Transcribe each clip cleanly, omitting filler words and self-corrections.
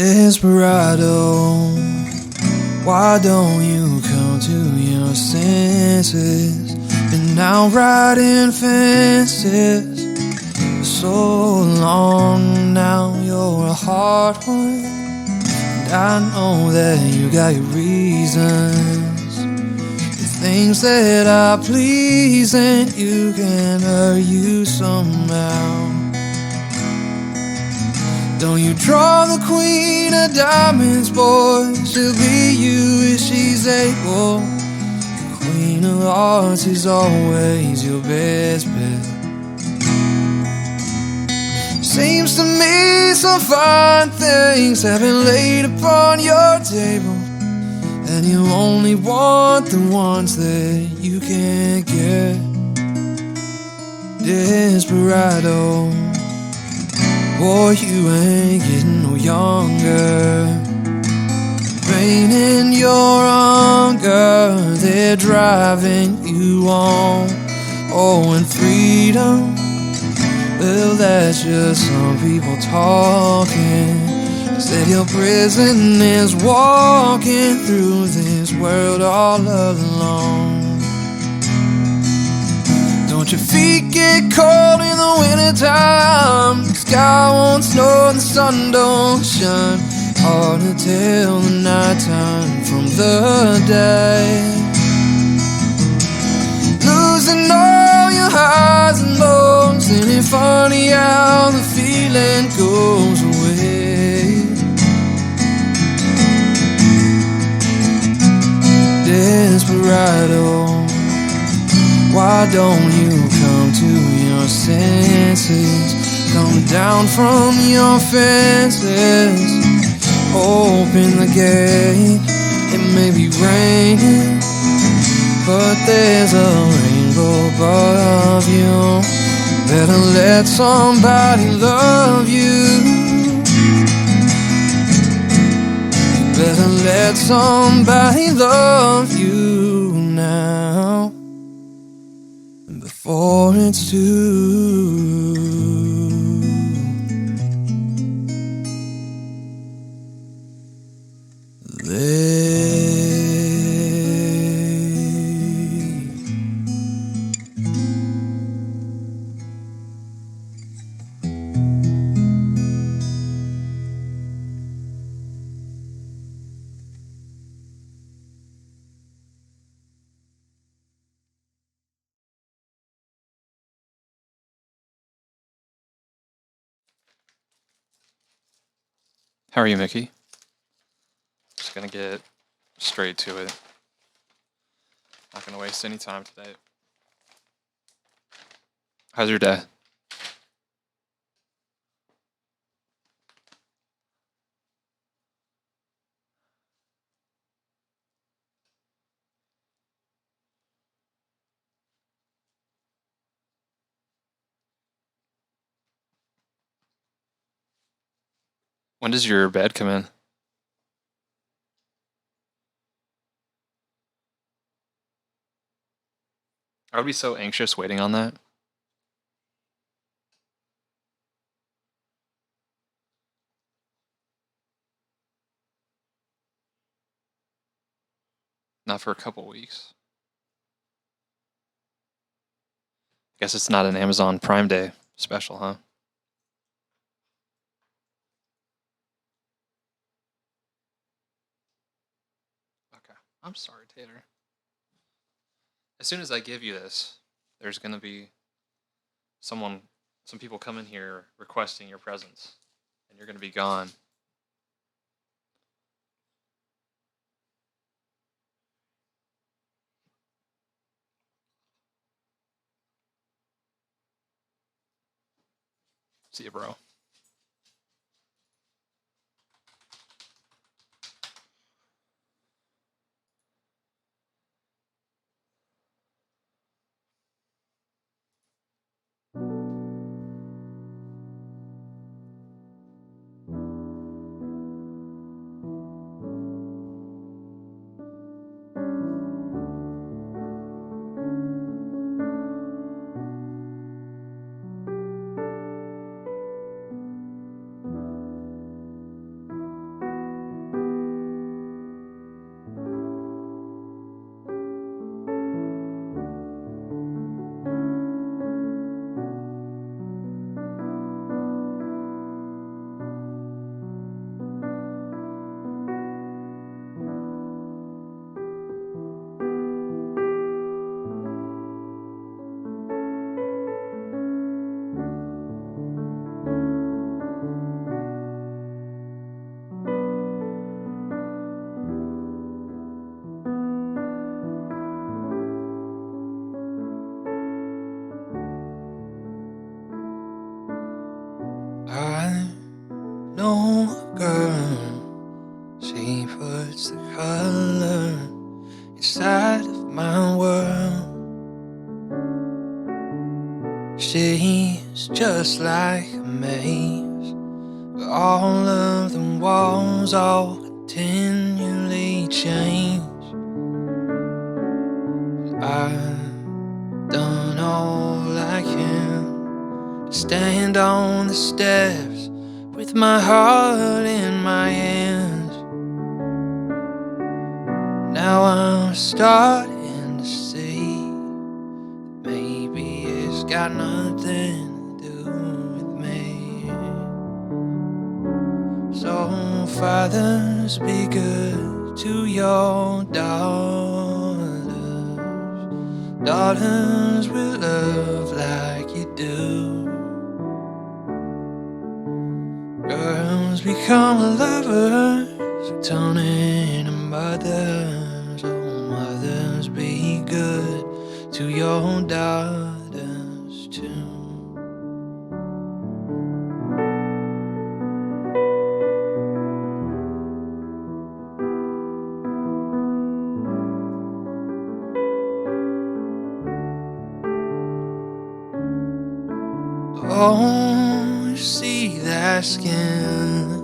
Desperado, why don't you come to your senses? Been out riding fences for so long now, you're a hard one. And I know that you got your reasons, the things that are pleasing, you can hurt you somehow. Don't you draw the queen of diamonds, boy, she'll be you if she's able. The queen of hearts is always your best bet. Seems to me some fine things have been laid upon your table, and you only want the ones that you can't get. Desperado, boy, you ain't getting no younger. Pain in your hunger, they're driving you on. Oh, and freedom, well, that's just some people talking. Said your prison is walking through this world all alone. Don't your feet get cold in the wintertime? The sky won't snow and the sun don't shine. Hard to tell the nighttime from the day. Losing all your highs and lows, and it's funny how the feeling goes away. Desperado, why don't you come to your senses? Come down from your fences, open the gate. It may be raining, but there's a rainbow above you. Better let somebody love you. Better let somebody love you now, before it's too late. How are you, Mickey? Just gonna get straight to it. Not gonna waste any time today. How's your day? When does your bed come in? I would be so anxious waiting on that. Not for a couple weeks. Guess it's not an Amazon Prime Day special, huh? Okay. I'm sorry, Tater. As soon as I give you this, there's gonna be some people come in here requesting your presence, and you're gonna be gone. See you, bro. she's just like a maze, where all of the walls all continually change. I've done all I can to stand on the steps with my heart in my hands. Now I'm starting to see maybe it's got nothing to do with me. So fathers, be good to your daughters. Daughters will love like you do. Girls become lovers, turning to mothers. Oh, mothers, be good to your daughters too. Oh, you see that skin?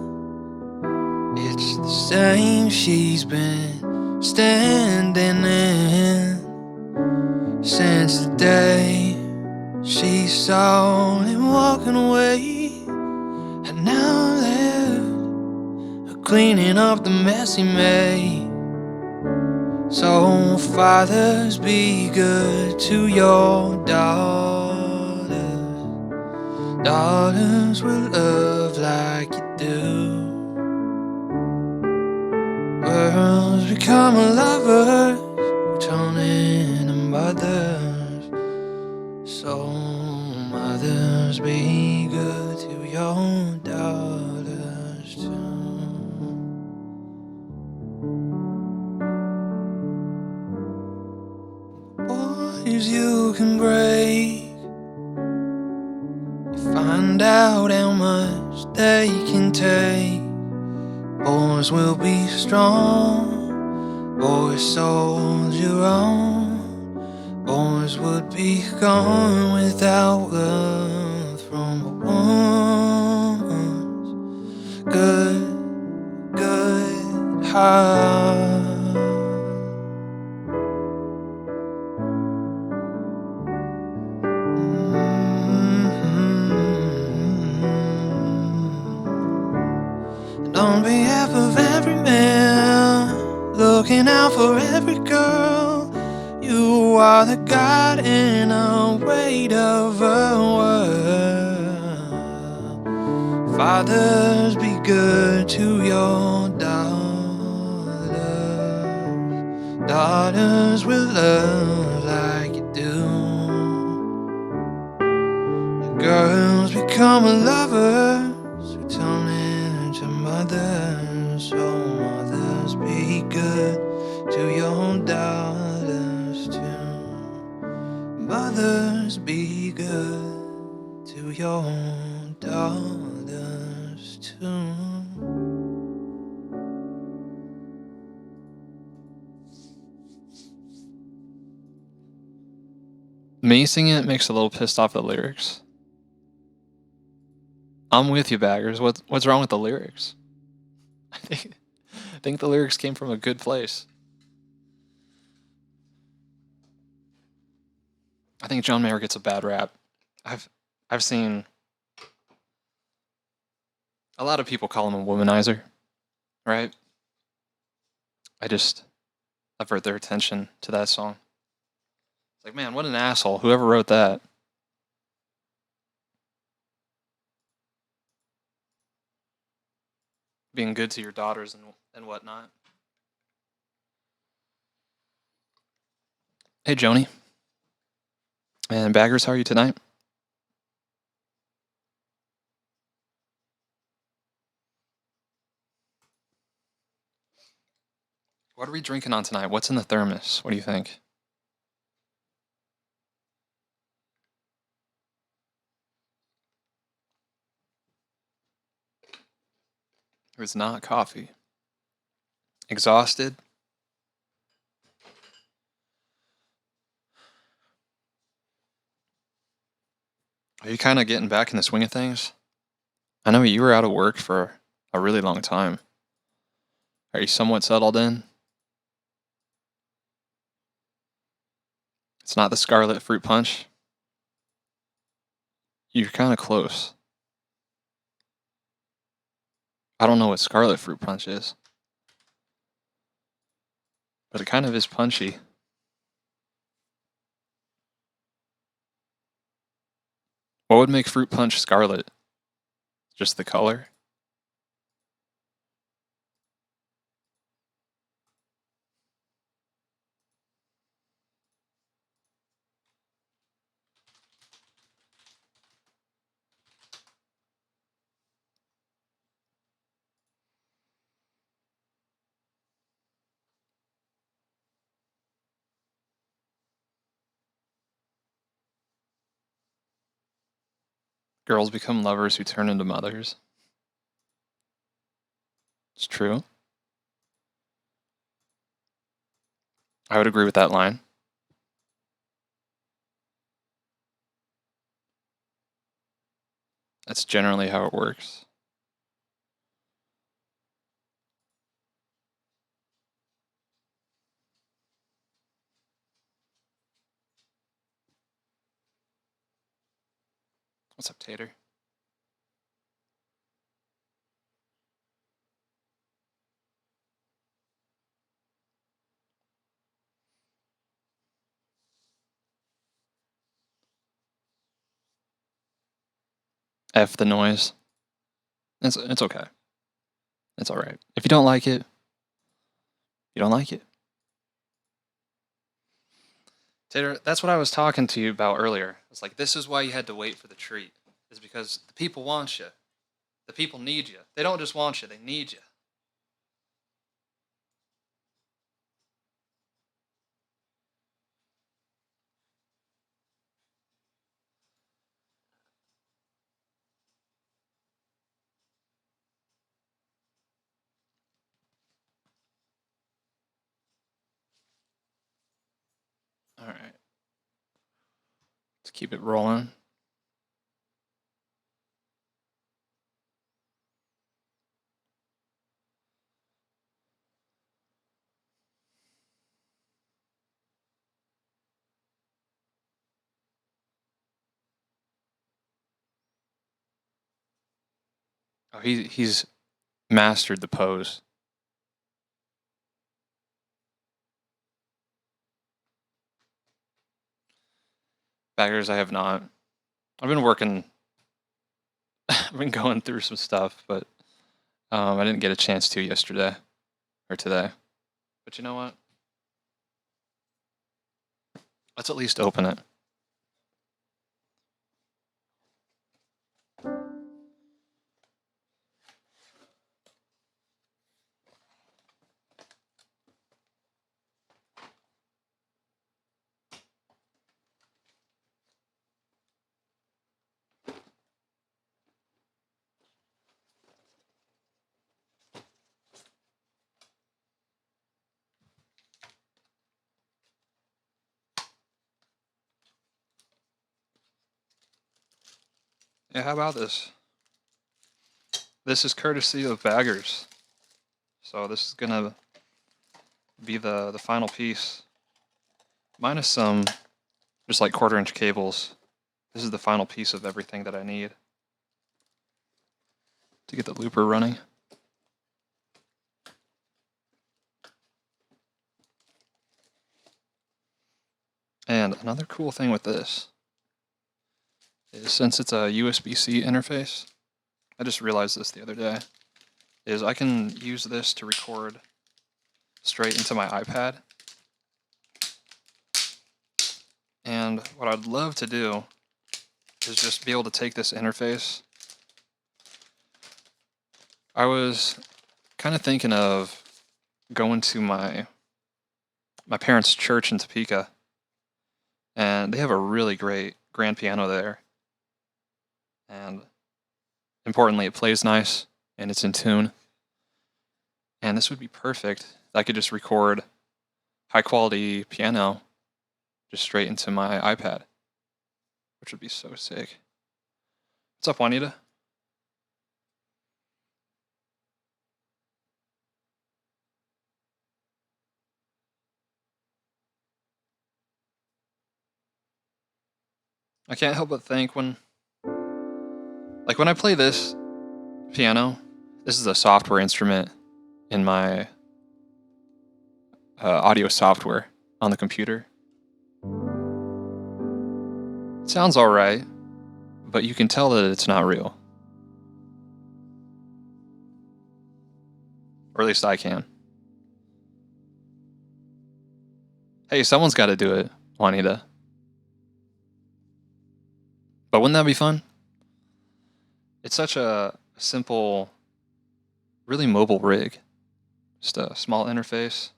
It's the same she's been standing in since the day she saw him walking away. And now they're cleaning up the mess he made. So fathers, be good to your daughters. Daughters will love like you do. Girls become lovers, turn into mothers. So mothers, be good to your daughters too. Boys you can break, you find out how much they can take. Boys will be strong, boys soldier on. Boys would be gone without love from a woman's good heart. And on behalf of every man, looking out for every girl, you are the God in a weight of a world. Fathers, be good to your daughters. Daughters will love like you do. Girls become lovers, who turn into mothers. So mothers, be good to your daughters too. Mothers, be good to your daughters too. Me singing it makes a little pissed off at the lyrics. I'm with you, baggers. What's wrong with the lyrics? I think the lyrics came from a good place. I think John Mayer gets a bad rap. I've seen a lot of people call him a womanizer, right? I've avert their attention to that song. It's like, man, what an asshole. Whoever wrote that. Being good to your daughters and whatnot. Hey, Joni. And baggers, how are you tonight? What are we drinking on tonight? What's in the thermos? What do you think? It was not coffee. Exhausted? Are you kind of getting back in the swing of things? I know you were out of work for a really long time. Are you somewhat settled in? It's not the Scarlet Fruit Punch. You're kind of close. I don't know what Scarlet Fruit Punch is, but it kind of is punchy. What would make fruit punch scarlet? Just the color? Girls become lovers who turn into mothers. It's true. I would agree with that line. That's generally how it works. What's up, Tater? F the noise. It's okay. It's all right. If you don't like it, you don't like it. Tater, that's what I was talking to you about earlier. It's like, this is why you had to wait for the treat. Is because the people want you. The people need you. They don't just want you, they need you. All right. Let's keep it rolling. Oh, he's mastered the pose. Baggers, I have not. I've been working. I've been going through some stuff, but I didn't get a chance to yesterday or today. But you know what? Let's at least open it. Yeah, how about this? This is courtesy of Baggers. So this is gonna be the final piece. Minus some just like 1/4-inch cables. This is the final piece of everything that I need to get the looper running. And another cool thing with this is since it's a USB-C interface, I just realized this the other day, is I can use this to record straight into my iPad. And what I'd love to do is just be able to take this interface. I was kind of thinking of going to my parents' church in Topeka, and they have a really great grand piano there. And importantly, it plays nice and it's in tune. And this would be perfect. I could just record high quality piano just straight into my iPad, which would be so sick. What's up, Juanita? I can't help but think when I play this piano, this is a software instrument in my audio software on the computer. It sounds alright, but you can tell that it's not real. Or at least I can. Hey, someone's got to do it, Juanita. But wouldn't that be fun? It's such a simple, really mobile rig. Just a small interface.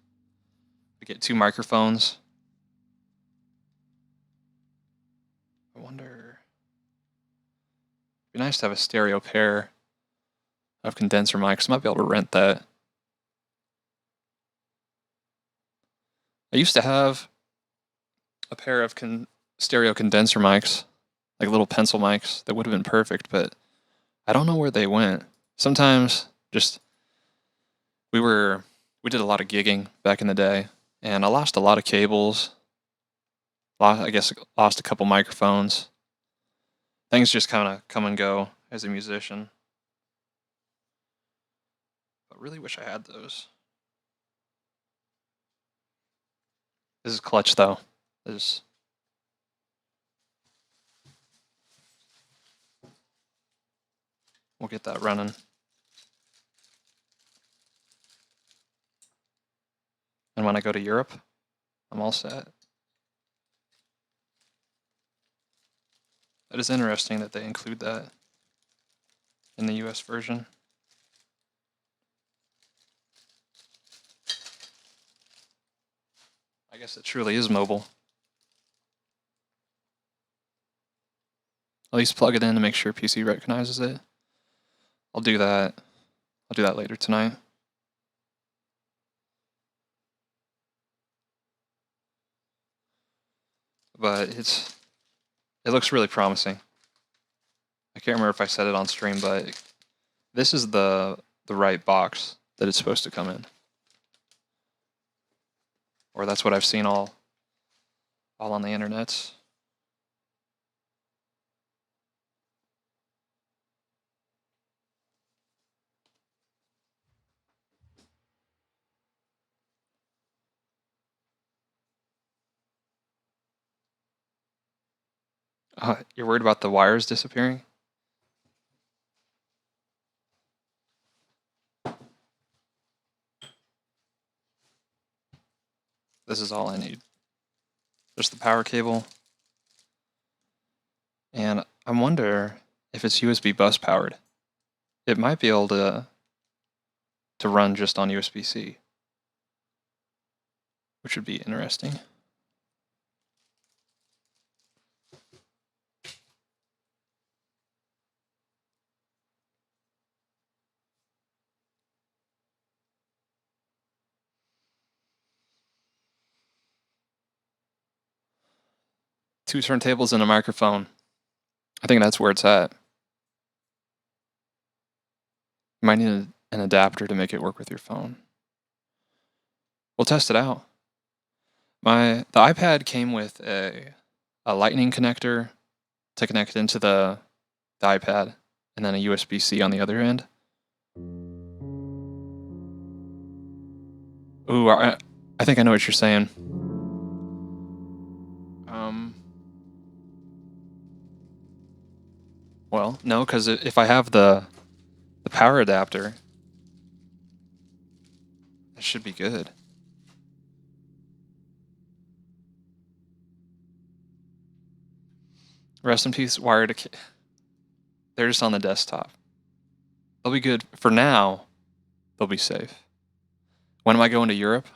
We get 2 microphones. I wonder... It'd be nice to have a stereo pair of condenser mics. I might be able to rent that. I used to have a pair of stereo condenser mics, like little pencil mics that would have been perfect, but I don't know where they went. Sometimes just we did a lot of gigging back in the day, and I lost a lot of cables. Lost a couple microphones. Things just kind of come and go as a musician. But really wish I had those. This is clutch though. We'll get that running. And when I go to Europe, I'm all set. It is interesting that they include that in the US version. I guess it truly is mobile. At least plug it in to make sure PC recognizes it. I'll do that. I'll do that later tonight. But it looks really promising. I can't remember if I said it on stream, but this is the right box that it's supposed to come in. Or that's what I've seen all on the internet. You're worried about the wires disappearing? This is all I need. Just the power cable. And I wonder if it's USB bus powered. It might be able to run just on USB-C, which would be interesting. Two turntables and a microphone. I think that's where it's at. You might need an adapter to make it work with your phone. We'll test it out. The iPad came with a lightning connector to connect into the iPad, and then a USB-C on the other end. Ooh, I think I know what you're saying. Well, no, because if I have the power adapter, it should be good. Rest in peace, wired. They're just on the desktop. They'll be good for now. They'll be safe. When am I going to Europe?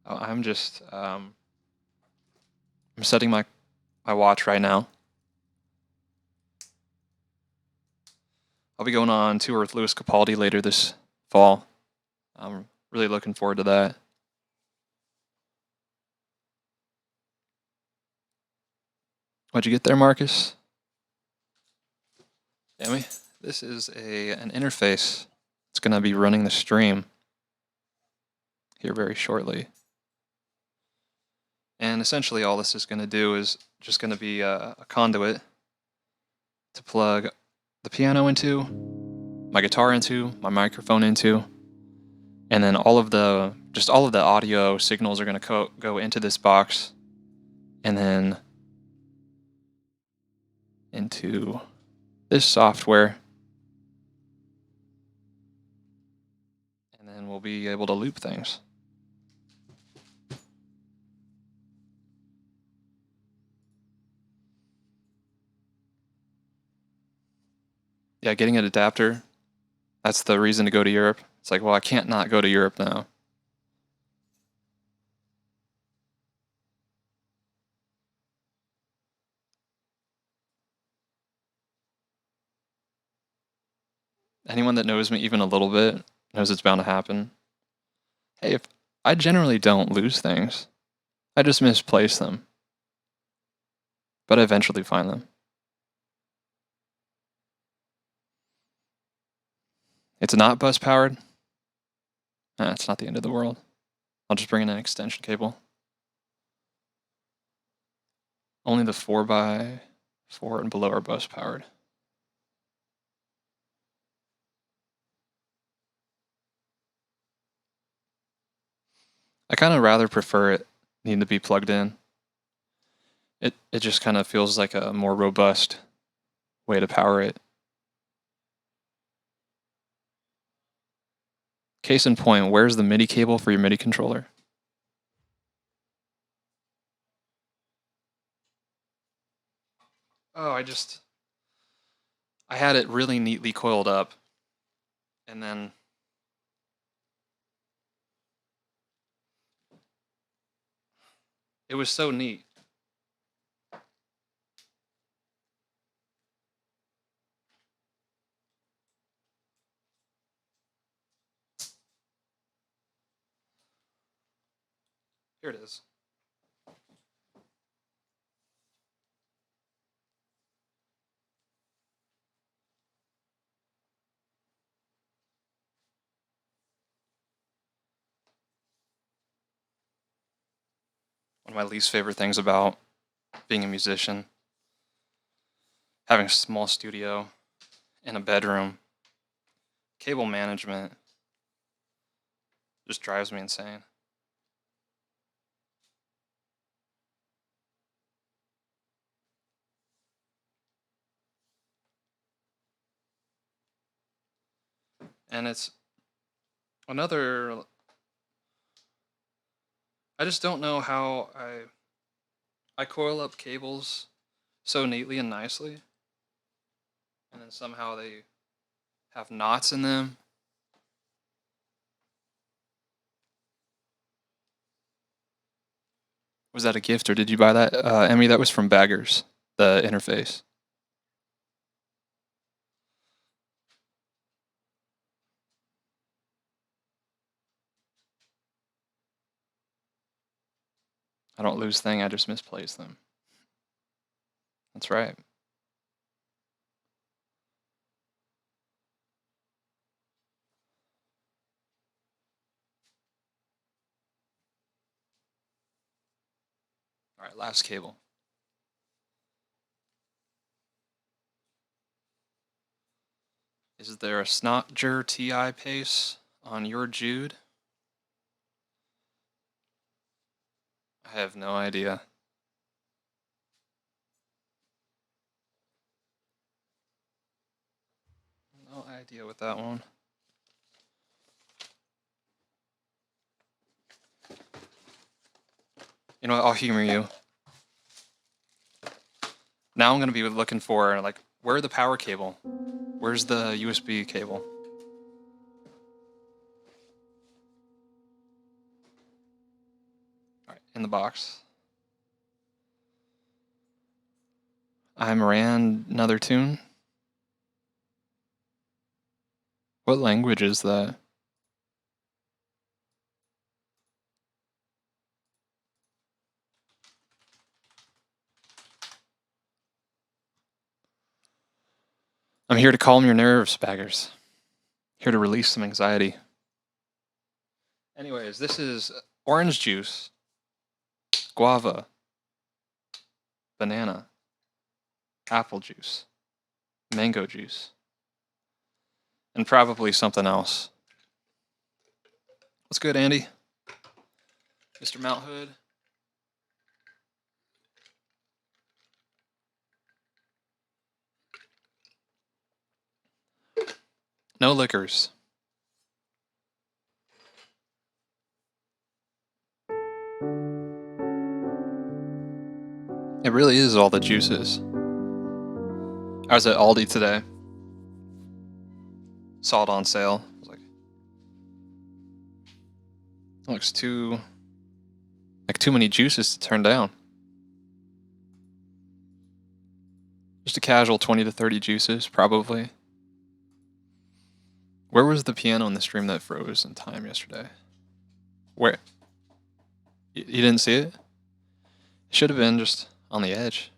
I'm just I'm setting my watch right now. I'll be going on tour with Louis Capaldi later this fall. I'm really looking forward to that. What'd you get there, Marcus? Amy, this is an interface. It's going to be running the stream here very shortly. And essentially all this is going to do is just going to be a conduit to plug the piano into, my guitar into, my microphone into, and then all of the audio signals are going to go into this box and then into this software, and then we'll be able to loop things. Yeah, getting an adapter, that's the reason to go to Europe. It's like, well, I can't not go to Europe now. Anyone that knows me even a little bit knows it's bound to happen. Hey, if I generally don't lose things, I just misplace them. But I eventually find them. It's not bus powered. It's not the end of the world. I'll just bring in an extension cable. Only the 4x4 and below are bus powered. I kind of rather prefer it needing to be plugged in. It just kind of feels like a more robust way to power it. Case in point, where's the MIDI cable for your MIDI controller? Oh, I had it really neatly coiled up, and then it was so neat. Here it is. One of my least favorite things about being a musician, having a small studio in a bedroom, cable management just drives me insane. And it's another, I just don't know how I coil up cables so neatly and nicely, and then somehow they have knots in them. Was that a gift or did you buy that? Emmy, that was from Baggers, the interface. I don't lose things, I just misplace them. That's right. All right, last cable. Is there a Snotger TI pace on your Jude? I have no idea. No idea with that one. You know what, I'll humor you. Now I'm gonna be looking for, like, where are the power cable? Where's the USB cable? All right, in the box. I ran another tune. What language is that? I'm here to calm your nerves, baggers. Here to release some anxiety. Anyways, this is orange juice, guava, banana, apple juice, mango juice, and probably something else. What's good, Andy? Mr. Mount Hood? No liquors. It really is all the juices. I was at Aldi today. Saw it on sale. I was like, looks too many juices to turn down. Just a casual 20 to 30 juices, probably. Where was the piano in the stream that froze in time yesterday? Where? You didn't see it? It should have been just on the edge.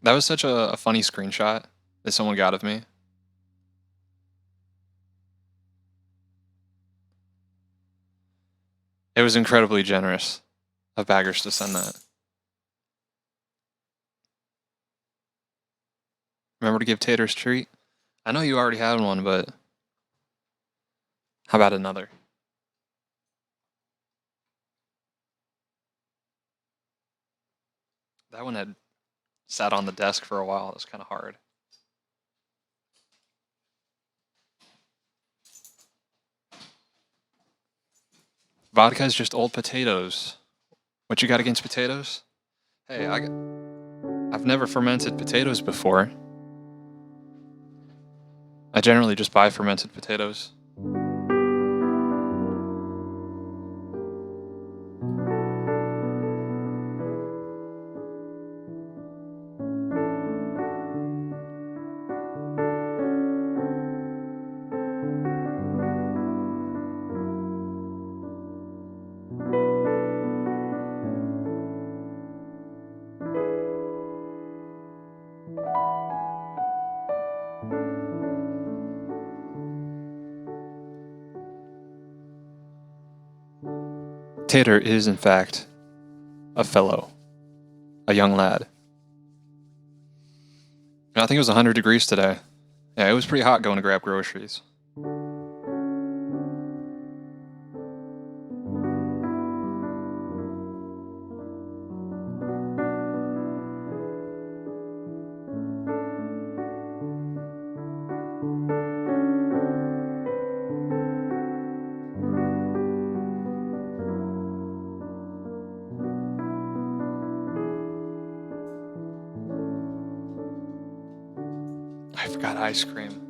That was such a funny screenshot that someone got of me. It was incredibly generous of baggers to send that. Remember to give Tater's treat? I know you already had one, but how about another? That one had sat on the desk for a while. It was kind of hard. Vodka is just old potatoes. What you got against potatoes? Hey, I've never fermented potatoes before. I generally just buy fermented potatoes. Tater is, in fact, a fellow, a young lad. I think it was 100 degrees today. Yeah, it was pretty hot going to grab groceries. I forgot ice cream.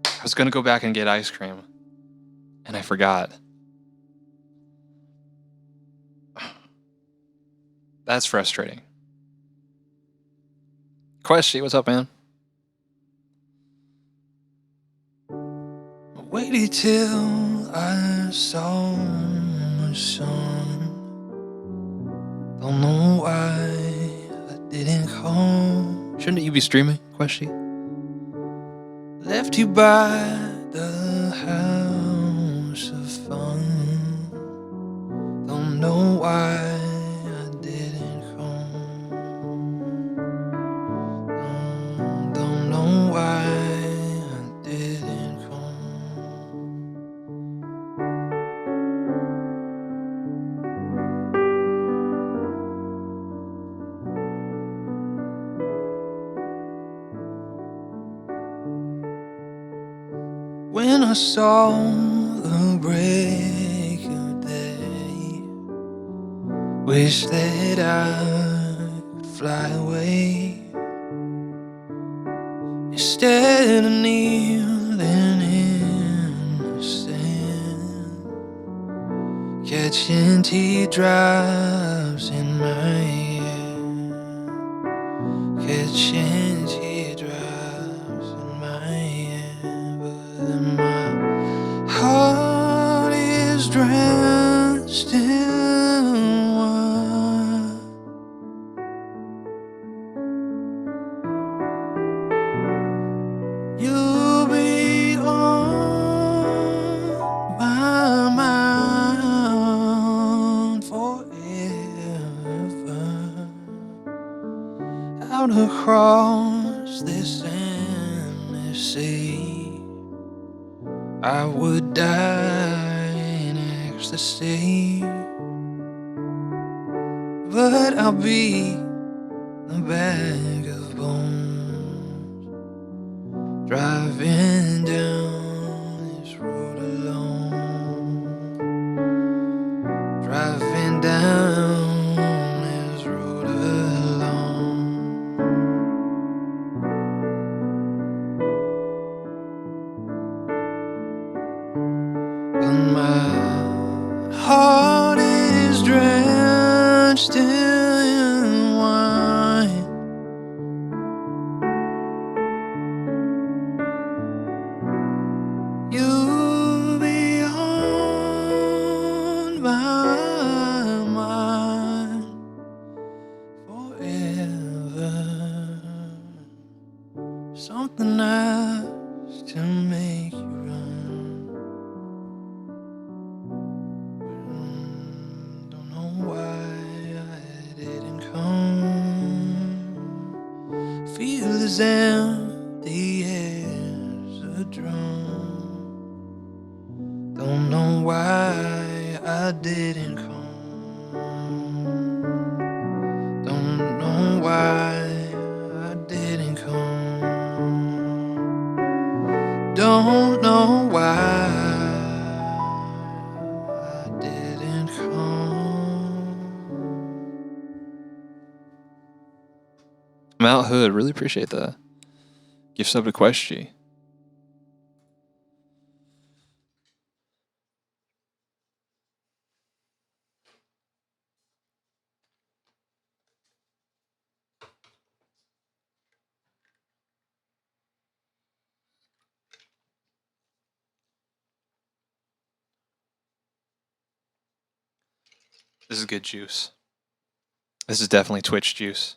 I was going to go back and get ice cream, and I forgot. That's frustrating. Questy, what's up, man? Waited till I saw the sun. Don't know why I didn't come. Shouldn't you be streaming, Questy? Left you by the house of fun. Don't know why I didn't come. Don't know why I didn't come. When I saw the break of day, wish that I could fly away. Instead of kneeling in the sand, catching teardrops in my hand, catching teardrops in my hand. But my heart is drenched in wine. across this endless sea, I would die in ecstasy, but I'll be a bag of bones, driving down this road alone, driving down this road alone. But my heart is drenched in wine, you'll be on my mind forever. Something has to make you run. Don't know why I didn't come. Feel as empty as a drum. Don't know why I didn't come. Don't know why I didn't come. Don't know why I didn't come. Mount Hood, really appreciate the gift sub to Questy. This is good juice. This is definitely Twitch juice.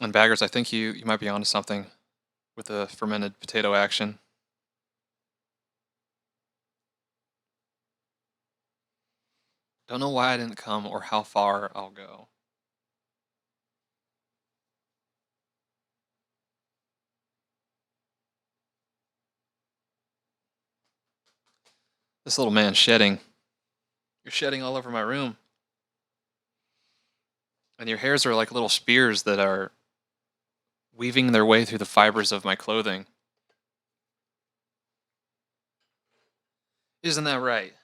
And Baggers, I think you might be onto something with the fermented potato action. Don't know why I didn't come or how far I'll go. This little man's shedding. You're shedding all over my room. And your hairs are like little spears that are weaving their way through the fibers of my clothing. Isn't that right?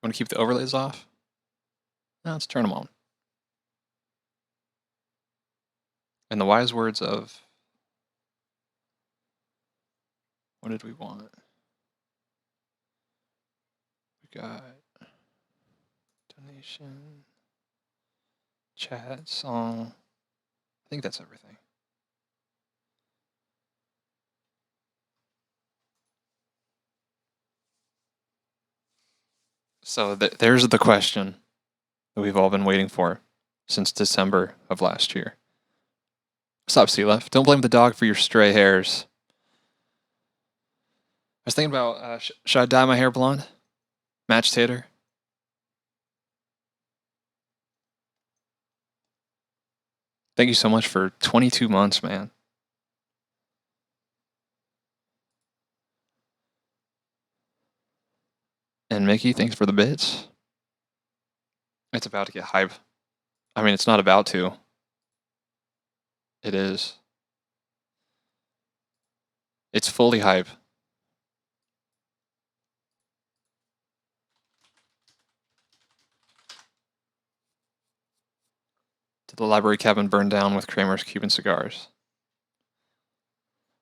Want to keep the overlays off? No, let's turn them on. In the wise words of... What did we want? We got donation, chat, song. I think that's everything. So there's the question that we've all been waiting for since December of last year. Stop, C-Left. Don't blame the dog for your stray hairs. I was thinking about, should I dye my hair blonde? Match Tater? Thank you so much for 22 months, man. And Mickey, thanks for the bits. It's about to get hype. I mean, it's not about to. It is. It's fully hype. Did the library cabin burn down with Kramer's Cuban cigars?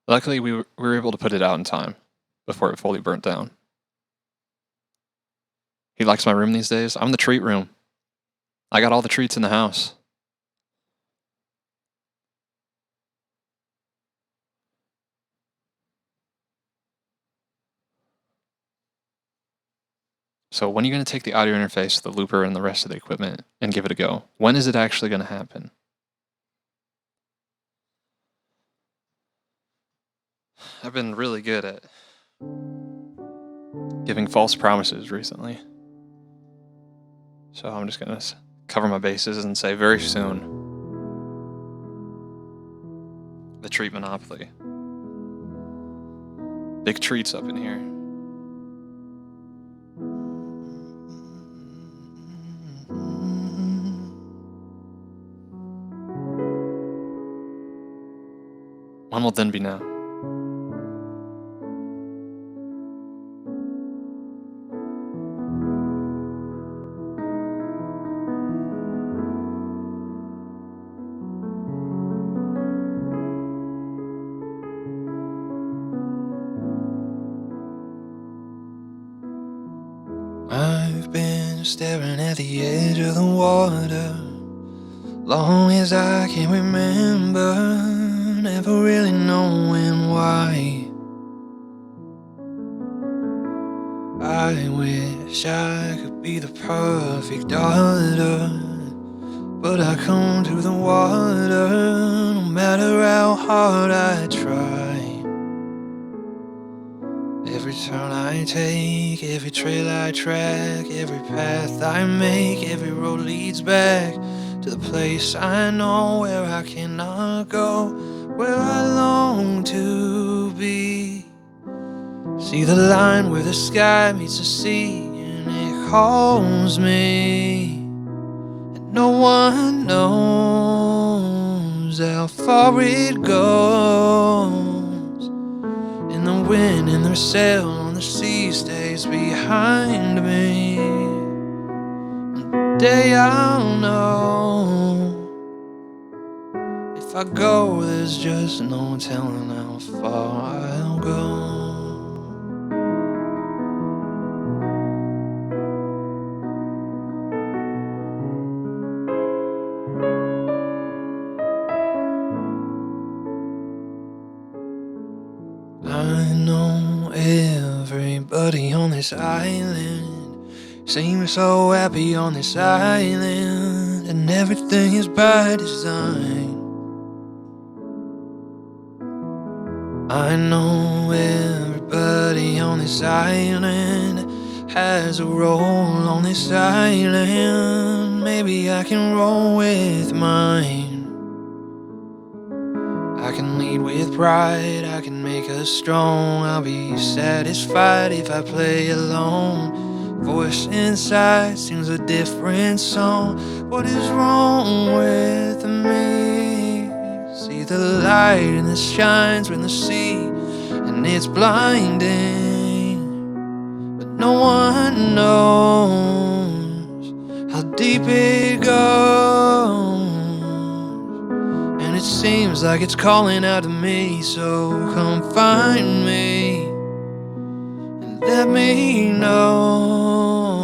Luckily, we were able to put it out in time before it fully burnt down. He likes my room these days. I'm the treat room. I got all the treats in the house. So when are you going to take the audio interface, the looper, and the rest of the equipment and give it a go? When is it actually going to happen? I've been really good at giving false promises recently. So I'm just going to cover my bases and say very soon, the treat monopoly. Big treats up in here. When will then be now? I've been staring at the edge of the water long as I can remember, never really knowing why. I wish I could be the perfect daughter, but I come to the water no matter how hard I try. Every turn I take, every trail I track, every path I make, every road leads back to the place I know where I cannot go, where I long to be. See the line where the sky meets the sea, and it calls me, and no one knows how far it goes. And the wind in their sail on the sea stays behind me. One day I'll know. If I go, there's just no telling how far I'll go. I know everybody on this island seems so happy on this island, and everything is by design. I know everybody on this island has a role on this island. Maybe I can roll with mine. I can lead with pride, I can make us strong. I'll be satisfied if I play alone. Voice inside sings a different song. What is wrong with me? See the light and it shines when the sea, and it's blinding, but no one knows how deep it goes. And it seems like it's calling out to me, so come find me and let me know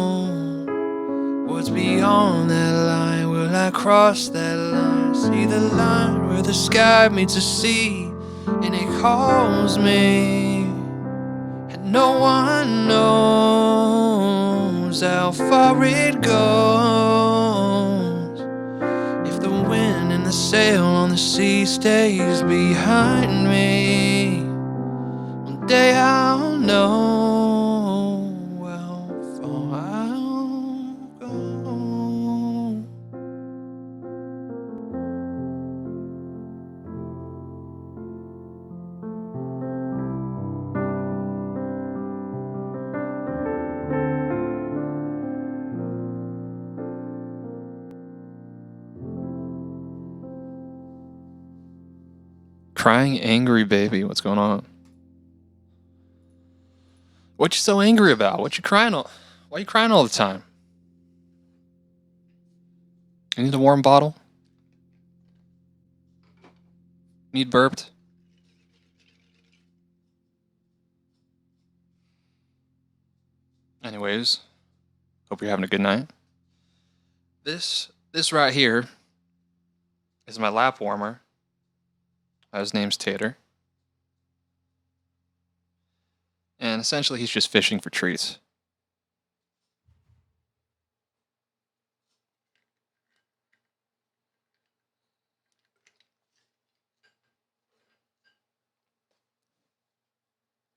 what's beyond that line. Will I cross that line? See the line where the sky meets the sea, and it calls me, and no one knows how far it goes. If the wind and the sail on the sea stays behind me, one day I'll know how far I'll go. Crying angry baby, what's going on? What you so angry about? What you crying all? Why you crying all the time? You need a warm bottle? Need burped? Anyways, hope you're having a good night. This right here is my lap warmer. His name's Tater. And essentially he's just fishing for treats.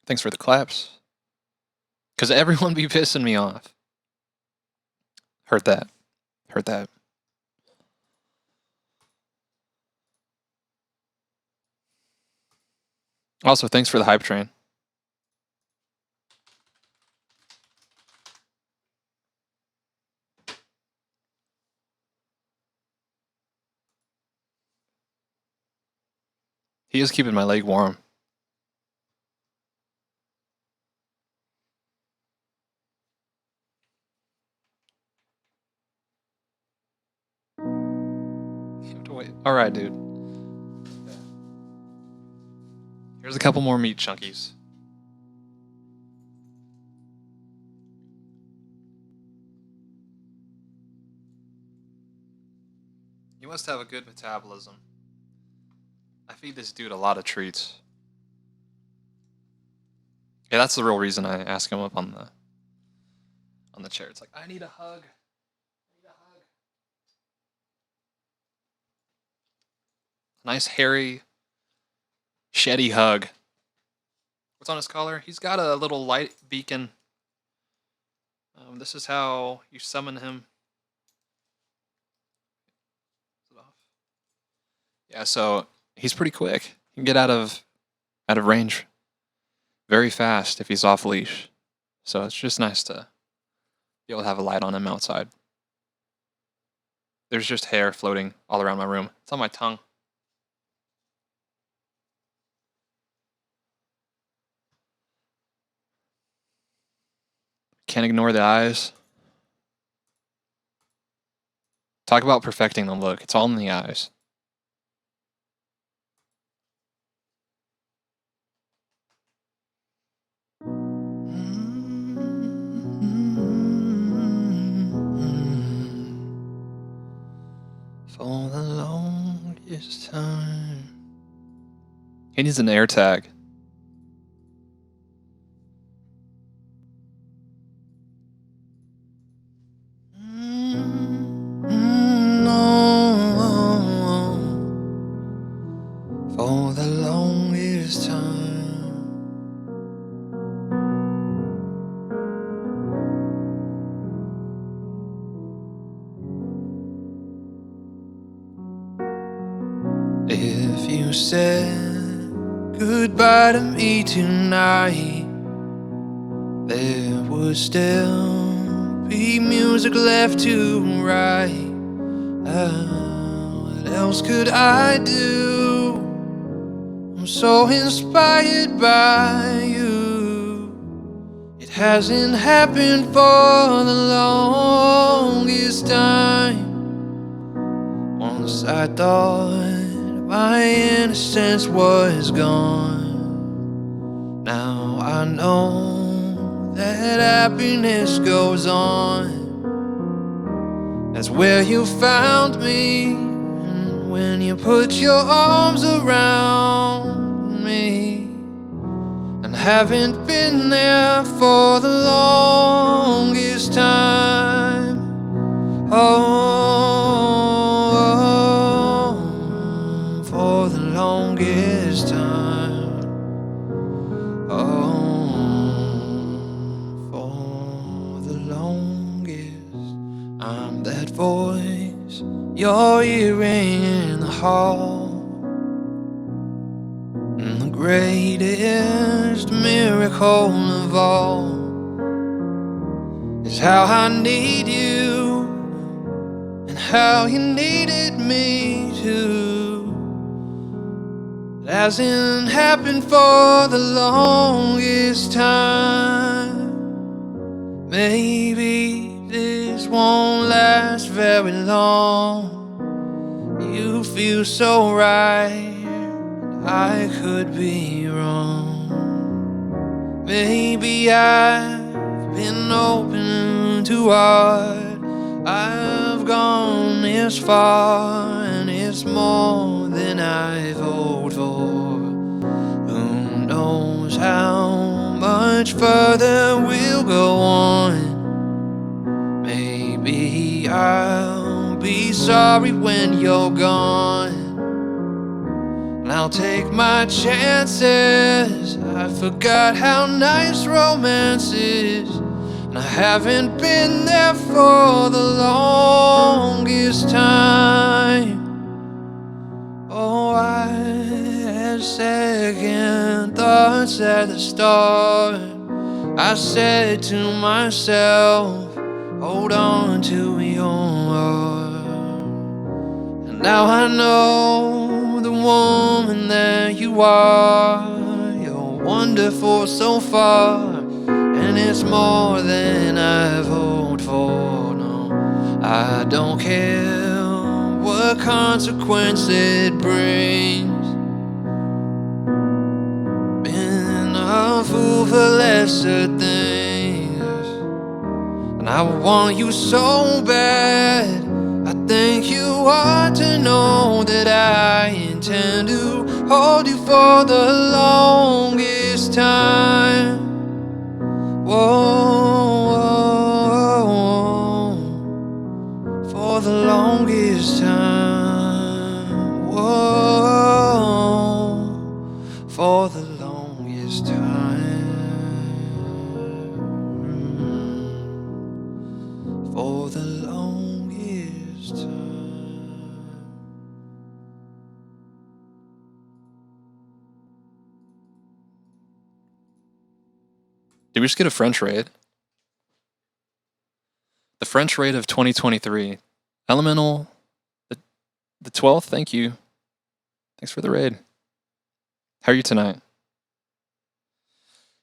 Thanks for the claps. Because everyone be pissing me off. Heard that. Heard that. Also, thanks for the hype train. He is keeping my leg warm. You have to wait. All right, dude. Here's a couple more meat chunkies. You must have a good metabolism. I feed this dude a lot of treats. Yeah, that's the real reason I ask him up on the chair. It's like, I need a hug. I need a hug. Nice hairy, sheddy hug. What's on his collar? He's got a little light beacon. This is how you summon him. Yeah, so he's pretty quick. He can get out of range very fast if he's off leash. So it's just nice to be able to have a light on him outside. There's just hair floating all around my room. It's on my tongue. Can't ignore the eyes. Talk about perfecting the look. It's all in the eyes. For the longest time. He needs an air tag. For the longest time. If you said goodbye to me tonight, there would still be music left to write. What else could I do? I'm so inspired by you. It hasn't happened for the longest time. Once I thought my innocence was gone. Now I know that happiness goes on. That's where you found me, when you put your arms around me. And haven't been there for the longest time. Oh, for the longest time. Oh, for the longest. I'm that voice you're hearing in the hall. And the greatest miracle of all is how I need you, and how you needed me too. It hasn't happened for the longest time. Maybe this won't last very long. You feel so right, I could be wrong. Maybe I've been open too hard. I've gone this far, and it's more than I've hoped for. Who knows how much further we'll go on? Maybe I'll be sorry when you're gone. And I'll take my chances. I forgot how nice romance is, and I haven't been there for the longest time. Oh, I had second thoughts at the start. I said to myself, hold on to your heart. And now I know the woman that you are. You're wonderful so far, and it's more than I've hoped for. No, I don't care what consequence it brings. Been a fool for lesser things, and I want you so bad. I think you ought to know that I intend to hold you for the longest time. Whoa, for the longest time. Whoa, for the longest time. For the longest time. Did we just get a French raid? The French raid of 2023. Elemental, the 12th, thank you. Thanks for the raid. How are you tonight?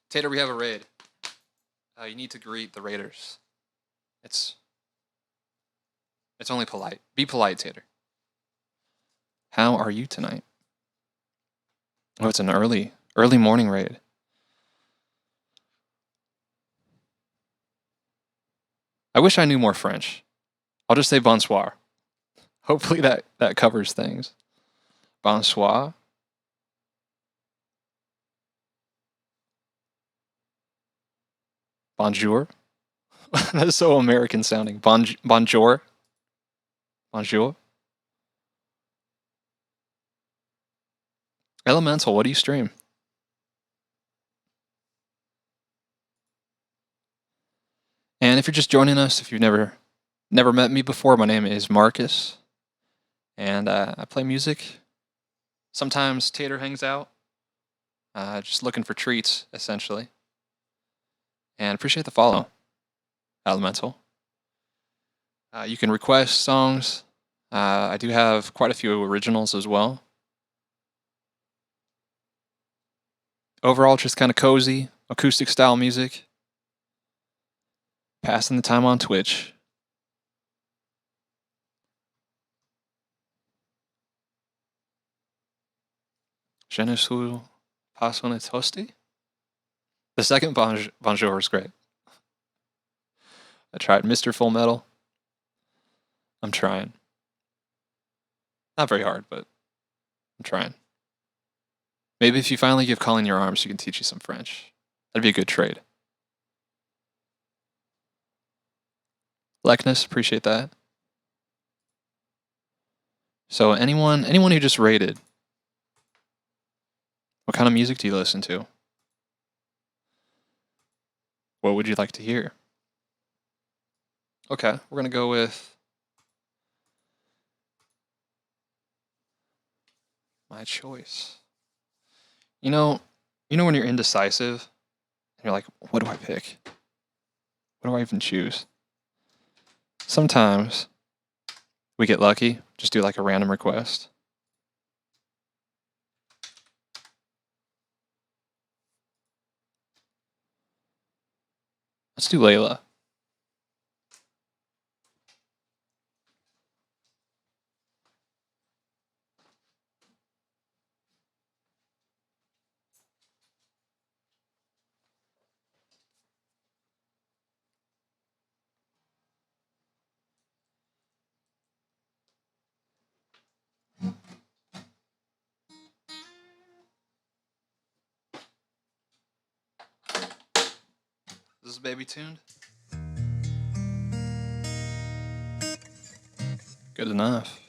Tater, we have a raid. You need to greet the raiders. It's only polite. Be polite, Tater. How are you tonight? Oh, it's an early morning raid. I wish I knew more French. I'll just say bonsoir. Hopefully that covers things. Bonsoir. Bonjour. That is so American sounding. Bonjour. Bonjour. Elemental, what do you stream? And if you're just joining us, if you've never met me before, my name is Marcus, and I play music. Sometimes Tater hangs out, just looking for treats, essentially. And appreciate the follow, Elemental. You can request songs. I do have quite a few originals as well. Overall, just kind of cozy, acoustic style music. Passing the time on Twitch. Je ne suis pas un toasty. The second bonjour is great. I tried Mr. Full Metal. I'm trying. Not very hard, but I'm trying. Maybe if you finally give Colin your arms, she can teach you some French. That'd be a good trade. Leckness, appreciate that. So anyone who just rated, what kind of music do you listen to? What would you like to hear? Okay, we're gonna go with my choice. You know when you're indecisive and you're like, what do I pick? What do I even choose? Sometimes we get lucky, just do like a random request. Let's do Layla. Is this baby tuned? Good enough.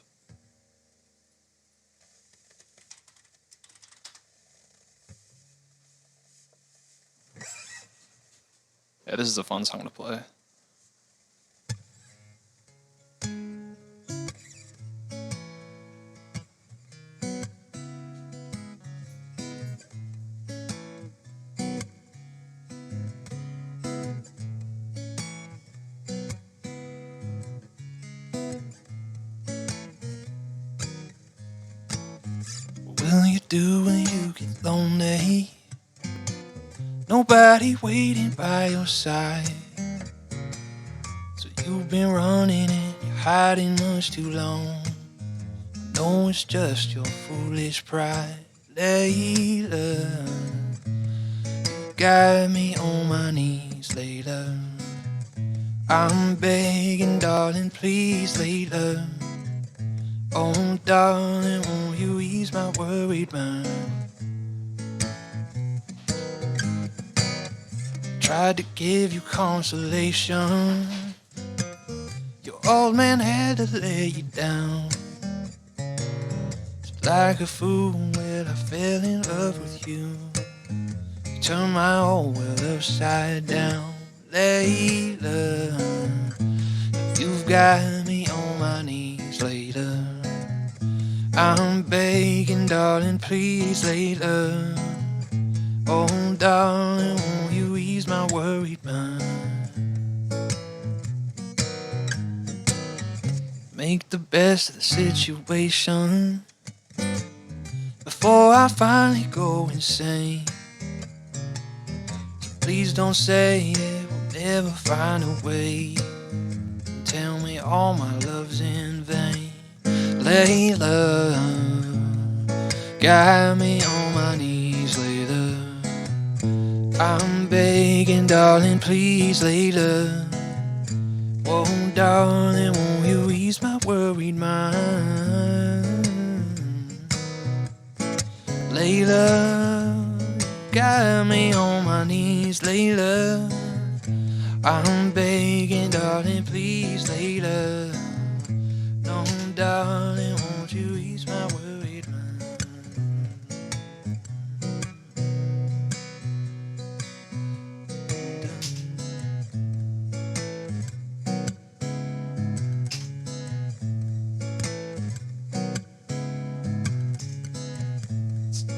Yeah, this is a fun song to play. What will you do when you get lonely? Nobody waiting by your side. So you've been running and you're hiding much too long. I know it's just your foolish pride, Layla. You got me on my knees, Layla. I'm begging, darling, please, Layla. Oh, darling, won't you ease my worried mind? Tried to give you consolation. Your old man had to lay you down. Just like a fool, well, I fell in love with you. You turned my whole world upside down, Layla. You've got me on my knees, Layla. I'm begging, darling, please, Layla. Oh, darling, won't you ease my worried mind? Make the best of the situation before I finally go insane. So please don't say that we'll never find a way. Tell me all my love's in vain, Layla. Got me on my knees, Layla. I'm begging, darling, please, Layla. Oh, darling, won't you ease my worried mind? Layla, got me on my knees, Layla. I'm begging, darling, please, Layla. No, darling, won't you ease my worried mind?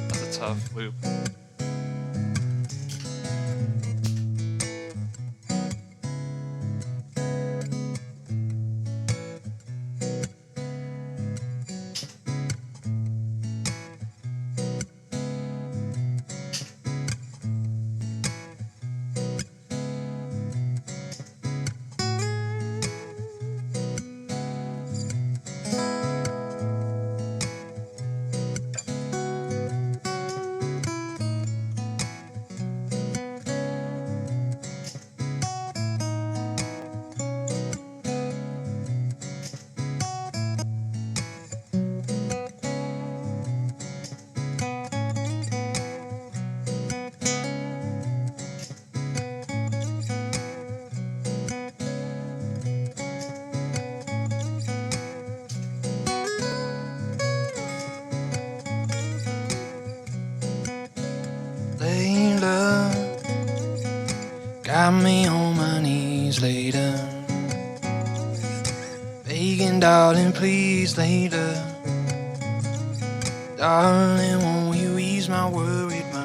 That's a tough loop. Layla, got me on my knees, Layla. Begging, darling, please, Layla. Darling, won't you ease my worried mind?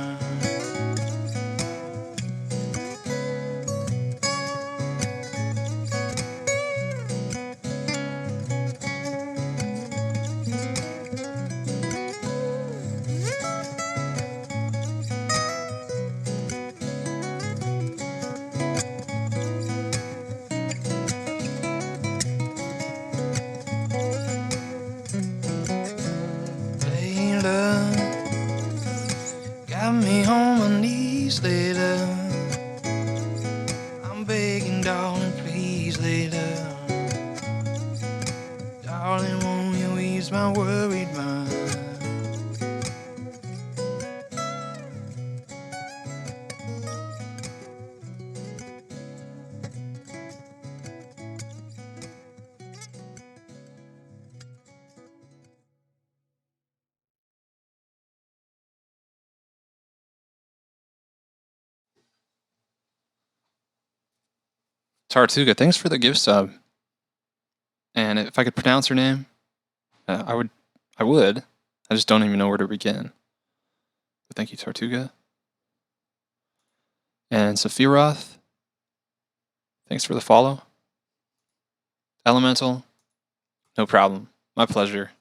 Tartuga, thanks for the gift sub. And if I could pronounce her name, I would. I just don't even know where to begin. But thank you, Tartuga. And Sephiroth, thanks for the follow. Elemental, no problem. My pleasure.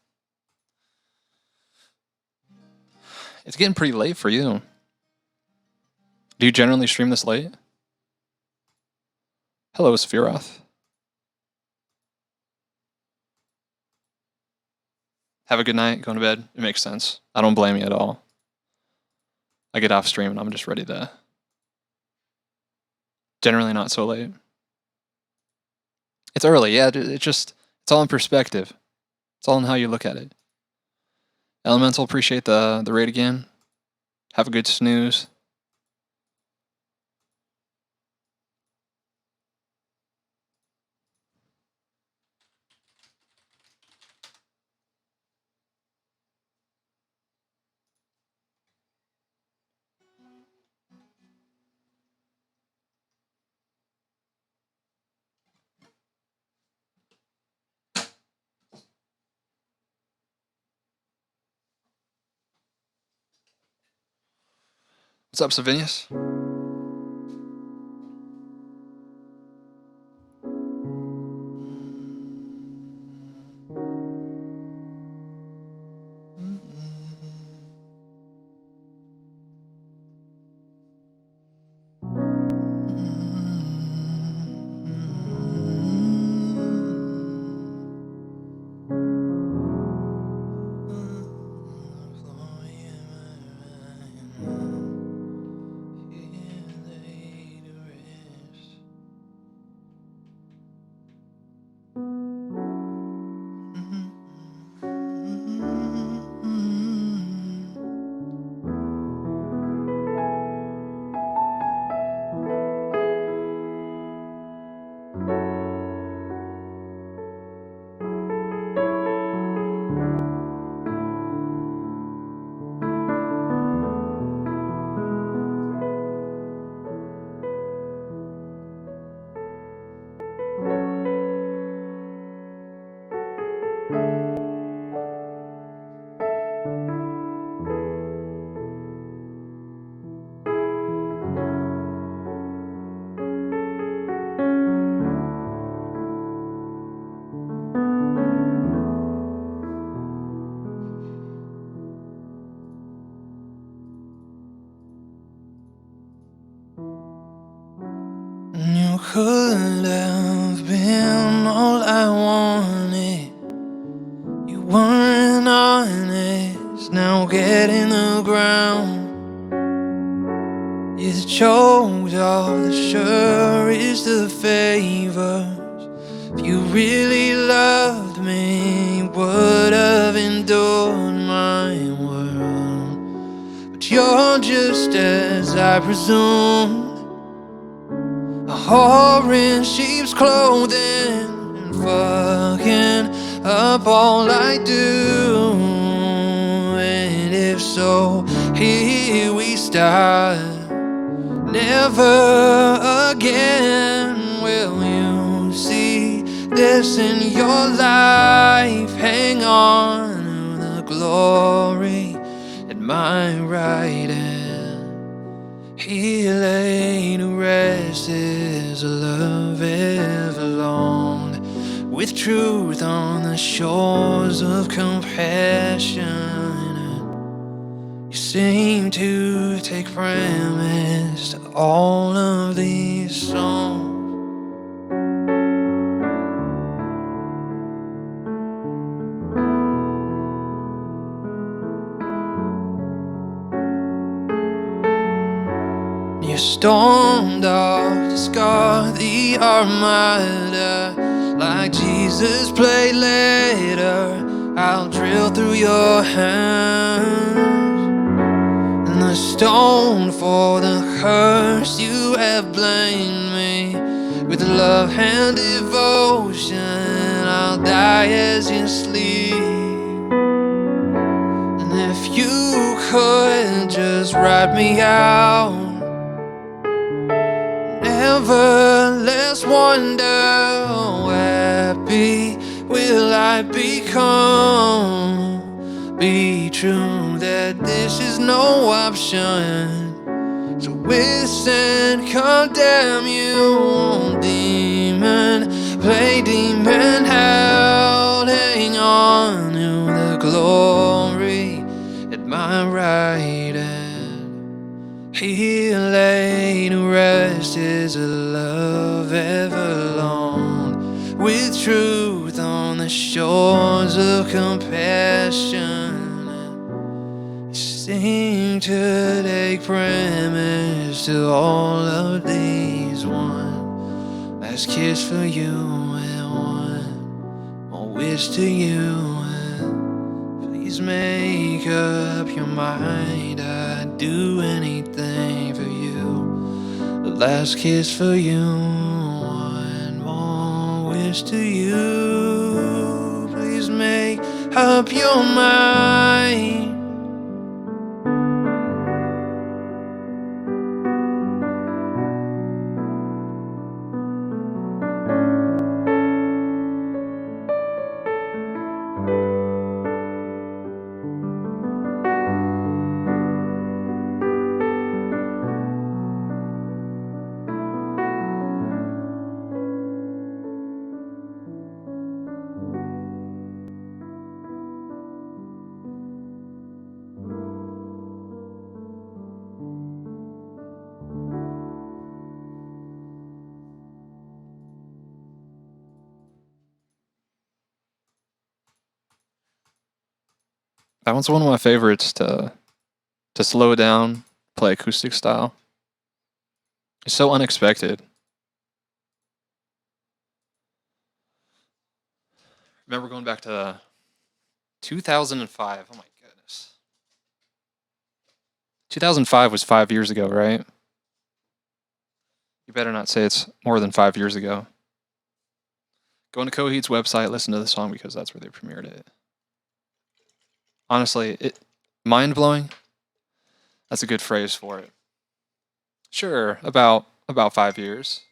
It's getting pretty late for you. Do you generally stream this late? Hello, Sephiroth. Have a good night, going to bed. It makes sense. I don't blame you at all. I get off stream and I'm just ready to... Generally not so late. It's early, yeah. It's all in perspective. It's all in how you look at it. Elemental, appreciate the raid again. Have a good snooze. What's up, Savinius? You could have been all I wanted. You weren't honest, now get in the ground. You chose all the surest of favors. If you really loved me, you would have endured my world. But you're just as I presumed, a whore in sheep's clothing and fucking up all I do. And if so, here we start. Never again will you see this in your life. Hang on to the glory at my right hand. He lay to rest his love ever long, with truth on the shores of compassion. You seem to take premise to all of these songs. You stormed off to scar the armada, like Jesus played later. I'll drill through your hands, and the stone for the curse you have blamed me. With love and devotion, I'll die as you sleep. And if you could just write me out, nevertheless wonder how happy will I become. Be true that this is no option. So wish and condemn you, demon. Play demon out. Hang on to the glory at my right hand. He lay to rest his love ever long, with truth on the shores of compassion. Seem to take premise to all of these. One last kiss for you and one more wish to you. And please make up your mind. I'd do anything for you. The last kiss for you, one more wish to you. Please make up your mind. That one's one of my favorites to slow down, play acoustic style. It's so unexpected. Remember going back to 2005. Oh my goodness. 2005 was 5 years ago, right? You better not say it's more than 5 years ago. Go into Coheed's website, listen to the song because that's where they premiered it. Honestly, mind-blowing. That's a good phrase for it. Sure, about 5 years.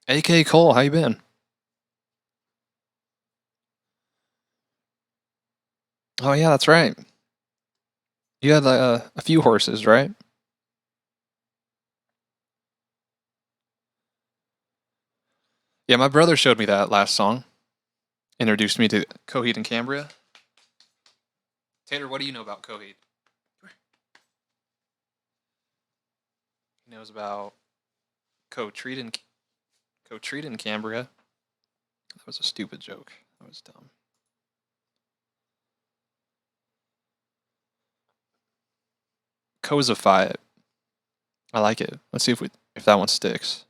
AK Cole, how you been? Oh yeah, that's right. You had a few horses, right? Yeah, my brother showed me that last song. Introduced me to Coheed and Cambria. Tater, what do you know about Coheed? He knows about Co-Treat and Cambria. That was a stupid joke. That was dumb. Cosify it. I like it. Let's see if that one sticks.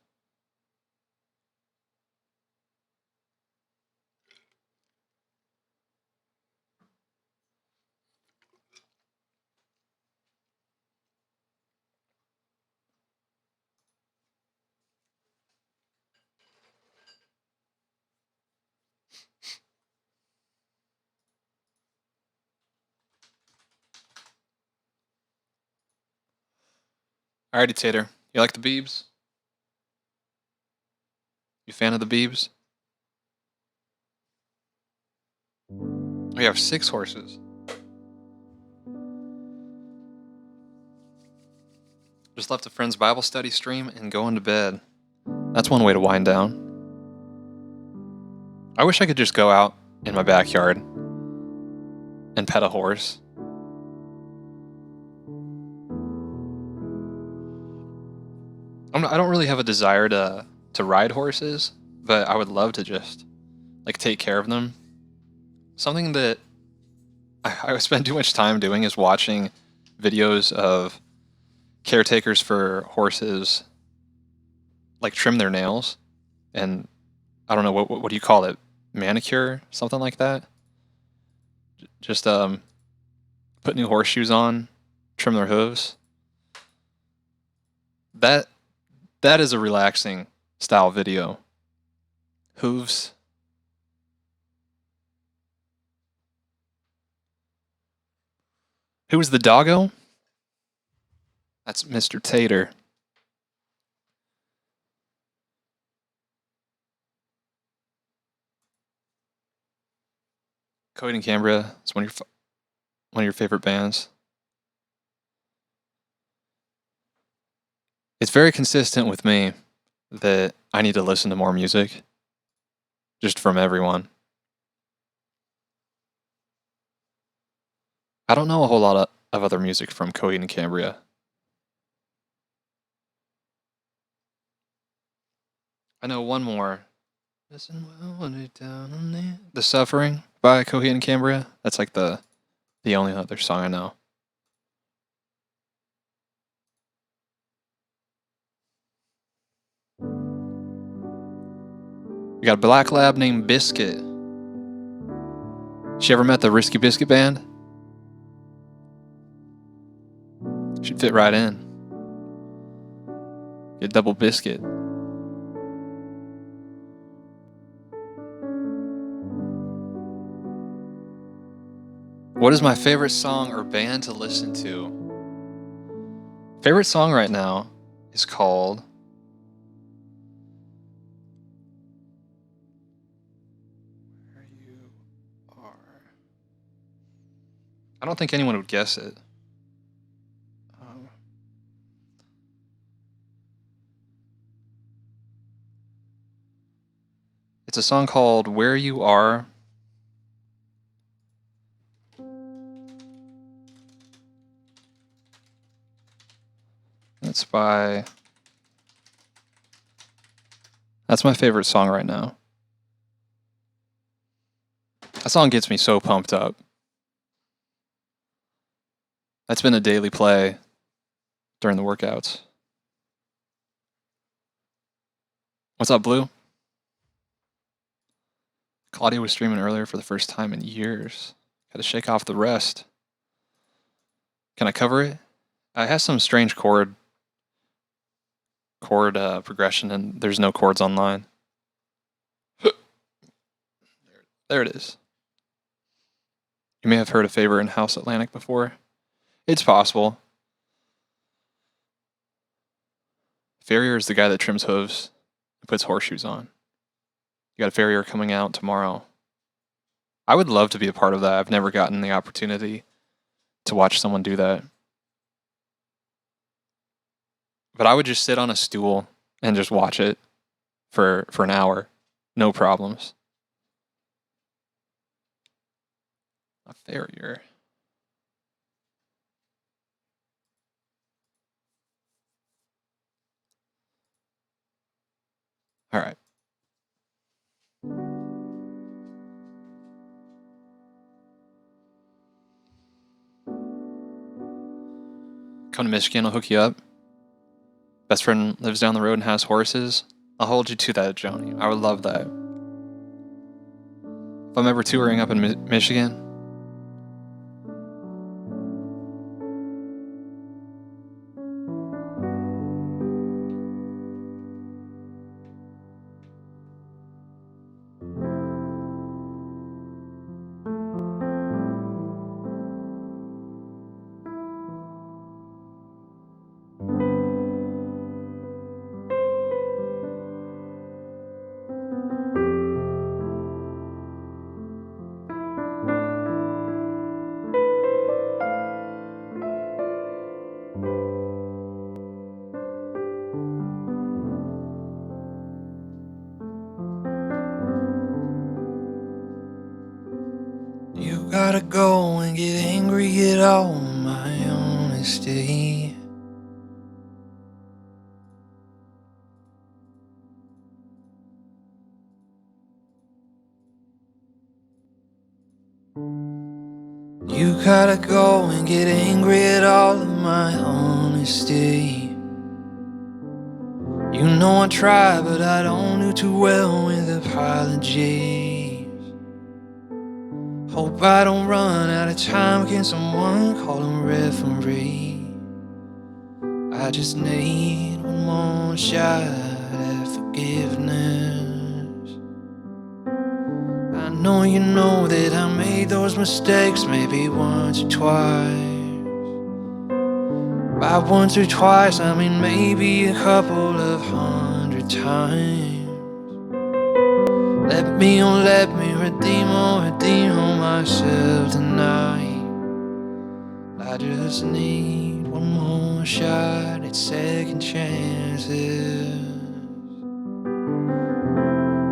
Alrighty, Tater. You like the Beebs? You fan of the Beebs? We have 6 horses. Just left a friend's Bible study stream and going to bed. That's one way to wind down. I wish I could just go out in my backyard and pet a horse. I don't really have a desire to ride horses, but I would love to just take care of them. Something that I spend too much time doing is watching videos of caretakers for horses trim their nails, and I don't know what do you call it, manicure, something like that. Just put new horseshoes on, trim their hooves. That is a relaxing style video hooves. Who's the doggo? That's Mr. Tater. Coheed and Cambria is one of your favorite bands. It's very consistent with me that I need to listen to more music, just from everyone. I don't know a whole lot of other music from Coheed and Cambria. I know one more. Listen well when you're down on it. The Suffering by Coheed and Cambria. That's like the only other song I know. We got a black lab named Biscuit. She ever met the Risky Biscuit band? She'd fit right in. Get double biscuit. What is my favorite song or band to listen to? Favorite song right now is called Where You Are. I don't think anyone would guess it. It's a song called Where You Are. That's my favorite song right now. That song gets me so pumped up. That's been a daily play during the workouts. What's up, Blue? Claudia was streaming earlier for the first time in years. Got to shake off the rest. Can I cover it? It has some strange chord progression, and there's no chords online. There it is. You may have heard of Favor in House Atlantic before. It's possible. Farrier is the guy that trims hooves and puts horseshoes on. You got a farrier coming out tomorrow. I would love to be a part of that. I've never gotten the opportunity to watch someone do that. But I would just sit on a stool and just watch it for an hour. No problems. A farrier. All right. Come to Michigan, I'll hook you up. Best friend lives down the road and has horses. I'll hold you to that, Joni. I would love that. If I'm ever touring up in Michigan, You gotta go and get angry at all my honesty. You gotta go and get angry at all of my honesty. You know I try, but I don't do too well with apologies. Hope I don't run out of time. Can someone call a referee? I just need one more shot at forgiveness. know you know that I made those mistakes maybe once or twice. By once or twice, I mean maybe a couple of 100 times. Let me redeem myself tonight. I just need one more shot at second chances.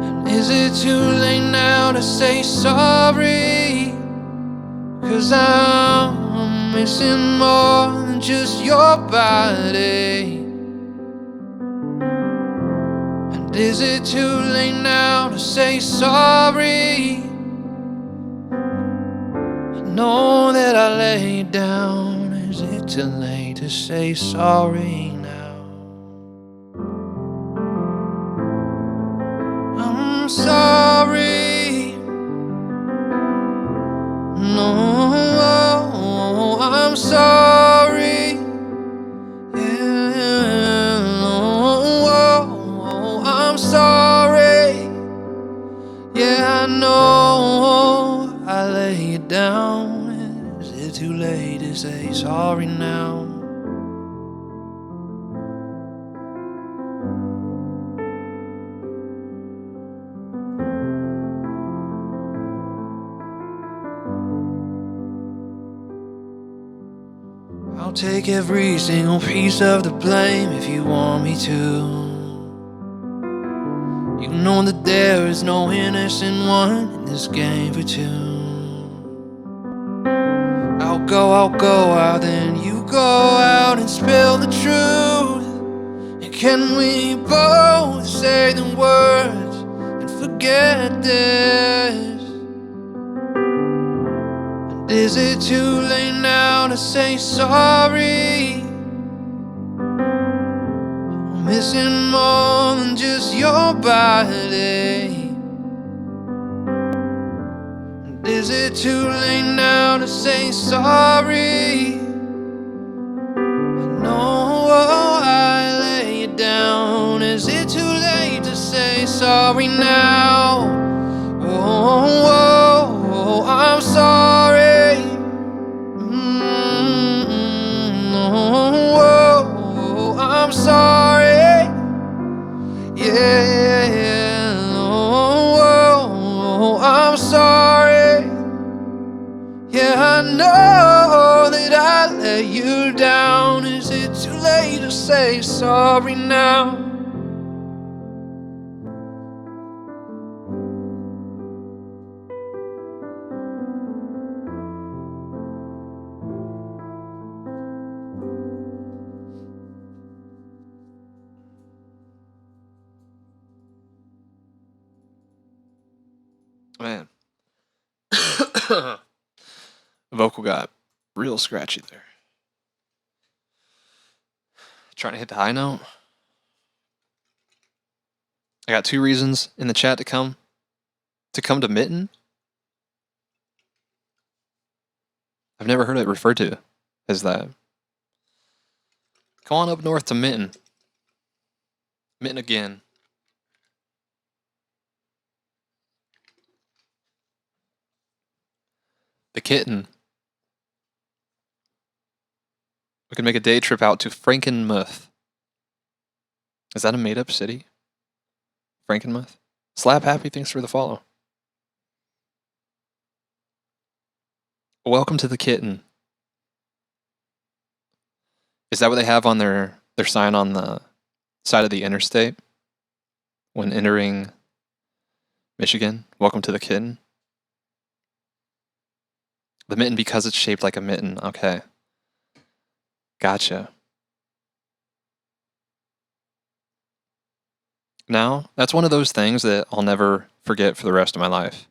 And is it too late now to say sorry? 'Cause I'm missing more than just your body. And is it too late now to say sorry? I know that I laid down. Is it too late to say sorry now? I'm sorry. No, I'm sorry. Yeah, no, I'm sorry. Yeah, I know I lay it down. Is it too late to say sorry now? I'll take every single piece of the blame if you want me to. You know that there is no innocent one in this game for two. I'll go out, then you go out and spill the truth. And can we both say the words and forget this? And is it too late now to say sorry? I'm missing more than just your body. And is it too late now to say sorry? I know I lay it down. Is it too late to say sorry now? Oh, I'm sorry. Oh, I'm sorry. Yeah, oh, I'm sorry. Yeah, I know that I let you down. Is it too late to say sorry now? Man. Vocal got real scratchy there. Trying to hit the high note. I got 2 reasons in the chat to come to Mitten. I've never heard it referred to as that. Come on up north to Mitten. Mitten again. The Kitten. We can make a day trip out to Frankenmuth. Is that a made-up city? Frankenmuth? Slap Happy, thanks for the follow. Welcome to the Kitten. Is that what they have on their sign on the side of the interstate when entering Michigan? Welcome to the Kitten. The mitten because it's shaped like a mitten. Okay. Gotcha. Now, that's one of those things that I'll never forget for the rest of my life.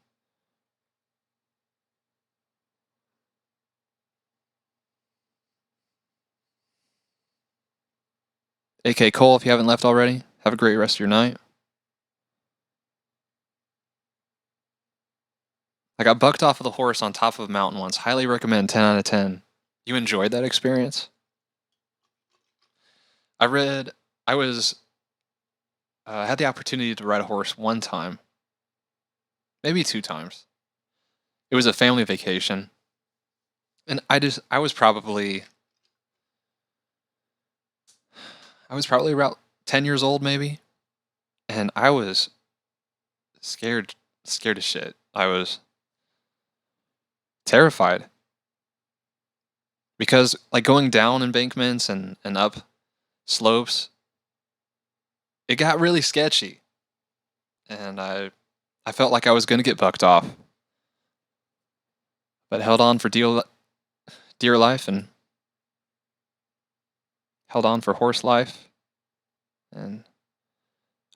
AK Cole, if you haven't left already, have a great rest of your night. I got bucked off of the horse on top of a mountain once. Highly recommend, 10 out of 10. You enjoyed that experience? I had the opportunity to ride a horse one time. Maybe 2 times. It was a family vacation. And I was probably about 10 years old maybe. And I was scared as shit. I was terrified. Because like going down embankments and up slopes, it got really sketchy. And I felt like I was going to get bucked off. But held on for dear life and held on for horse life. And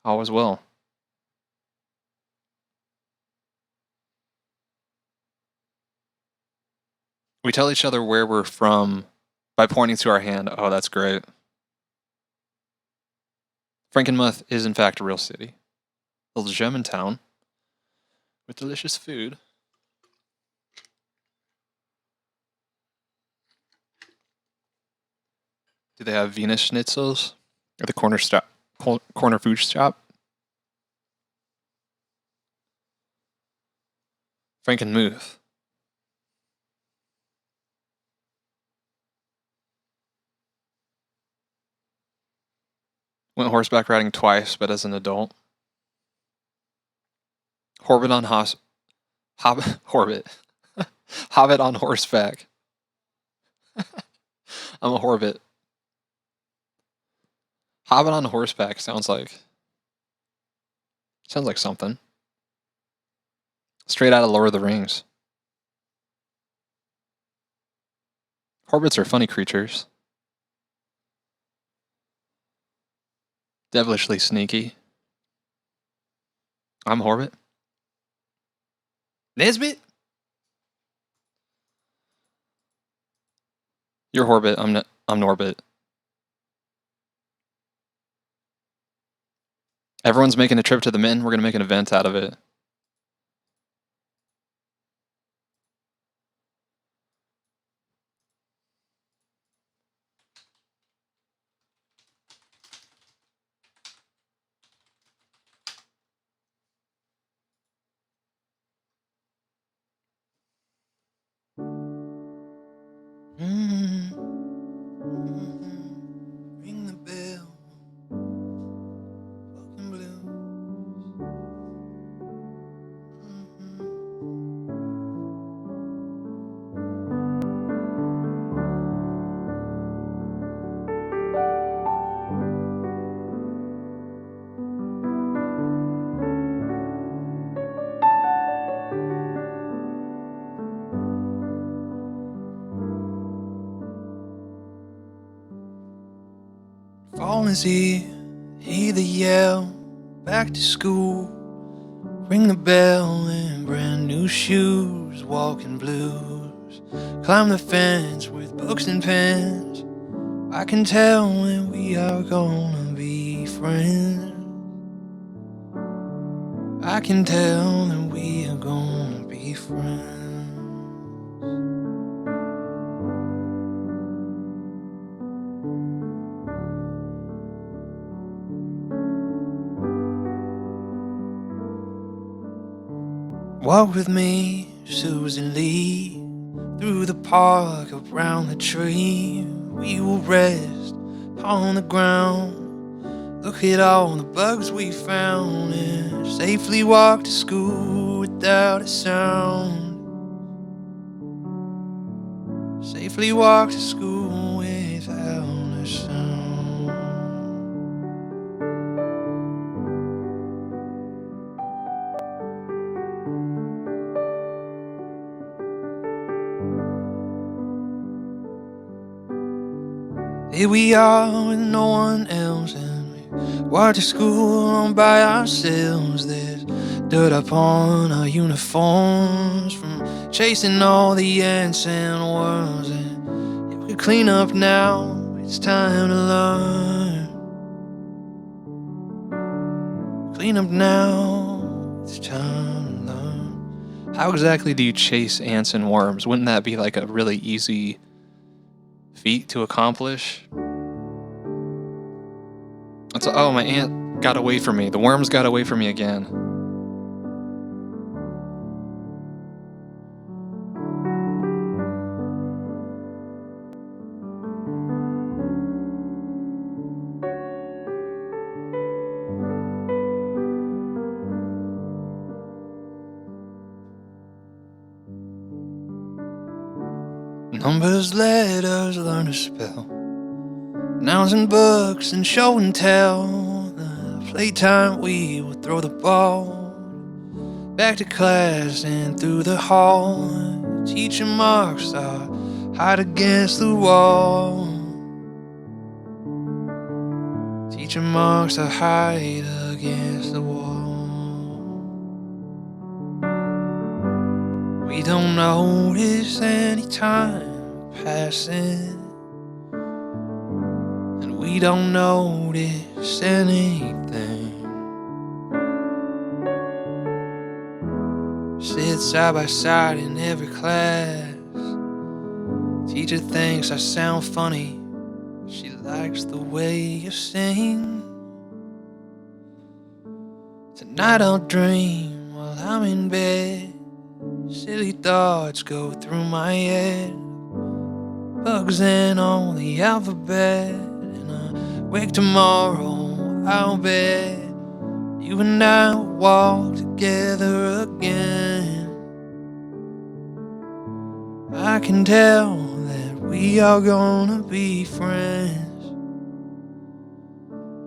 all was well. We tell each other where we're from by pointing to our hand. Oh, that's great. Frankenmuth is in fact a real city. A little German town with delicious food. Do they have Venus schnitzels at the corner food shop? Frankenmuth. Went horseback riding twice, but as an adult. Hobbit on horseback. I'm a Horbit. Hobbit on horseback sounds like something. Straight out of Lord of the Rings. Hobbits are funny creatures. Devilishly sneaky. I'm Horbit. Nesbit? You're Horbit, I'm Norbit. Everyone's making a trip to the Mitten. We're going to make an event out of it. Ring the bell. Fucking blue. Fall is here, hear the yell, back to school. Ring the bell in brand new shoes, walking blues. Climb the fence with books and pens. I can tell when we are gonna be friends. I can tell that we are gonna be friends. Walk with me, Susan Lee, through the park, around the tree. We will rest on the ground, look at all the bugs we found, and safely walk to school without a sound. Safely walk to school without a sound. Here we are with no one else, and we walk to school all by ourselves. There's dirt upon our uniforms from chasing all the ants and worms. And if we clean up now, it's time to learn. Clean up now, it's time to learn. How exactly do you chase ants and worms? Wouldn't that be like a really easy feat to accomplish? Oh, my ant got away from me. The worms got away from me again. Numbers, letters, learn to spell. Nouns and books and show and tell. The playtime we would throw the ball back to class and through the hall. Teacher marks are hide against the wall. Teacher marks are hide against the wall. We don't notice any time passing, and we don't notice anything. Sit side by side in every class. Teacher thinks I sound funny. She likes the way you sing. Tonight I'll dream while I'm in bed. Silly thoughts go through my head. Bugs in all the alphabet. And I wake tomorrow, I'll bet you and I will walk together again. I can tell that we are gonna be friends.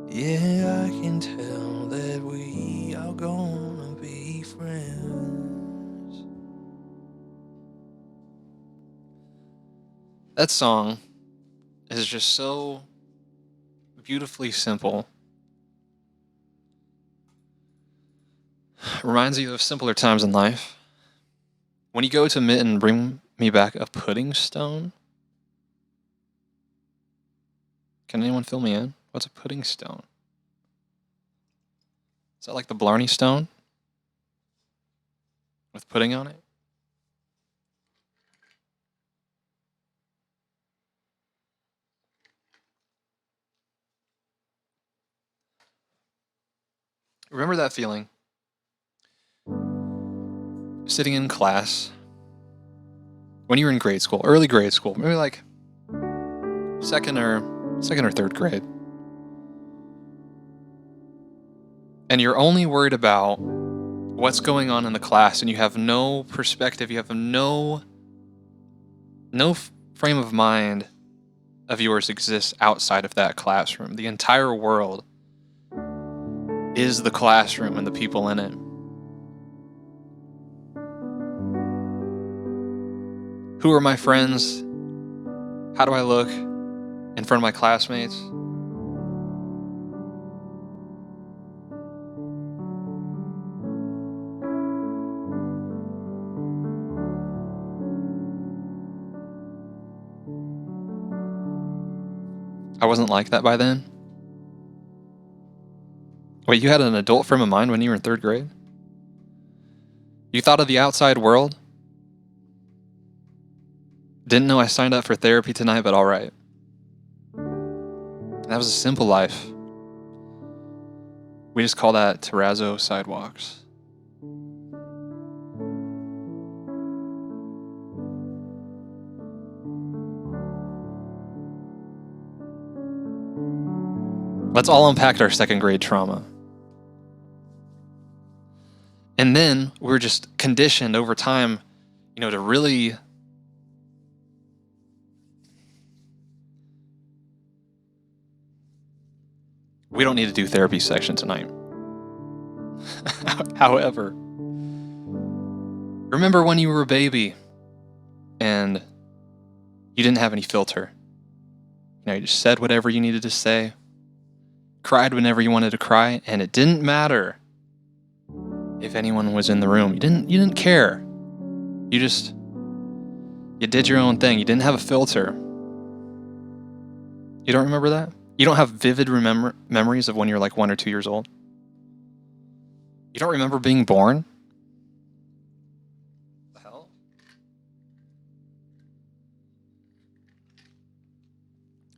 Yeah, I can tell that we are gonna be friends. That song is just so beautifully simple. Reminds you of simpler times in life. When you go to Mitten, bring me back a pudding stone. Can anyone fill me in? What's a pudding stone? Is that like the Blarney Stone? With pudding on it? Remember that feeling? Sitting in class when you were in grade school, early grade school, maybe like second or third grade. And you're only worried about what's going on in the class, and you have no perspective, you have no frame of mind of yours exists outside of that classroom. The entire world is the classroom and the people in it. Who are my friends? How do I look in front of my classmates? I wasn't like that by then. Wait, you had an adult frame of mind when you were in third grade? You thought of the outside world? Didn't know I signed up for therapy tonight, but all right. That was a simple life. We just call that terrazzo sidewalks. Let's all unpack our second grade trauma. And then we're just conditioned over time, to really we don't need to do therapy section tonight. However, remember when you were a baby and you didn't have any filter? You just said whatever you needed to say, cried whenever you wanted to cry, and it didn't matter if anyone was in the room. You didn't care. You did your own thing. You didn't have a filter. You don't remember that? You don't have vivid memories of when you're like 1 or 2 years old? You don't remember being born? What the hell?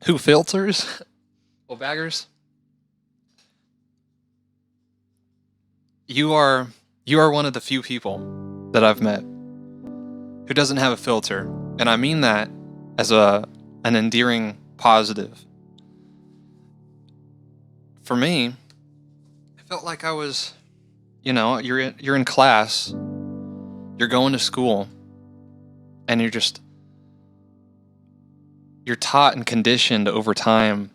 Who filters? Well, baggers, you are one of the few people that I've met who doesn't have a filter. And I mean that as an endearing positive. For me, it felt like I was, you're in class, you're going to school, and you're just you're taught and conditioned over time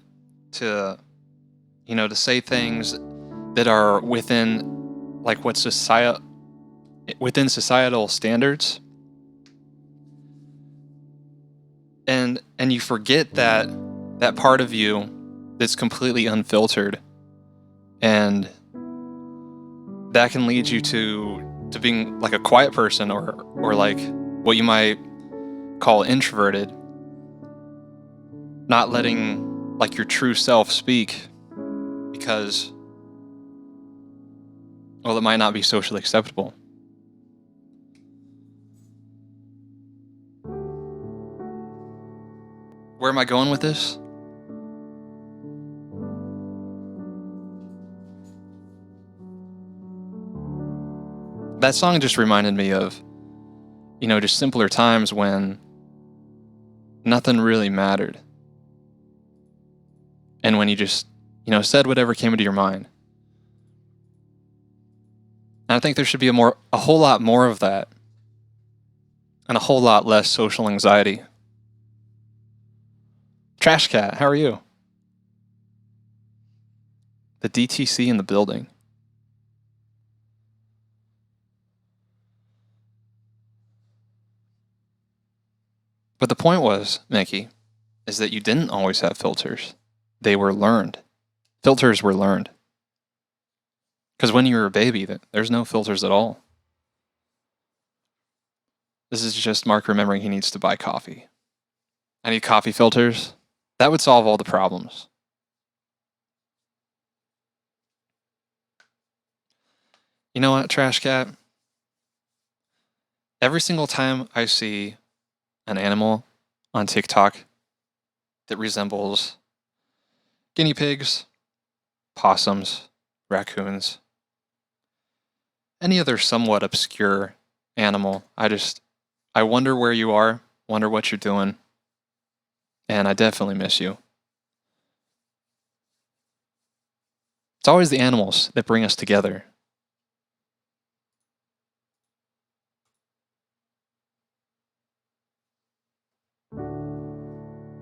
to, to say things that are within, like, within societal standards, and you forget that part of you that's completely unfiltered, and that can lead you to being like a quiet person, or like what you might call introverted, not letting like your true self speak because, well, it might not be socially acceptable. Where am I going with this? That song just reminded me of, just simpler times when nothing really mattered. And when you just, said whatever came into your mind. And I think there should be a whole lot more of that. And a whole lot less social anxiety. Trash Cat, how are you? The DTC in the building. But the point was, Mickey, is that you didn't always have filters. They were learned. Filters were learned. Because when you were a baby, there's no filters at all. This is just Mark remembering he needs to buy coffee. I need coffee filters. That would solve all the problems. You know what, Trash Cat? Every single time I see an animal on TikTok that resembles guinea pigs, possums, raccoons, any other somewhat obscure animal, I wonder where you are, wonder what you're doing, and I definitely miss you. It's always the animals that bring us together.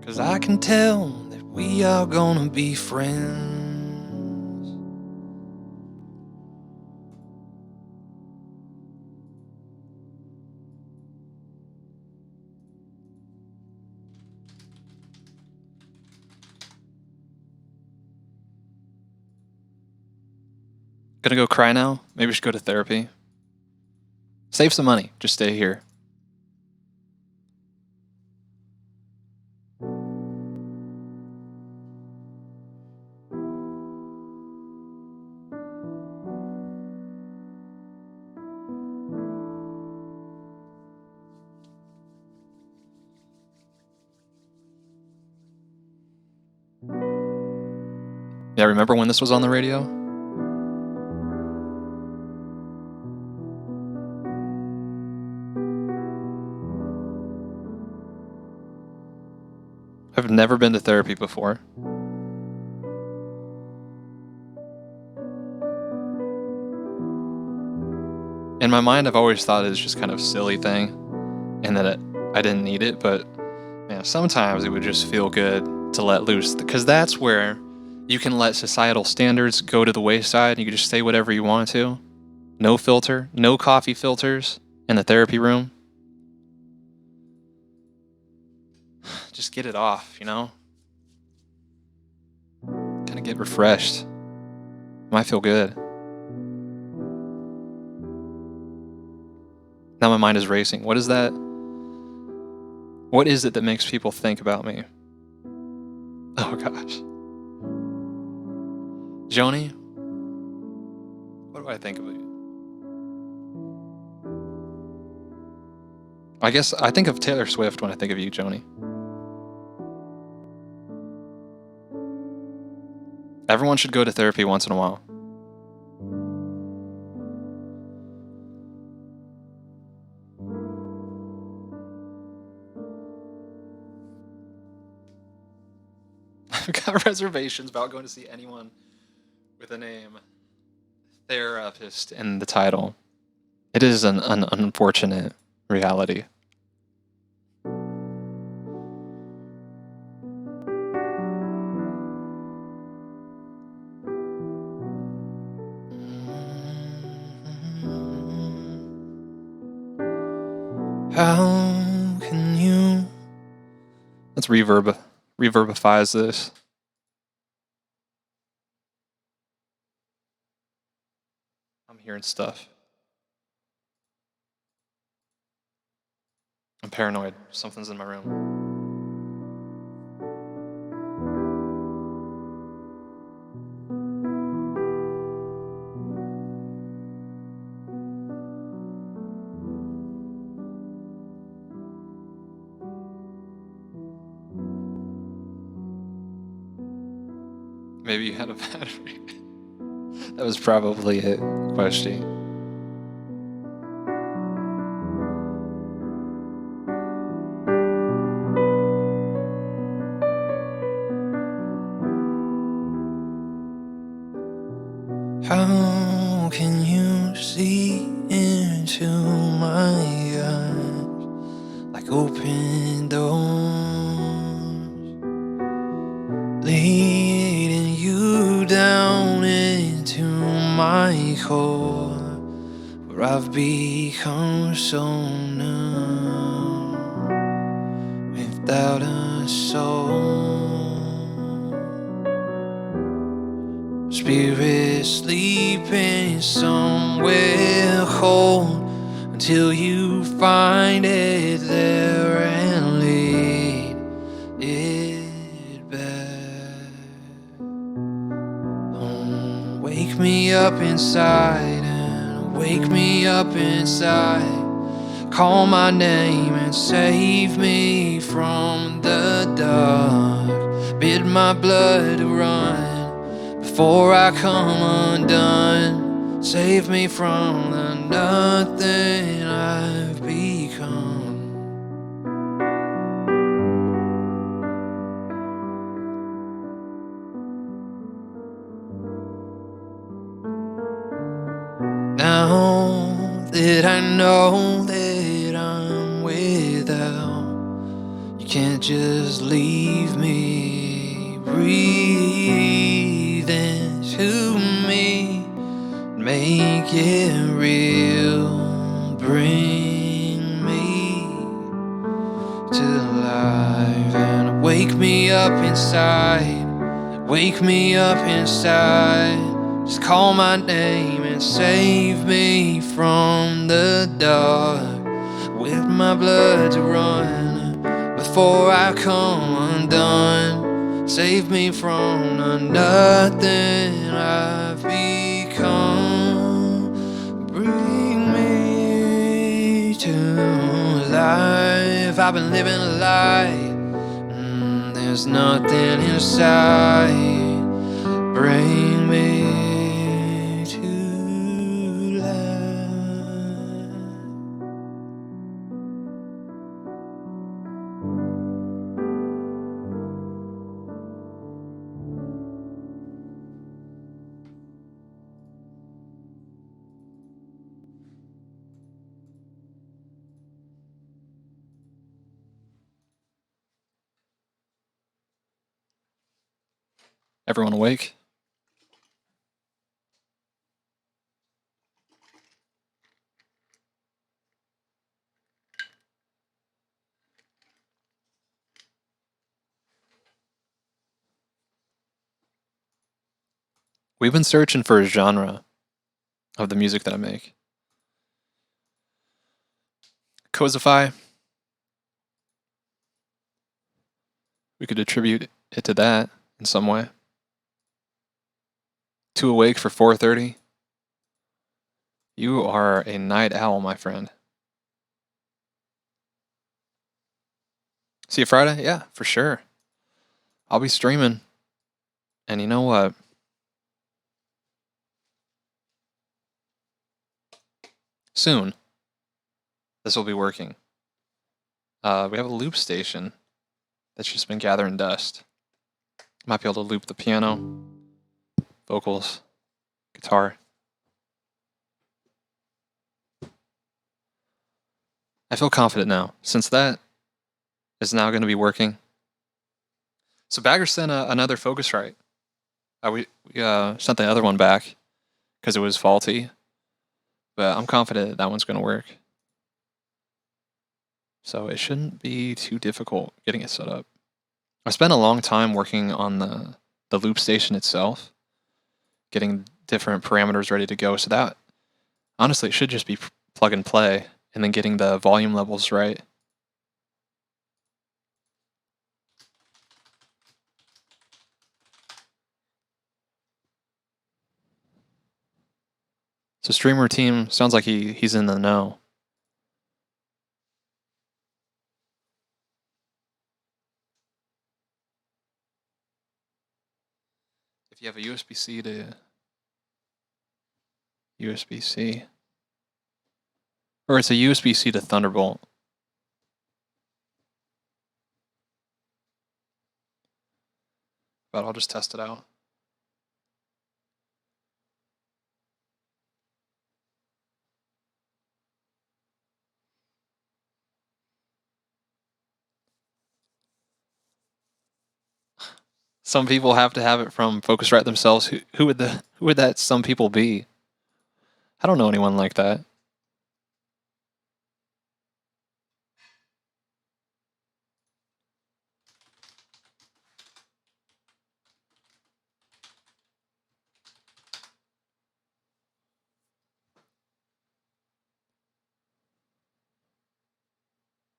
Cause I can tell that we are gonna be friends. Gonna go cry now? Maybe we should go to therapy. Save some money. Just stay here. Yeah, remember when this was on the radio? I've never been to therapy before. In my mind, I've always thought it was just kind of a silly thing, and that I didn't need it, but man, sometimes it would just feel good to let loose, because that's where you can let societal standards go to the wayside, and you can just say whatever you want to. No filter, no coffee filters in the therapy room. Just get it off, Kind of get refreshed. Might feel good. Now my mind is racing. What is that? What is it that makes people think about me? Oh gosh. Joni? What do I think of you? I guess I think of Taylor Swift when I think of you, Joni. Everyone should go to therapy once in a while. I've got reservations about going to see anyone with a name therapist in the title. It is an unfortunate reality. How can you? Let's reverbifies this. I'm hearing stuff. I'm paranoid. Something's in my room. Maybe you had a battery. That was probably it, question. How can you see into my eyes like open doors, leading you down into my core, where I've become so numb without a soul. Spirit sleeping somewhere cold until you find it there and lead it back. Wake me up inside and wake me up inside. Call my name and save me from the dark. Bid my blood to run before I come undone. Save me from the nothing I've become. Now that I know that I'm without, you can't just leave me. Breathe into me, make it real. Bring me to life and wake me up inside. Wake me up inside. Just call my name and save me from the dark. With my blood to run before I come undone. Save me from the nothing I've become. Bring me to life. I've been living a lie. There's nothing inside. Bring me to life. Everyone awake? We've been searching for a genre of the music that I make. Cosify. We could attribute it to that in some way. Too awake for 4:30. You are a night owl, my friend. See you Friday? Yeah, for sure. I'll be streaming. And you know what? Soon, this will be working. We have a loop station that's just been gathering dust. Might be able to loop the piano, vocals, guitar. I feel confident now, since that is now going to be working. So Bagger sent another Focusrite. We sent the other one back because it was faulty, but I'm confident that one's going to work. So it shouldn't be too difficult getting it set up. I spent a long time working on the loop station itself, getting different parameters ready to go. So that honestly it should just be plug and play, and then getting the volume levels right. So streamer team sounds like he's in the know. If you have a USB-C to USB-C, or it's a USB-C to Thunderbolt. But I'll just test it out. Some people have to have it from Focusrite themselves. Who would that some people be? I don't know anyone like that.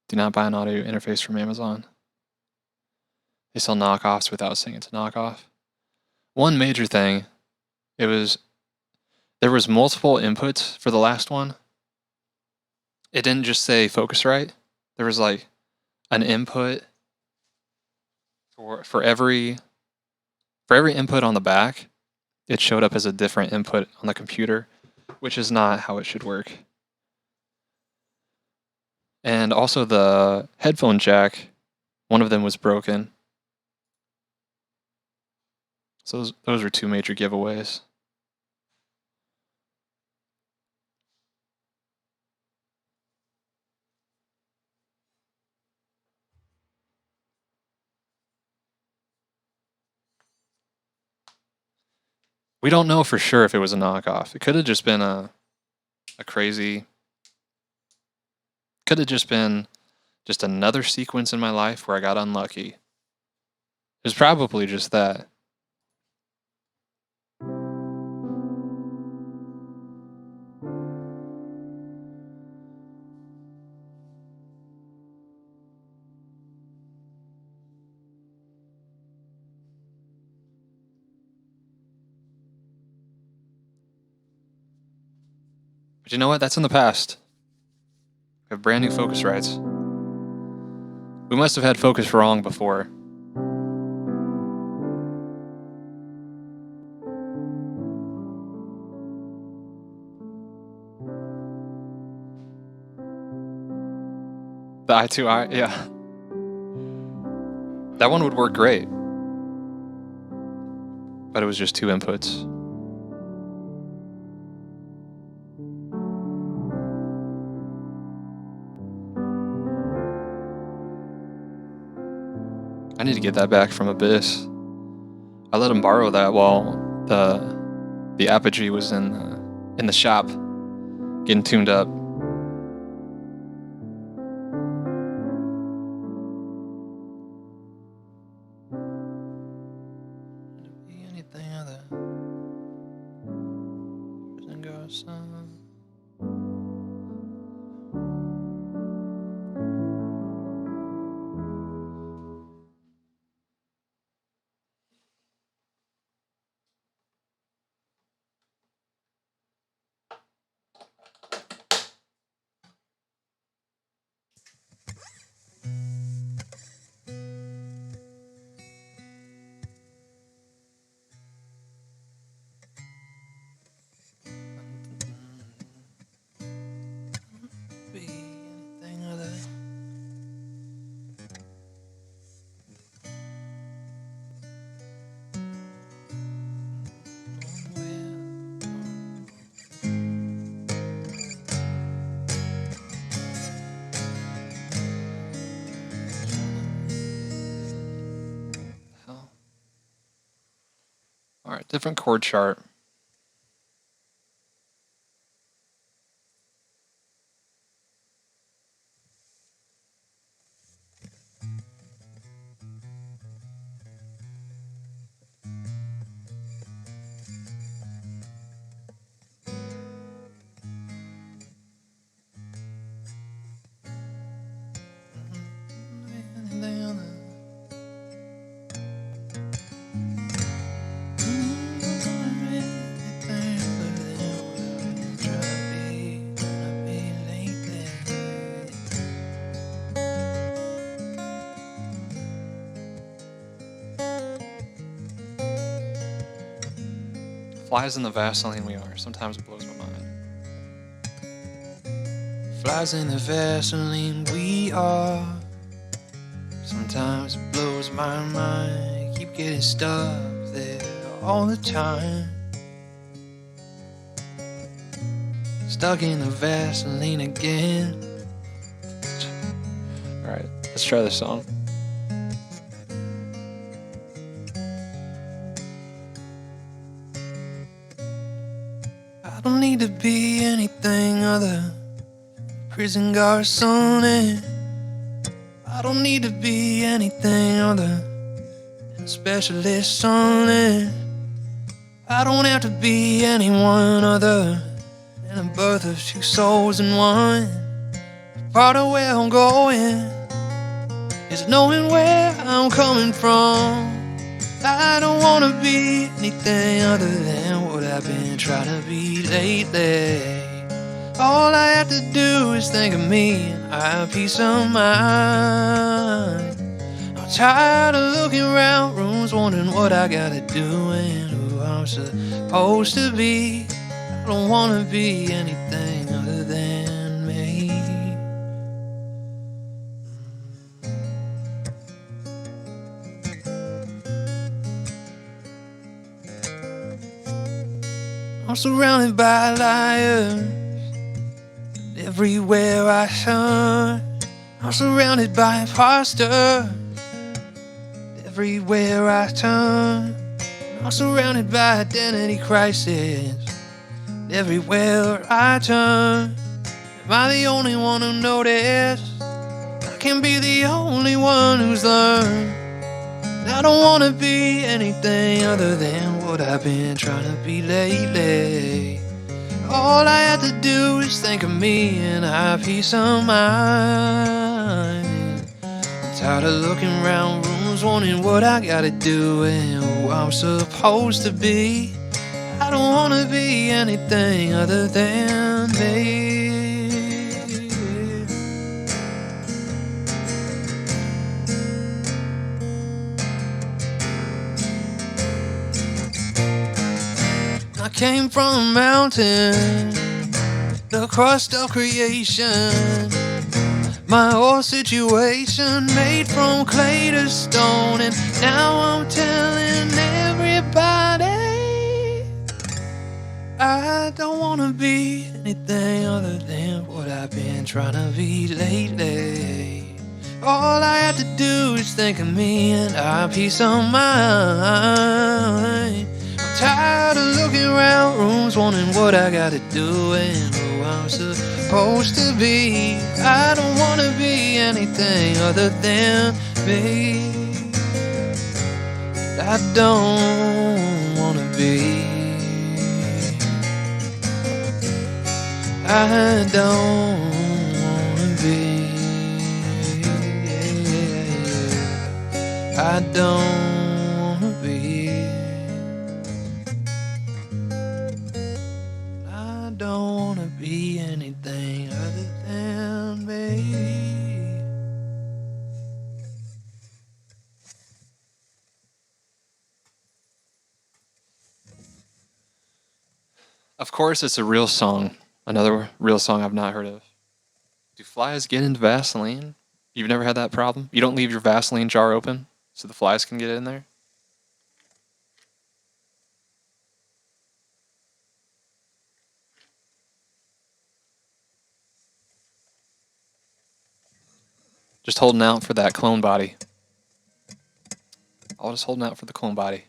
Do not buy an audio interface from Amazon. They sell knockoffs without saying it's a knockoff. One major thing, there was multiple inputs for the last one. It didn't just say Focusrite. There was like an input for every input on the back. It showed up as a different input on the computer, which is not how it should work. And also the headphone jack, one of them was broken. So those were two major giveaways. We don't know for sure if it was a knockoff. It could have just been a crazy... Could have just been just another sequence in my life where I got unlucky. It was probably just that. But you know what? That's in the past. We have brand new Focusrites. We must have had focus wrong before. The I2i, yeah. That one would work great. But it was just two inputs. I need to get that back from Abyss. I let him borrow that while the Apogee was in the shop getting tuned up. Anything other than go some. Be anything other. All right, different chord chart. flies in the Vaseline we are. Sometimes it blows my mind. Flies in the Vaseline we are. Sometimes it blows my mind. Keep getting stuck there all the time. Stuck in the Vaseline again. Alright, let's try this song. I don't need to be anything other prison garçon. I don't need to be anything other than a specialist on it. I don't have to be anyone other than a birth of two souls in one. Part of where I'm going is knowing where I'm coming from. I don't wanna be anything other than what I've been trying to be lately. All I have to do is think of me and I have peace of mind. I'm tired of looking around rooms wondering what I gotta do and who I'm supposed to be. I don't wanna be anything other than me. I'm surrounded by liars everywhere I turn. I'm surrounded by imposters everywhere I turn. I'm surrounded by identity crisis everywhere I turn. Am I the only one who noticed? I can be the only one who's learned. I don't wanna be anything other than what I've been trying to be lately. All I have to do is think of me and I have peace of mind. I'm tired of looking around rooms wondering what I gotta do and who I'm supposed to be. I don't wanna be anything other than me. I came from a mountain, the crust of creation. My whole situation made from clay to stone. And now I'm telling everybody I don't wanna be anything other than what I've been trying to be lately. All I have to do is think of me and I have peace of mind. I'm tired of looking around rooms wondering what I gotta do and who I'm supposed to be. I don't wanna be anything other than me. I don't wanna be. I don't wanna be. I don't wanna be. I don't wanna be anything other than me. Of course, it's a real song. Another real song I've not heard of. Do flies get into Vaseline? You've never had that problem? You don't leave your Vaseline jar open so the flies can get in there? Just holding out for that clone body. All just holding out for the clone body.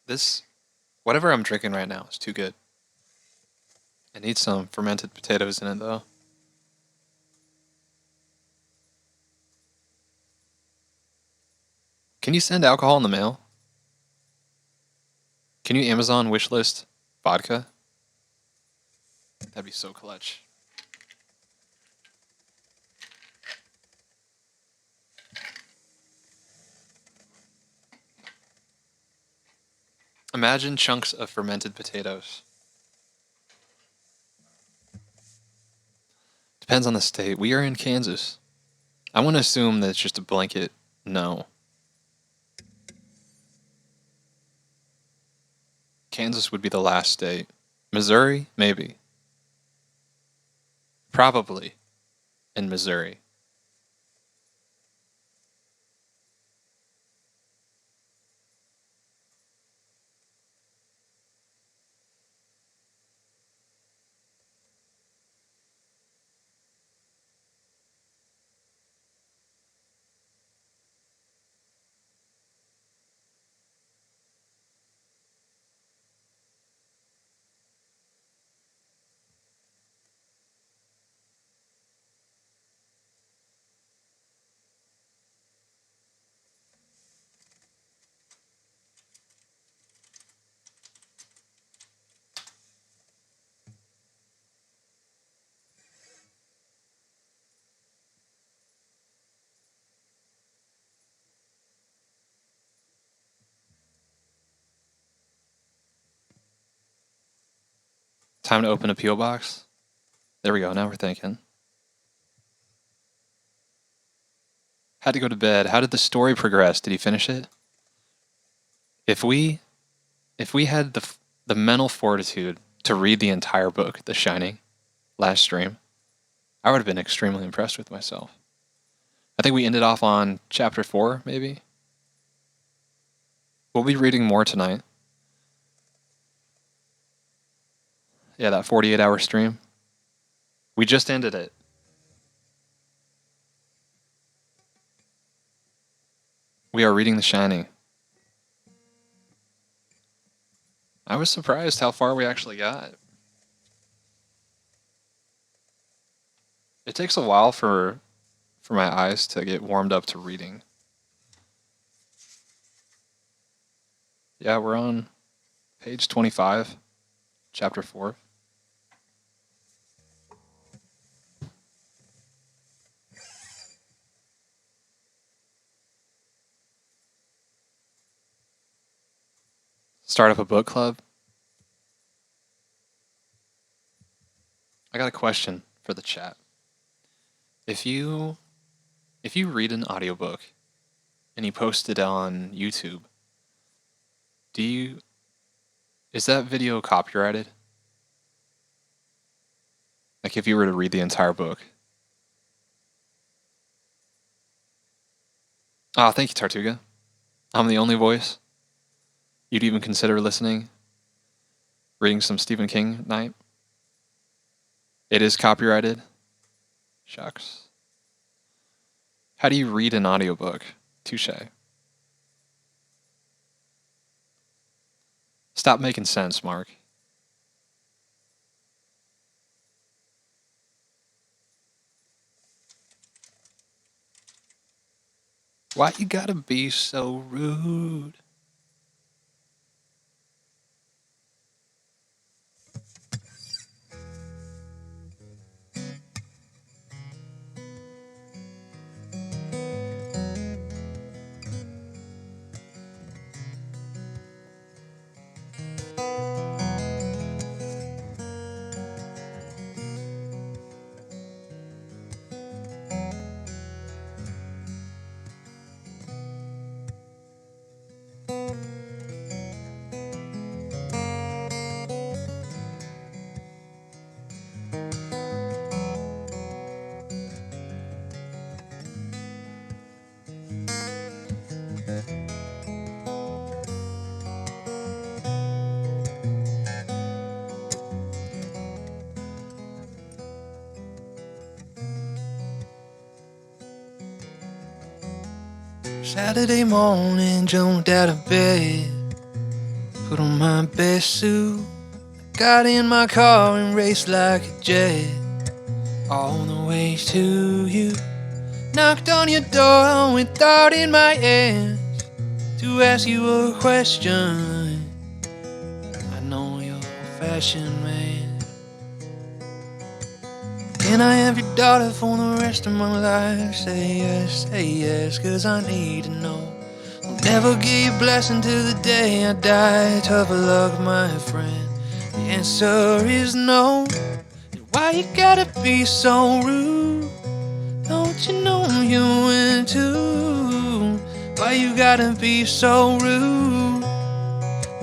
This, whatever I'm drinking right now is too good. It needs some fermented potatoes in it though. Can you send alcohol in the mail? Can you Amazon wishlist vodka? That'd be so clutch. Imagine chunks of fermented potatoes. Depends on the state. We are in Kansas. I want to assume that it's just a blanket no. Kansas would be the last state. Missouri, maybe. Probably in Missouri. Time to open a P.O. box. There we go. Now we're thinking. Had to go to bed. How did the story progress? Did he finish it? If we had the mental fortitude to read the entire book, The Shining, last stream, I would have been extremely impressed with myself. I think we ended off on chapter 4, maybe. We'll be reading more tonight. Yeah, that 48-hour stream. We just ended it. We are reading The Shining. I was surprised how far we actually got. It takes a while for my eyes to get warmed up to reading. Yeah, we're on page 25, chapter 4. Start up a book club. I got a question for the chat. If you read an audiobook and you post it on YouTube, is that video copyrighted? Like if you were to read the entire book. Ah, thank you, Tartuga. I'm the only voice you'd even consider listening, reading some Stephen King at night. It is copyrighted. Shucks. How do you read an audiobook? Touche. Stop making sense, Mark. Why you gotta be so rude? Saturday morning, jumped out of bed, put on my best suit, got in my car and raced like a jet, all the way to you. Knocked on your door with thought in my hands to ask you a question. I know you're a fashion man. Can I have your daughter for the rest of my life? Say yes, cause I need to know. I'll never get your blessing till the day I die. Tough luck, my friend. The answer is no. And why you gotta be so rude? Don't you know you into? Why you gotta be so rude?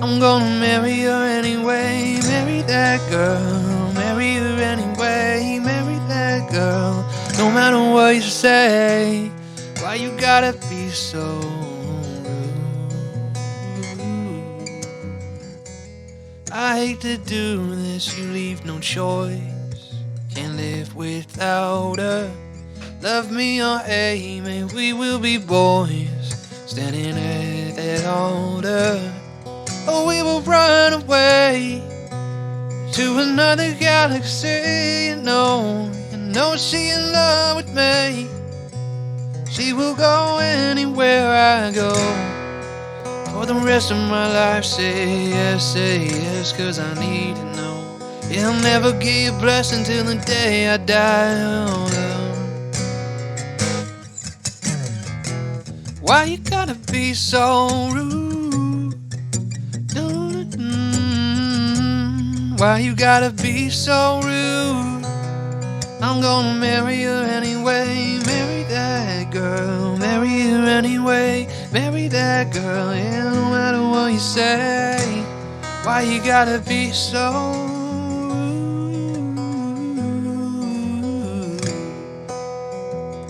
I'm gonna marry her anyway. Marry that girl. Marry her anyway. Marry that girl. No matter what you say. Why you gotta be so rude? I hate to do this, you leave no choice. Can't live without her. Love me or hate me, we will be boys, standing at that altar. Or we will run away to another galaxy. You know she in love with me. She will go anywhere I go. For the rest of my life, say yes, cause I need to know. He'll never give you a blessing till the day I die. Oh, love. Why you gotta be so rude? Why you gotta be so rude? I'm gonna marry her anyway. Marry that girl. Marry her anyway. Marry that girl. Yeah, no matter what you say. Why you gotta be so rude?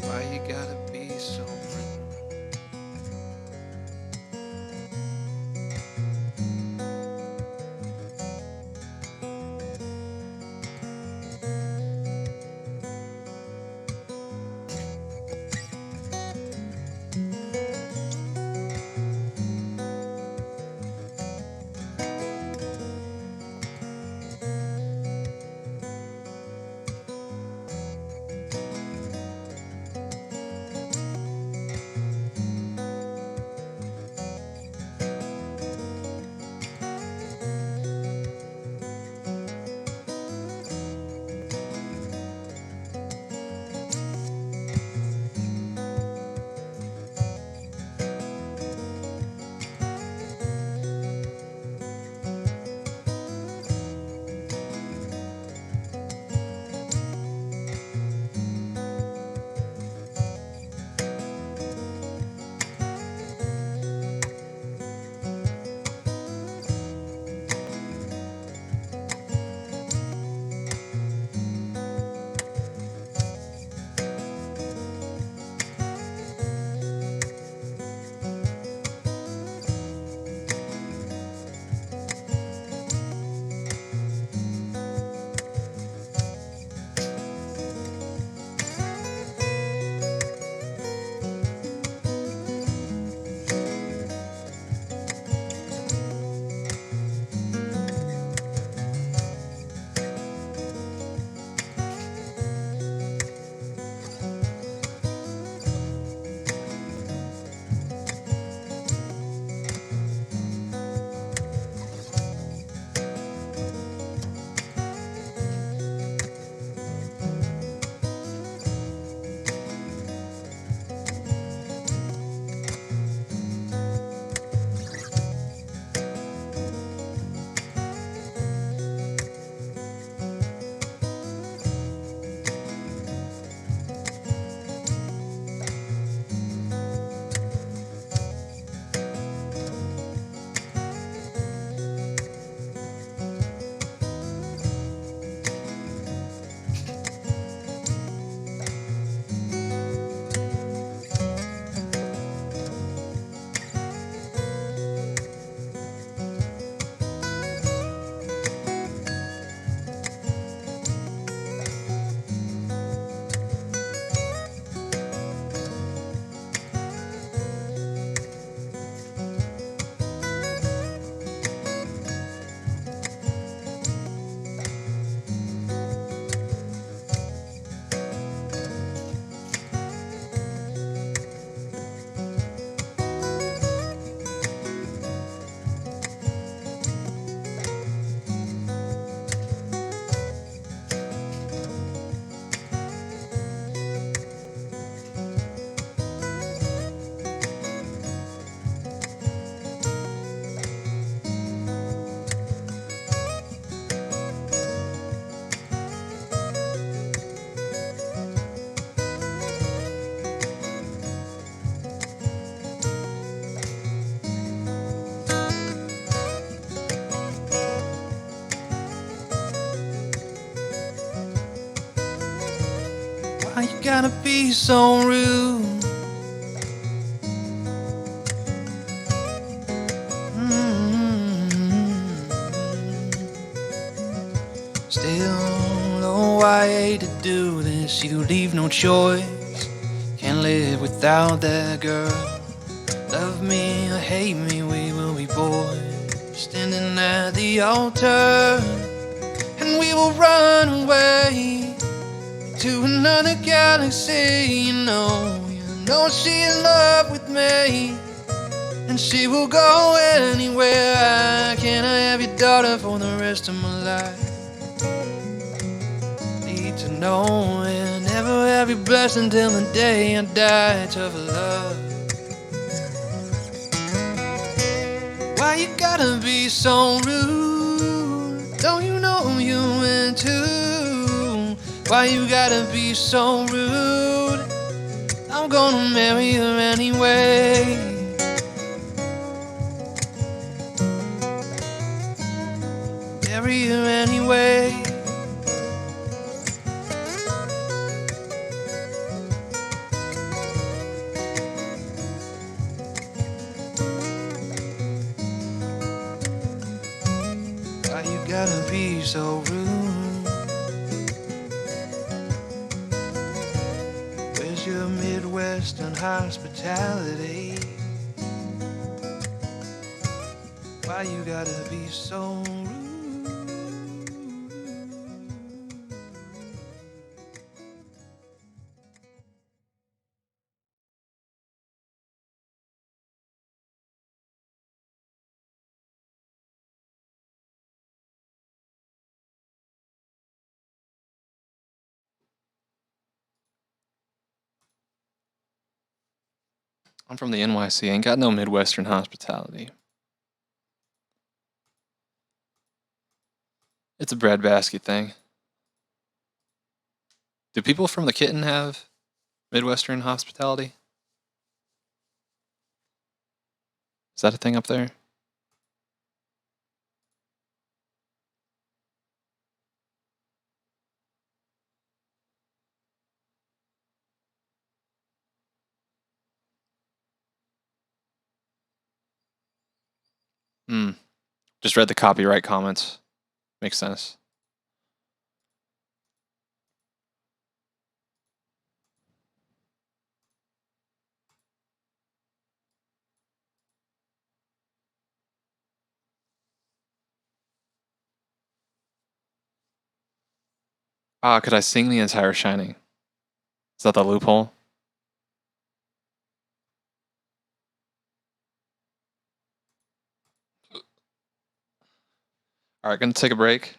Why you gotta be so rude? Why you gotta be so rude? Still, though I hate to do this, you leave no choice. Can't live without that girl. Love me or hate me, we will be boys. Standing at the altar, and we will run away to another galaxy. You know she's in love with me, and she will go anywhere. Can I have your daughter for the rest of my life? Need to know and never have you blessed until the day I die. Tough love. Why you gotta be so rude? Don't you know you meant to? Why you gotta be so rude? I'm gonna marry her anyway. Marry her anyway. Why you gotta be so rude? Where's your Midwestern hospitality? Why you gotta be so rude? I'm from the NYC, ain't got no Midwestern hospitality. It's a breadbasket thing. Do people from the Kitten have Midwestern hospitality? Is that a thing up there? Just read the copyright comments. Makes sense. Could I sing the entire Shining? Is that the loophole? Alright, gonna take a break.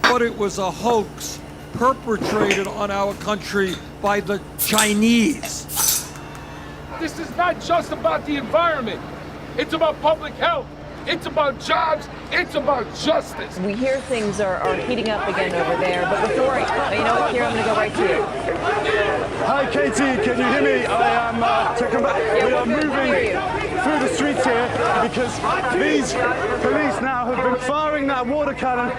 But it was a hoax perpetrated on our country by the Chinese. This is not just about the environment. It's about public health. It's about jobs. It's about justice. We hear things are heating up again over there, but with Dory, you know what, here, I'm going to go right to you. Hi, Katie, can you hear me? I am taken back. Yeah, we are we're good. moving through the streets here because these police now have been firing that water cannon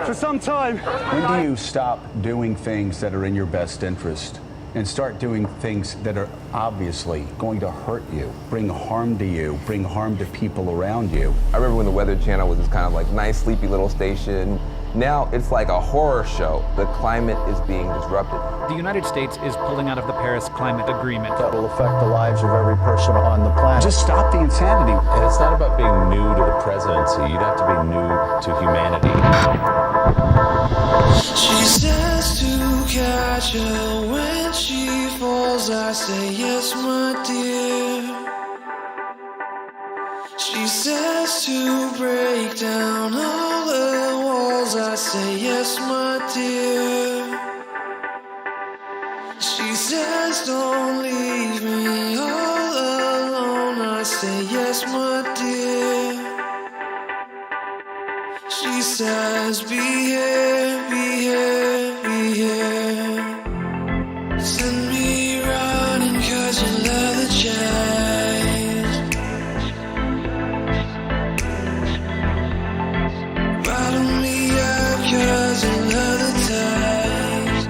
for some time. When do you stop doing things that are in your best interest and start doing things that are obviously going to hurt you, bring harm to you, bring harm to people around you? I remember when the Weather Channel was this kind of like nice, sleepy little station. Now it's like a horror show. The climate is being disrupted. The United States is pulling out of the Paris Climate Agreement. That will affect the lives of every person on the planet. Just stop the insanity. And it's not about being new to the presidency. You'd have to be new to humanity. She says to catch her when she falls. I say yes, my dear. She says to break down all the walls. I say yes, my dear. She says, don't leave me all alone. I say, yes, my dear. She says, be here, be here, be here. Send me running 'cause you love the chase. Bottle me up 'cause you love the taste.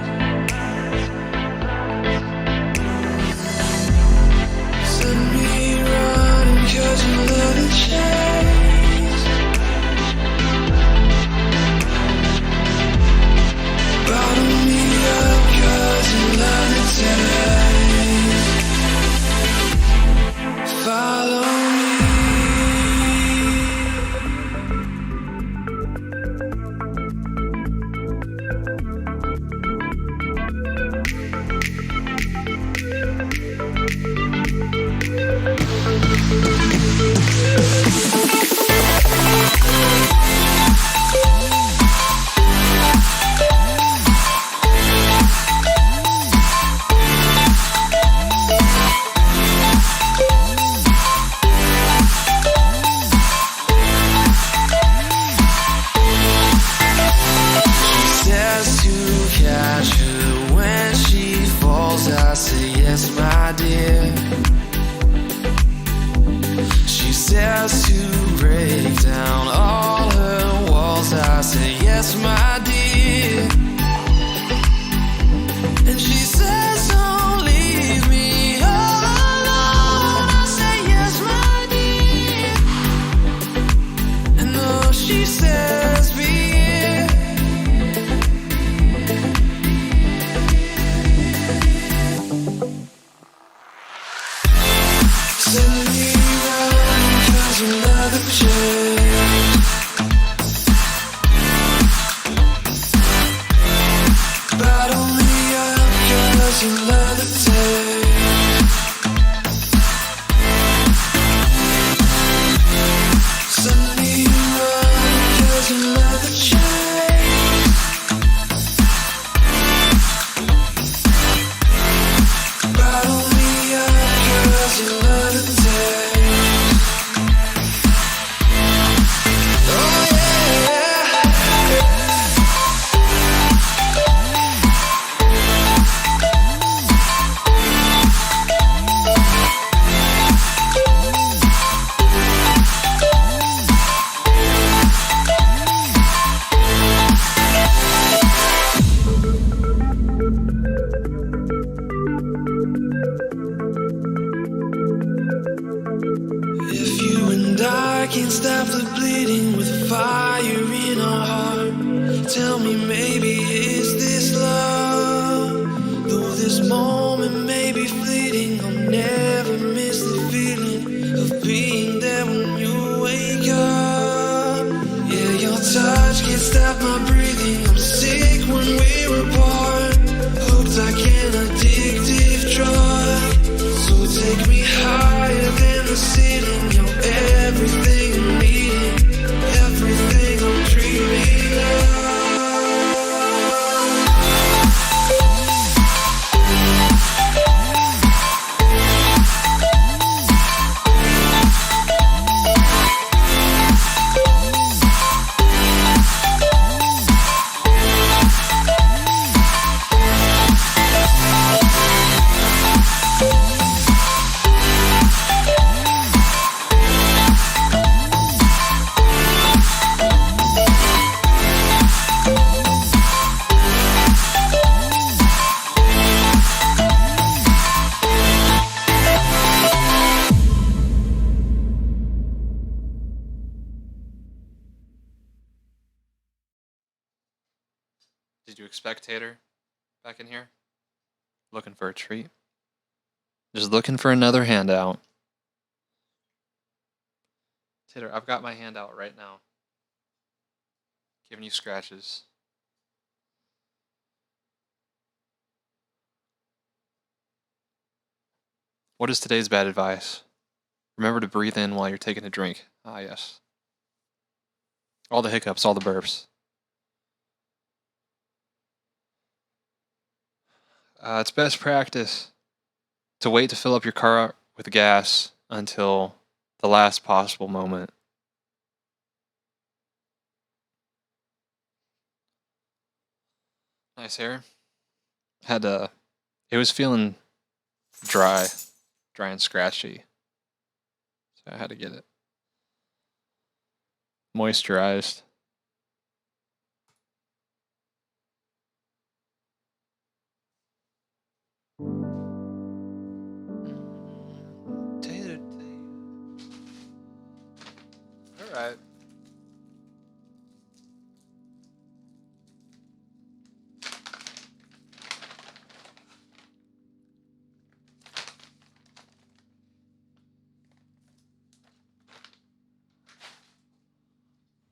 Send me running 'cause you love the chase. Bottle me up 'cause you love the taste. Follow me. Says to catch her when she falls. I say, yes, my dear. She says to break down all her walls. I say, yes, my dear. And she says, don't leave me all alone. I say, yes, my dear. And though she says, be here. Send me running 'cause you love the chase. Bottle me up 'cause you love the taste. Send me running 'cause you love the chase. Bottle me up 'cause you love the taste. Oh yeah. If you and I can stop the bleeding with fire in our heart, tell me, maybe is this love? Though this moment may be fleeting, I'll never miss the feeling of being there when you wake up. Yeah, your touch can't stop my breathing. I'm sick when we're apart, hooked like an addictive drug. So take me higher than the ceiling. You're everything I'm needing, everything I'm dreaming of. Did you expect Tater back in here? Looking for a treat? Just looking for another handout. Tater, I've got my hand out right now. Giving you scratches. What is today's bad advice? Remember to breathe in while you're taking a drink. Ah, yes. All the hiccups, all the burps. It's best practice to wait to fill up your car with gas until the last possible moment. Nice hair. It was feeling dry and scratchy. So I had to get it moisturized. All right.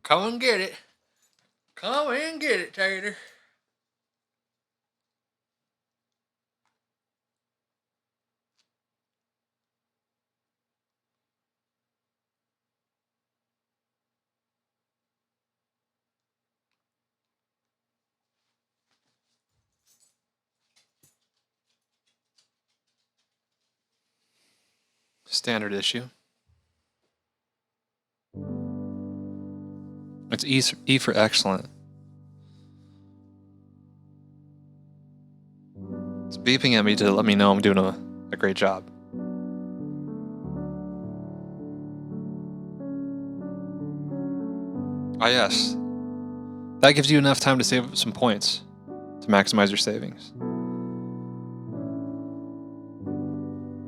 Come and get it. Come and get it, Tater. Standard issue. It's E for excellent. It's beeping at me to let me know I'm doing a great job. Ah, yes. That gives you enough time to save some points to maximize your savings.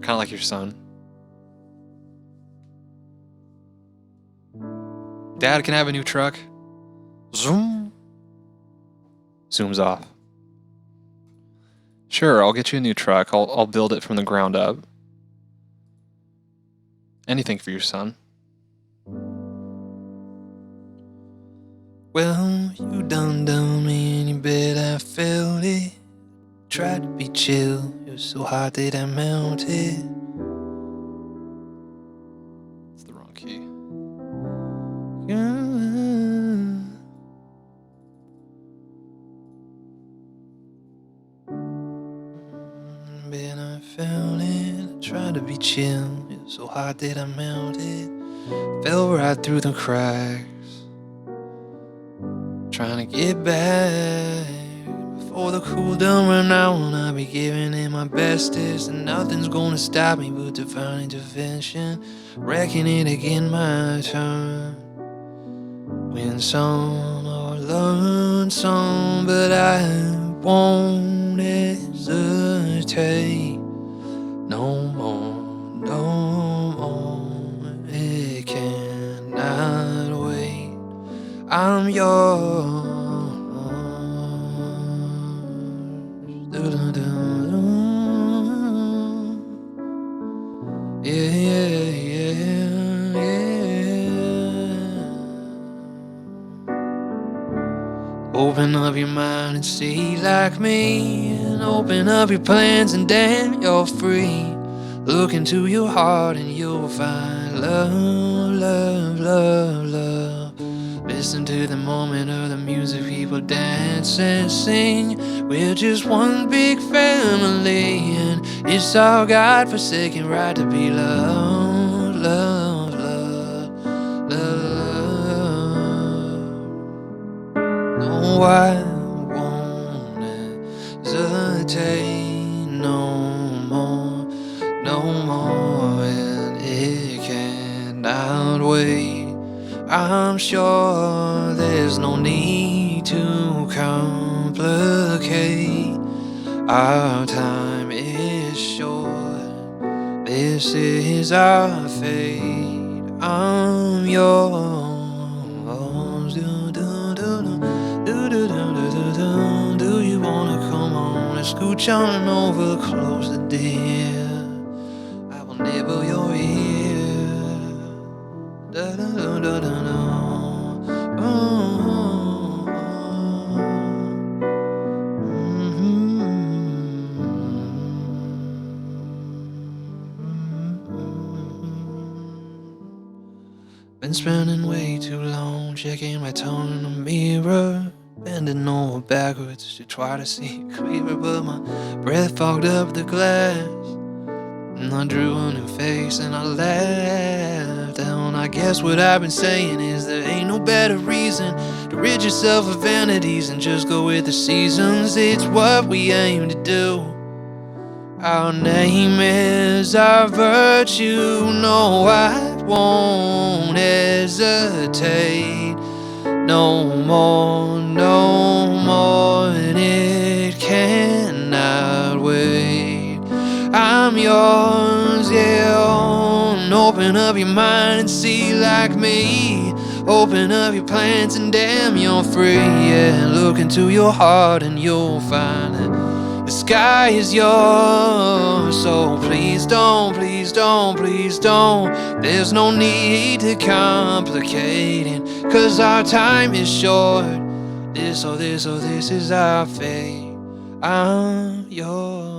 Kind of like your son. Dad, can I have a new truck? Zoom. Zooms off. Sure, I'll get you a new truck. I'll build it from the ground up. Anything for your son. Well, you done me and you bet I felt it. Tried to be chill, it was so hot that I melted. It's the wrong key. Bet I felt it. I tried to be chill, it was so hot that I melted. Fell right through the cracks. Trying to get back before the cool down run out. I'll be giving it my bestest, and nothing's gonna stop me but divine intervention. Wrecking it again, my turn. Win some or learn some, but I won't hesitate no more, no more. It cannot wait. I'm yours. Yeah, yeah, yeah, yeah. Open up your mind and see like me, and open up your plans and damn, you're free. Look into your heart and you'll find love, love, love, love. Listen to the moment of the music, people dance and sing. We're just one big family, and it's our God-forsaken right to be loved, love, love, love. No, I won't hesitate no more, no more, and it cannot wait. I'm sure there's no need to complicate. Our time is short. This is our fate. I'm yours. Do, do, do, do, do, do, do, do, do. Do you wanna come on and scooch on over closer, dear? I will nibble your ear. Da, da, da, da, da, da. Oh, Been spending way too long checking my tone in the mirror. bending over backwards to try to see clearer, but my breath fogged up the glass. And I drew a new face and I laughed. And I guess what I've been saying is there ain't no better reason to rid yourself of vanities and just go with the seasons. It's what we aim to do. Our name is our virtue. No, I won't hesitate. No more, and it cannot wait. I'm yours, yeah. Open up your mind and see like me. Open up your plans and damn, you're free. Yeah, look into your heart and you'll find that the sky is yours. So please don't, please don't, please don't. There's no need to complicate it, 'cause our time is short. This is our fate. I'm yours.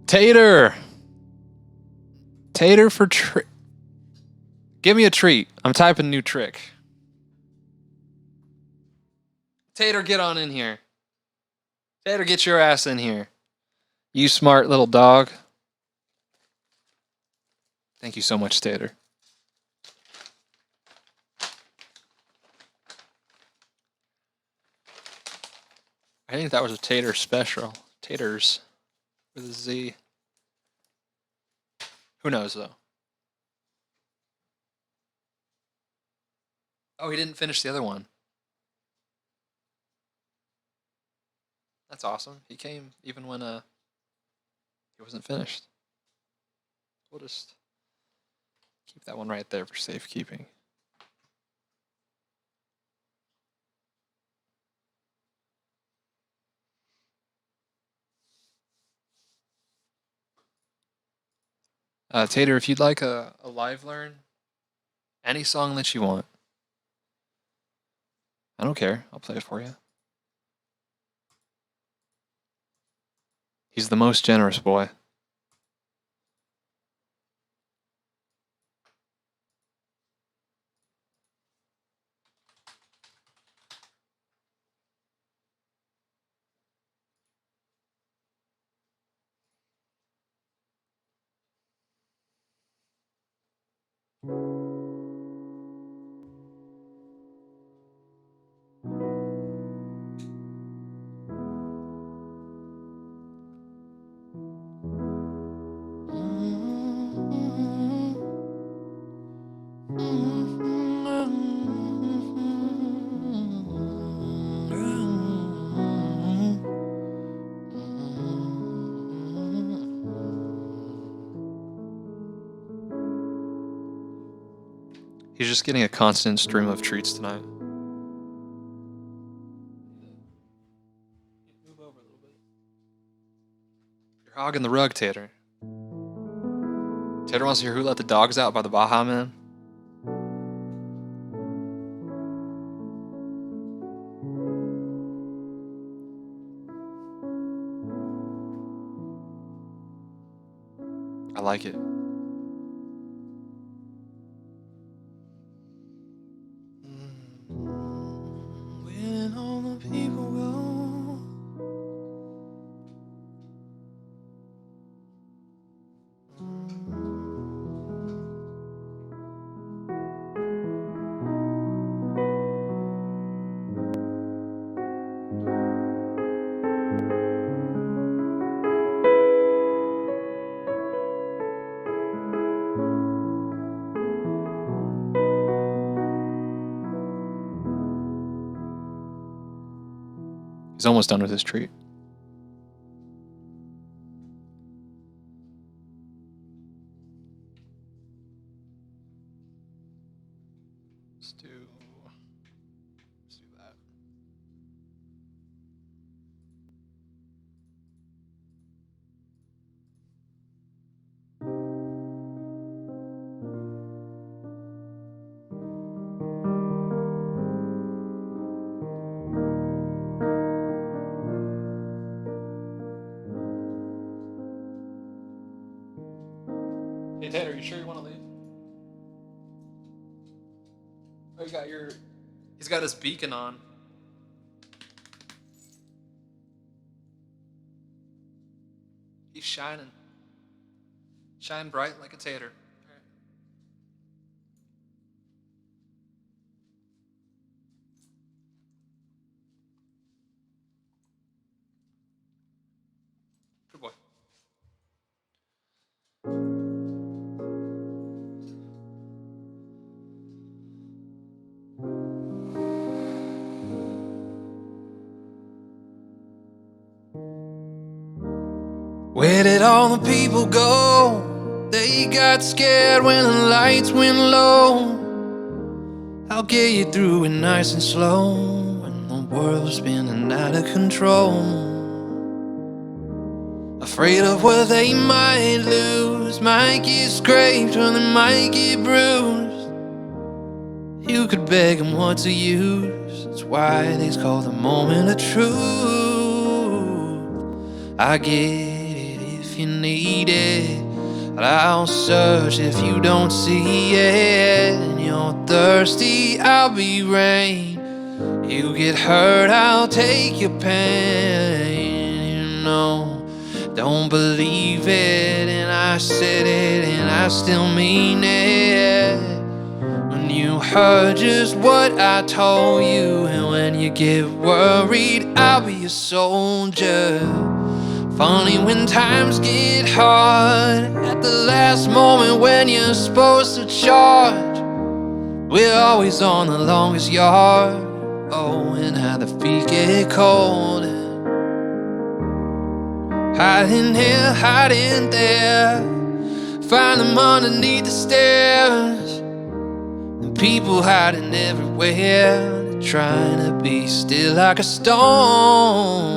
Tater! Tater for give me a treat. I'm typing new trick. Tater, get on in here. Tater, get your ass in here. You smart little dog. Thank you so much, Tater. I think that was a Tater special. Taters with a Z. Who knows, though? Oh, he didn't finish the other one. That's awesome. He came even when he wasn't finished. We'll just keep that one right there for safekeeping. Tater, if you'd like a live learn, any song that you want, I don't care. I'll play it for you. He's the most generous boy. He's just getting a constant stream of treats tonight. Move over a little bit. You're hogging the rug, Tater. Tater wants to hear Who Let the Dogs Out by the Baha Men. I like it. When all the people go, He's almost done with his treat. Let's do that. Hey Tater, you sure you want to leave? Oh, you got your... He's got his beacon on. He's shining. Shine bright like a tater. Good boy. Where did all the people go? They got scared when the lights went low. I'll get you through it nice and slow when the world's spinning out of control. Afraid of what they might lose, might get scraped or they might get bruised. You could beg them what to use, that's why it's called the moment of truth. I get it if you need it, but I'll search if you don't see it. And you're thirsty, I'll be rain. You get hurt, I'll take your pain. You know, don't believe it, and I said it, and I still mean it. When you heard just what I told you, and when you get worried, I'll be a soldier. Funny when times get hard, at the last moment when you're supposed to charge, we're always on the longest yard. Oh, and how the feet get cold, hiding here, hiding there. Find them underneath the stairs, and people hiding everywhere. They're trying to be still like a stone.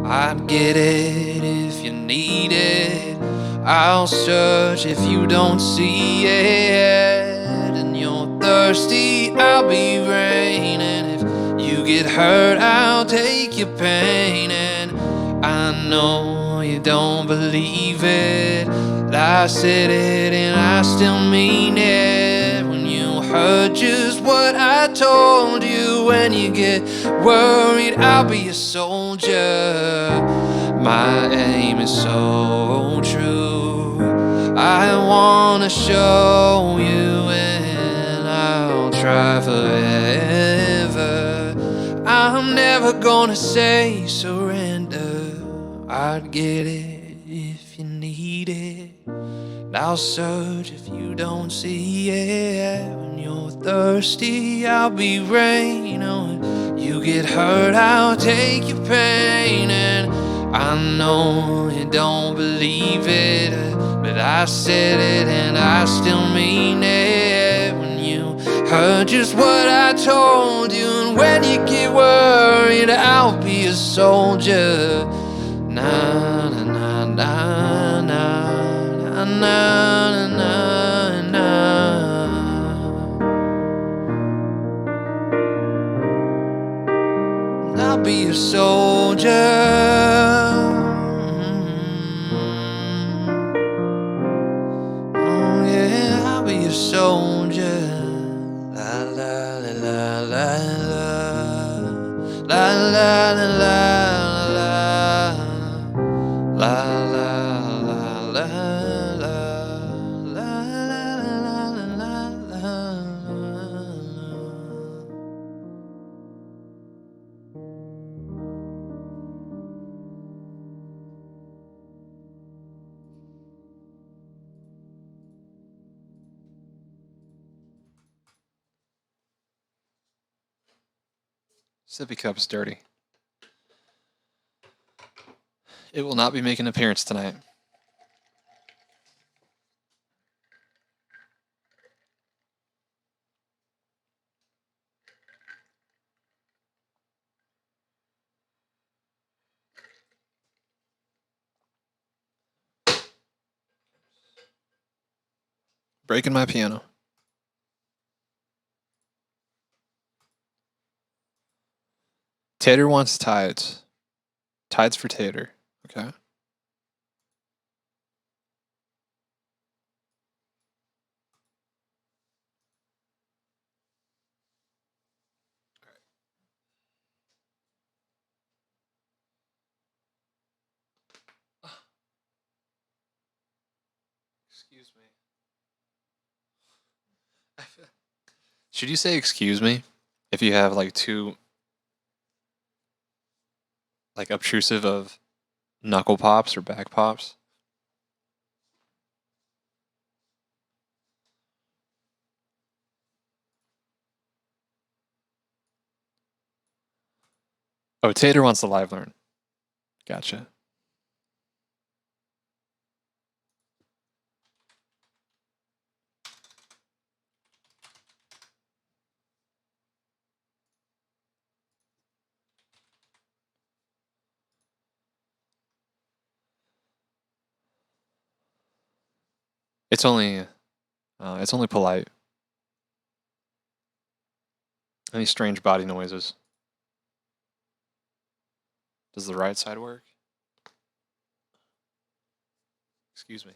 I'd get it if you need it, I'll search if you don't see it. And you're thirsty, I'll be rain. And if you get hurt, I'll take your pain. And I know you don't believe it, but I said it and I still mean it. When you heard just what I told you, when you get worried, I'll be a soldier. My aim is so true, I wanna show you, and I'll try forever. I'm never gonna say surrender. I'd get it if you need it, and I'll search if you don't see it. When you're thirsty, I'll be rain. When you get hurt, I'll take your pain. And I know you don't believe it, but I said it and I still mean it. When you heard just what I told you, and when you get worried, I'll be a soldier. Na na na na na na na na na. I'll be a soldier. Oh yeah, I'll be a soldier. La la la la la la la la la la la la la la la la la. Sippy cup's dirty. It will not be making an appearance tonight. Breaking my piano. Tater wants tides. Tides for Tater. Okay. Excuse me. Should you say excuse me if you have like too like obtrusive of knuckle pops or back pops? Oh, Tater wants to live learn. Gotcha. It's only polite. Any strange body noises? Does the right side work? Excuse me.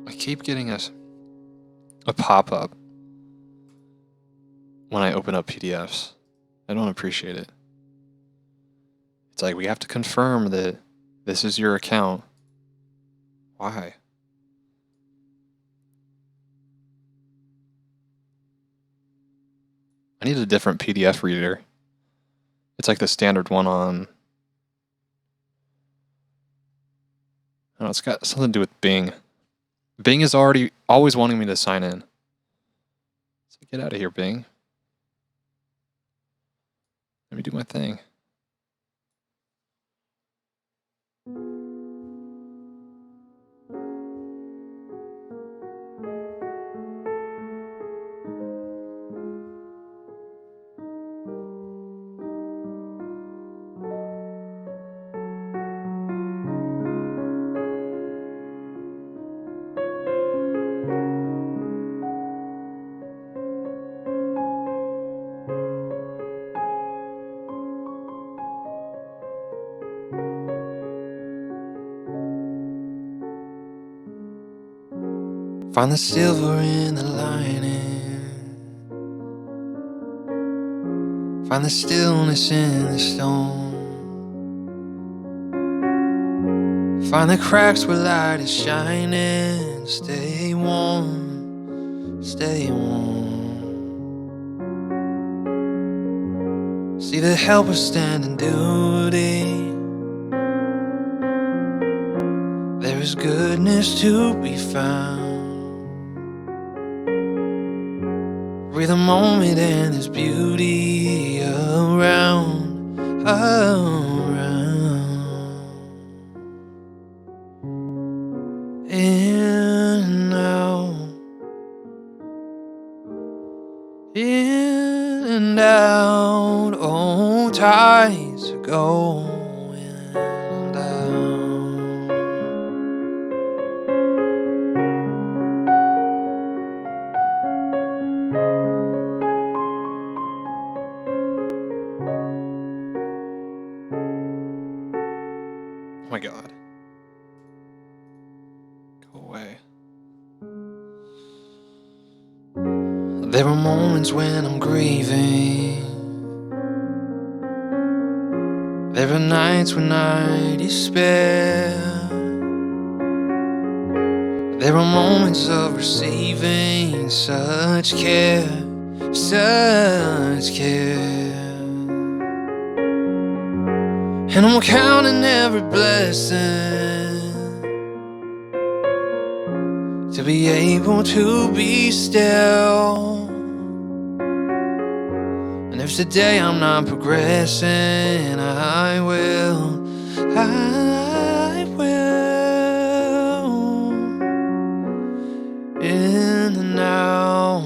I keep getting a pop-up when I open up PDFs. I don't appreciate it. It's like, we have to confirm that this is your account. Why? I need a different PDF reader. It's like the standard one on... I don't know, it's got something to do with Bing. Bing is always wanting me to sign in. So get out of here, Bing. Let me do my thing. Find the silver in the lining. Find the stillness in the stone. Find the cracks where light is shining. Stay warm, stay warm. See the helpers stand in duty. There is goodness to be found. Breathe a moment and there's beauty around, in and out, in and out. Oh, tides are going down. Oh my God. Go away. There are moments when I'm grieving. There are nights when I despair. There are moments of receiving such care, such care. And I'm counting every blessing to be able to be still. And if today I'm not progressing, I will in and out,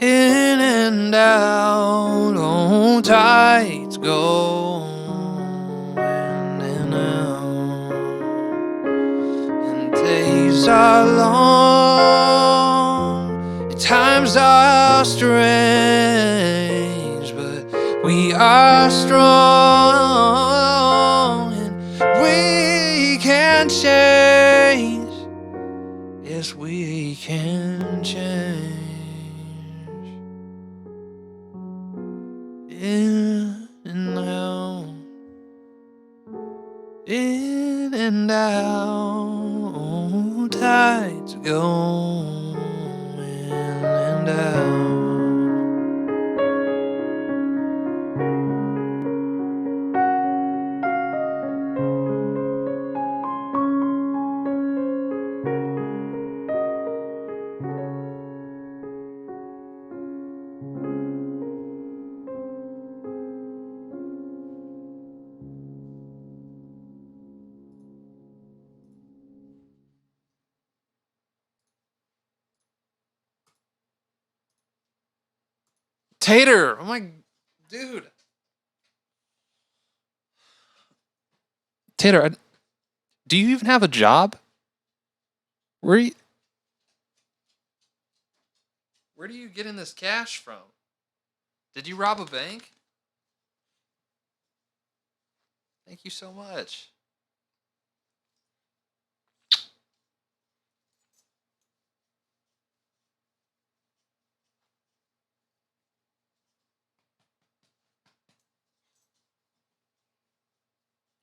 in and out. Oh, tides go in and out, and days are long, and times are strange, but we are strong, and we can change. Yes, we can change. In and out, in and out. Tides go in and out. Tater, oh my dude. Tater, do you even have a job? Where do you get in this cash from? Did you rob a bank? Thank you so much.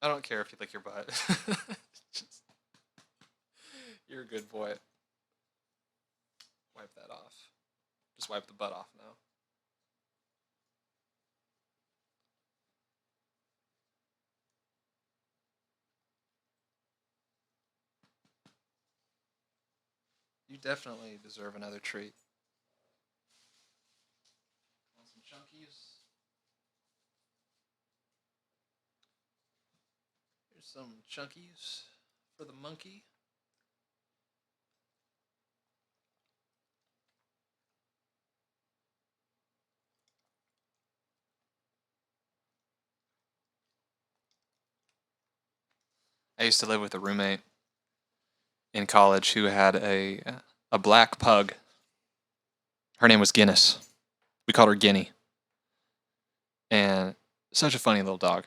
I don't care if you lick your butt. Just, you're a good boy. Wipe that off. Just wipe the butt off now. You definitely deserve another treat. Want some chunkies? Here's some chunkies for the monkey. I used to live with a roommate in college who had a black pug. Her name was Guinness. We called her Guinea. And such a funny little dog.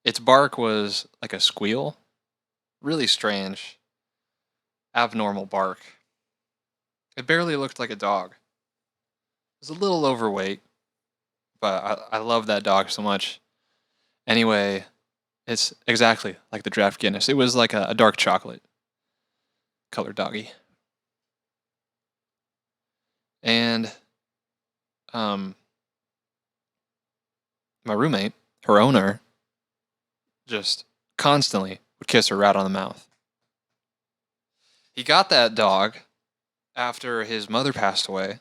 Its bark was like a squeal. Really strange, abnormal bark. It barely looked like a dog. It was a little overweight, but I love that dog so much. Anyway, it's exactly like the draft Guinness. It was like a dark chocolate colored doggy. And my roommate, her owner, just constantly would kiss her right on the mouth. He got that dog after his mother passed away,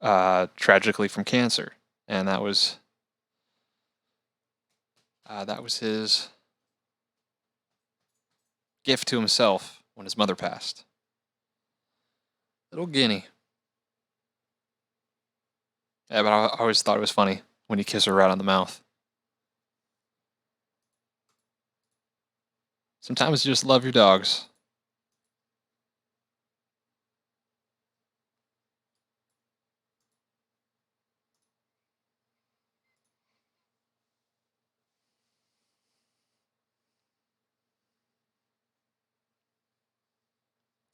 tragically from cancer, and that was his gift to himself when his mother passed. Little Guinea. Yeah, but I always thought it was funny when you kiss her right on the mouth. Sometimes you just love your dogs.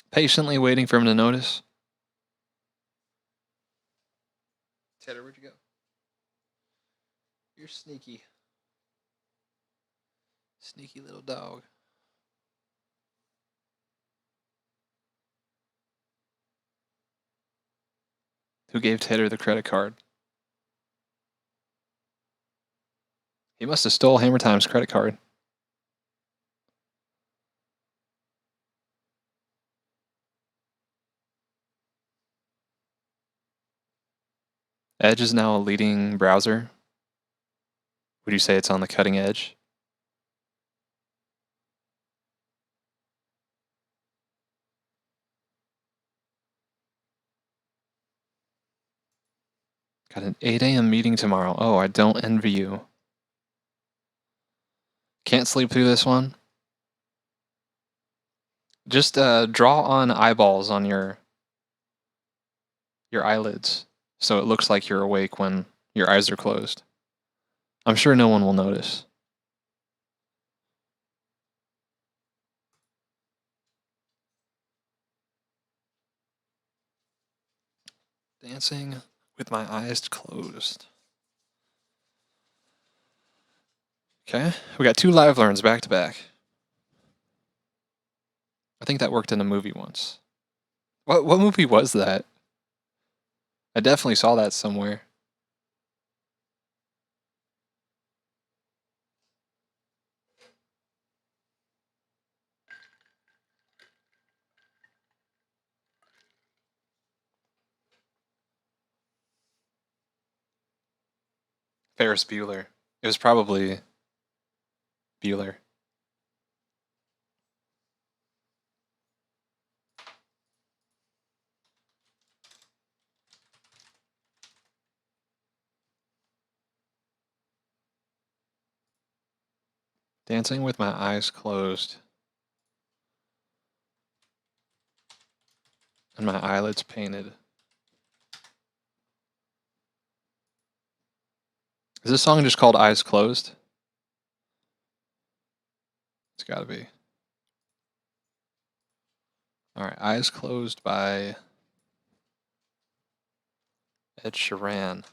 Patiently waiting for him to notice. Tedder, where'd you go? You're sneaky. Sneaky little dog. Who gave Tedder the credit card? He must have stole Hammer Time's credit card. Edge is now a leading browser. Would you say it's on the cutting edge? Got an 8 a.m. meeting tomorrow. Oh, I don't envy you. Can't sleep through this one? Just draw on eyeballs on your eyelids so it looks like you're awake when your eyes are closed. I'm sure no one will notice. Dancing with my eyes closed. Okay, we got 2 live learns back to back. I think that worked in a movie once. What movie was that? I definitely saw that somewhere. Ferris Bueller. It was probably Bueller. Dancing with my eyes closed. And my eyelids painted. Is this song just called Eyes Closed? It's gotta be. Alright, Eyes Closed by Ed Sheeran.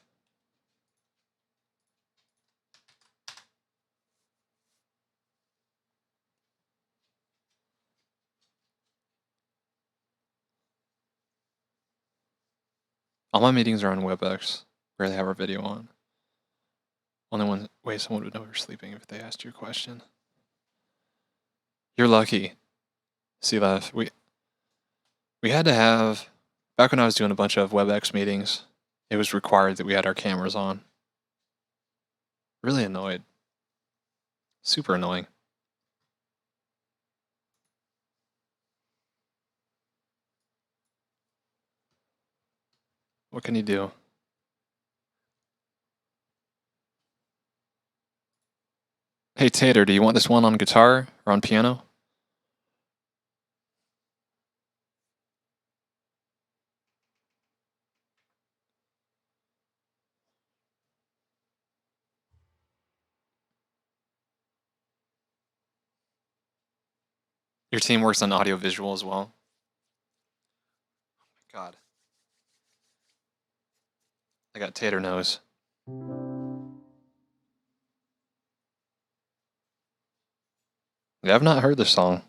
All my meetings are on WebEx, where they have our video on. Only one way someone would know you're sleeping if they asked you a question. You're lucky. See, Left. We had to have, back when I was doing a bunch of WebEx meetings, it was required that we had our cameras on. Really annoyed. Super annoying. What can you do? Hey Tater, do you want this one on guitar or on piano? Your team works on audio visual as well? Oh my god. I got Tater nose. Yeah, I've not heard this song.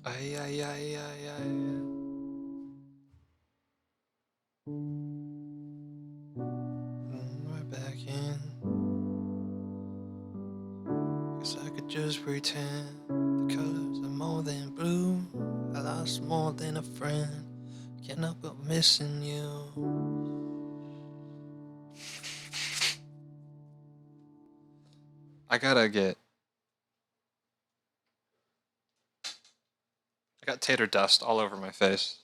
Ay, ay, ay, ay, ay. We're back in. Guess I could just pretend the colors are more than blue. I lost more than a friend. Can't help but missing you. I got tater dust all over my face.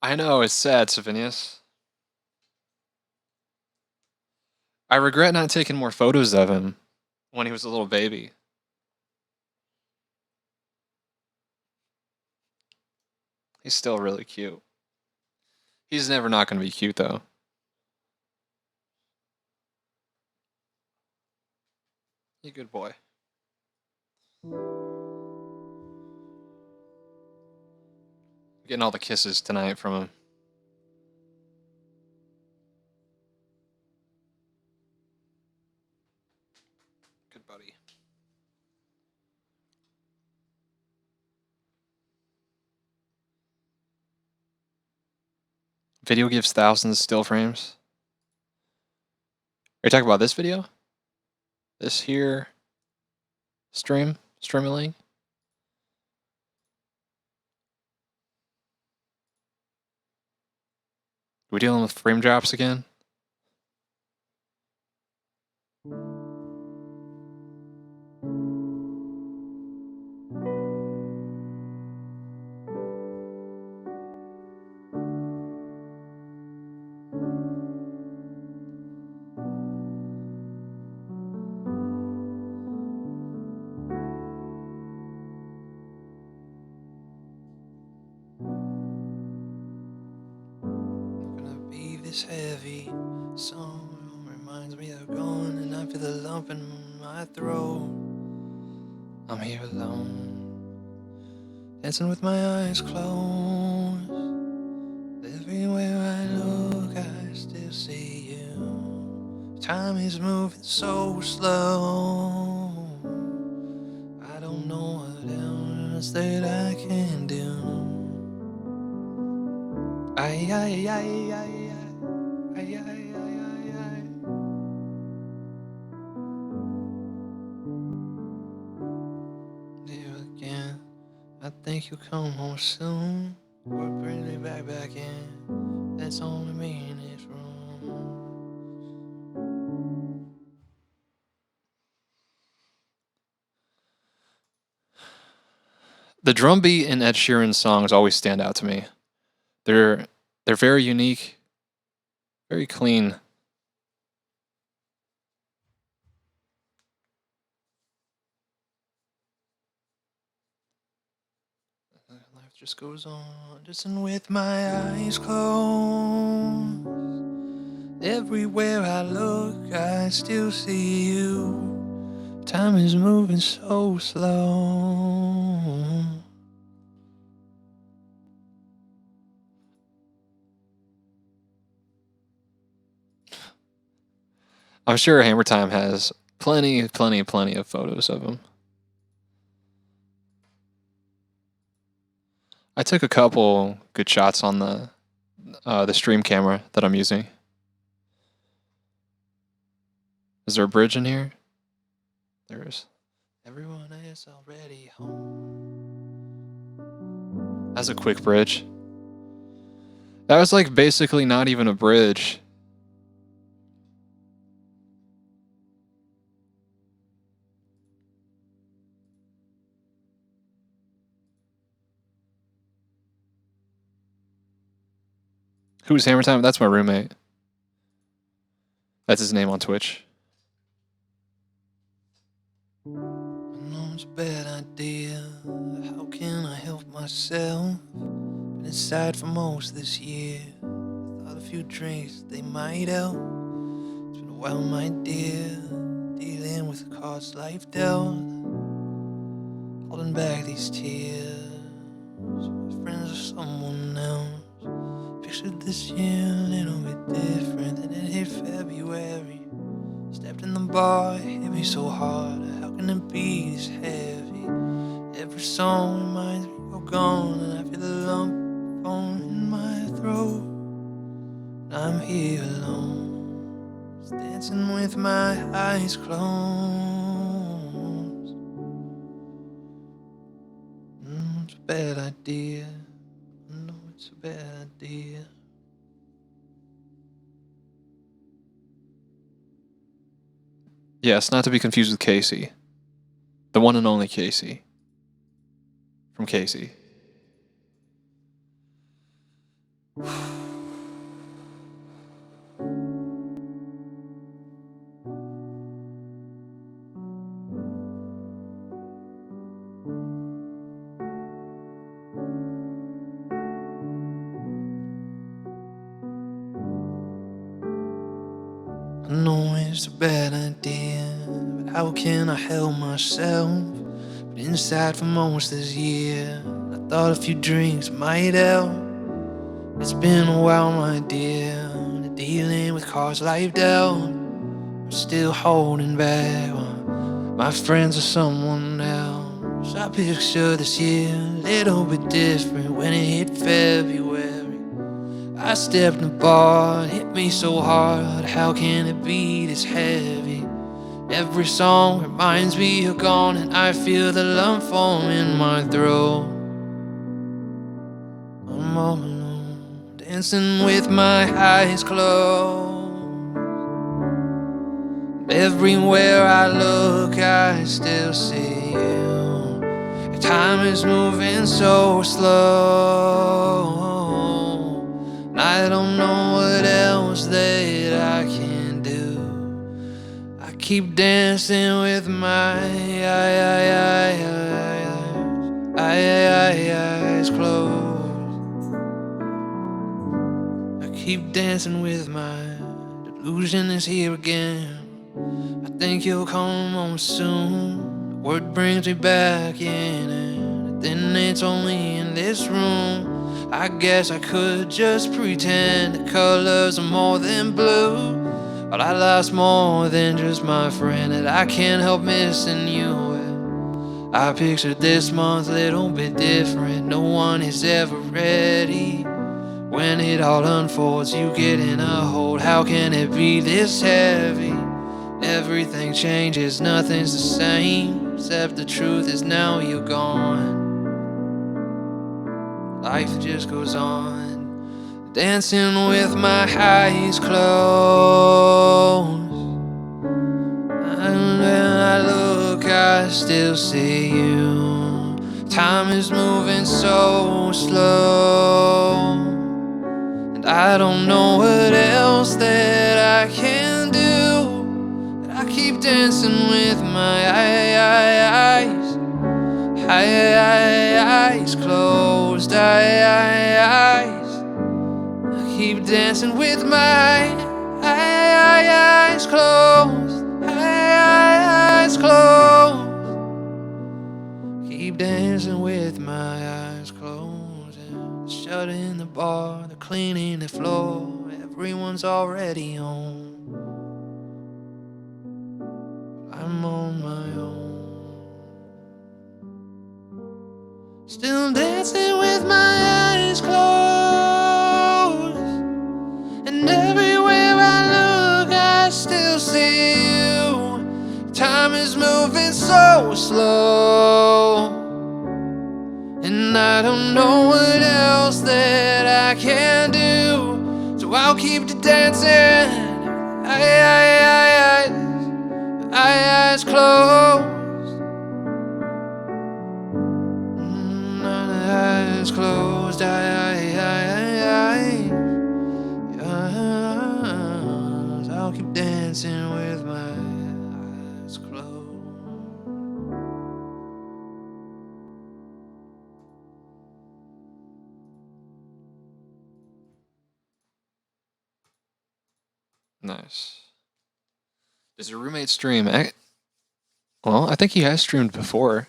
I know, it's sad, Savinius. I regret not taking more photos of him when he was a little baby. He's still really cute. He's never not going to be cute, though. You good boy. Getting all the kisses tonight from him. Good buddy. Video gives thousands of still frames. Are you talking about this video? This here streaming? We dealing with frame drops again? Gonna be this heavy. Song reminds me of going, and I feel the lump in my throat. I'm here alone, dancing with my eyes closed. Everywhere I look, I still see you. Time is moving so slow. I don't know what else that I can do. Ay, ay, ay, ay, ay, ay, ay, ay, ay, ay. There again, I think you'll come home soon. Or bring me back in. That's only me in this room. The drum beat in Ed Sheeran's songs always stand out to me. They're very unique, very clean. Life just goes on, dancing with my eyes closed. Everywhere I look, I still see you. Time is moving so slow. I'm sure Hammer Time has plenty of photos of him. I took a couple good shots on the stream camera that I'm using. Is there a bridge in here? There is. Everyone is already home. That's a quick bridge. That was like basically not even a bridge. Who's Hammer Time? That's my roommate. That's his name on Twitch. I know it's a bad idea. How can I help myself? Been inside for most this year. Thought a few drinks, they might help. It's been a while, my dear, dealing with the cards life dealt. Holding back these tears. My friends are someone else. Pictured this year a little bit different. Then it hit February. Stepped in the bar, it hit me so hard. How can it be this heavy? Every song reminds me you're gone, and I feel the lump in my throat. I'm here alone, just dancing with my eyes closed. It's a bad idea. I know it's a bad idea. Yes, not to be confused with Casey. The one and only Casey. From Casey. I know it's a bad idea, but how can I help myself? But inside for most this year, I thought a few drinks might help. It's been a while, my dear, dealing with cards life dealt. I'm still holding back while my friends are someone else. I picture this year a little bit different when it hit February. I stepped in the bar, it hit me so hard, how can it be this heavy? Every song reminds me you're gone, and I feel the lump form in my throat. I'm all alone, dancing with my eyes closed. Everywhere I look, I still see you. Time is moving so slow, and I don't know what else that I can do. I keep dancing with my eyes closed. I keep dancing with my delusion is here again. I think you'll come home soon. The word brings me back in, and then it's only in this room. I guess I could just pretend the colors are more than blue, but I lost more than just my friend, and I can't help missing you. I pictured this month a little bit different. No one is ever ready. When it all unfolds, you get in a hold. How can it be this heavy? Everything changes, nothing's the same, except the truth is now you're gone. Life just goes on, dancing with my eyes closed. And when I look, I still see you. Time is moving so slow, and I don't know what else that I can do. I keep dancing with my eyes closed. I keep dancing with my eyes closed. Eyes closed. Keep dancing with my eyes closed. And shutting the bar, they're cleaning the floor. Everyone's already home. I'm on my own, still dancing with my eyes closed. And everywhere I look, I still see you. Time is moving so slow, and I don't know what else that I can do. So I'll keep dancing. Eyes closed. Eyes closed. I'll keep dancing with my eyes closed. Nice. Does your roommate stream? Well, I think he has streamed before.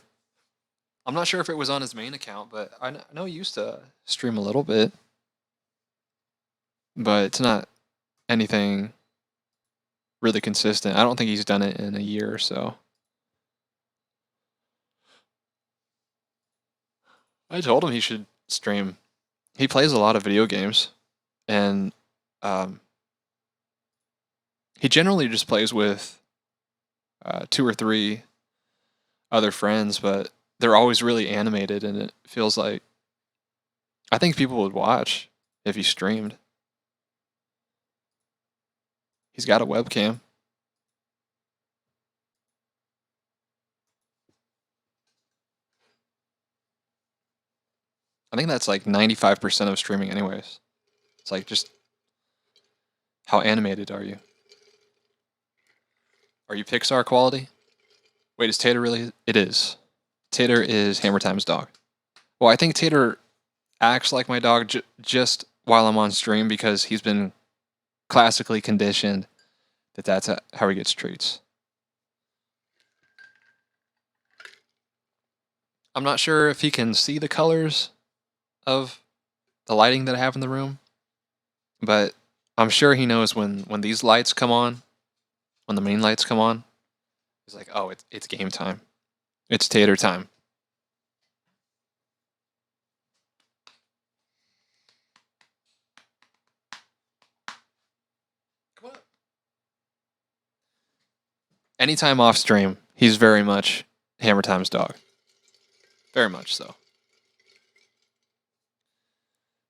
I'm not sure if it was on his main account, but I know he used to stream a little bit. But it's not anything really consistent. I don't think he's done it in a year or so. I told him he should stream. He plays a lot of video games, and he generally just plays with 2 or 3 other friends, but they're always really animated, and it feels like I think people would watch if he streamed. He's got a webcam. I think that's like 95% of streaming anyways. It's like just how animated are you? Are you Pixar quality? Wait, is Tater really? It is. Tater is Hammer Time's dog. Well, I think Tater acts like my dog just while I'm on stream because he's been classically conditioned that's how he gets treats. I'm not sure if he can see the colors of the lighting that I have in the room, but I'm sure he knows when these lights come on, when the main lights come on, he's like, oh, it's game time. It's tater time. Come on. Anytime off stream, he's very much Hammer Time's dog. Very much so.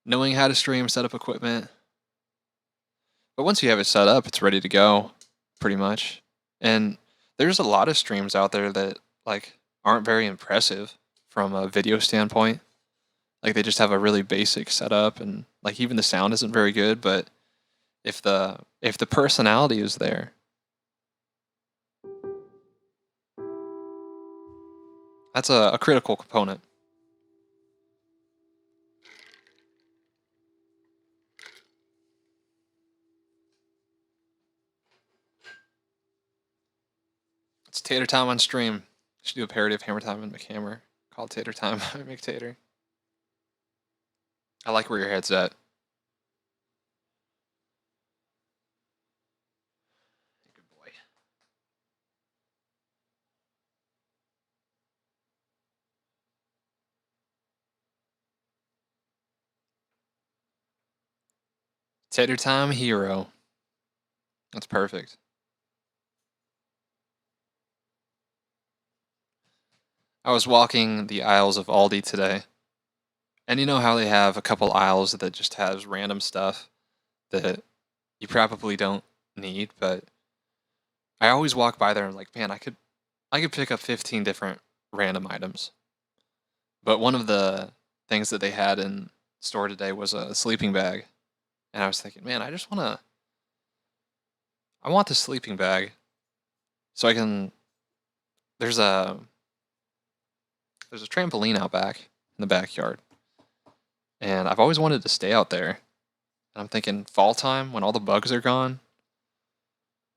Knowing how to stream, set up equipment. But once you have it set up, it's ready to go, pretty much. And there's a lot of streams out there that like aren't very impressive from a video standpoint. Like they just have a really basic setup, and like even the sound isn't very good, but if the personality is there, that's a critical component. It's Tater Time on stream. Should do a parody of Hammer Time and McHammer called Tater Time by McTater. I like where your head's at. Good boy. Tater Time hero. That's perfect. I was walking the aisles of Aldi today, and you know how they have a couple aisles that just has random stuff that you probably don't need, but I always walk by there and I'm like, man, I could pick up 15 different random items. But one of the things that they had in store today was a sleeping bag. And I was thinking, man, I want the sleeping bag so I can, there's a trampoline out back in the backyard. And I've always wanted to stay out there. And I'm thinking fall time when all the bugs are gone,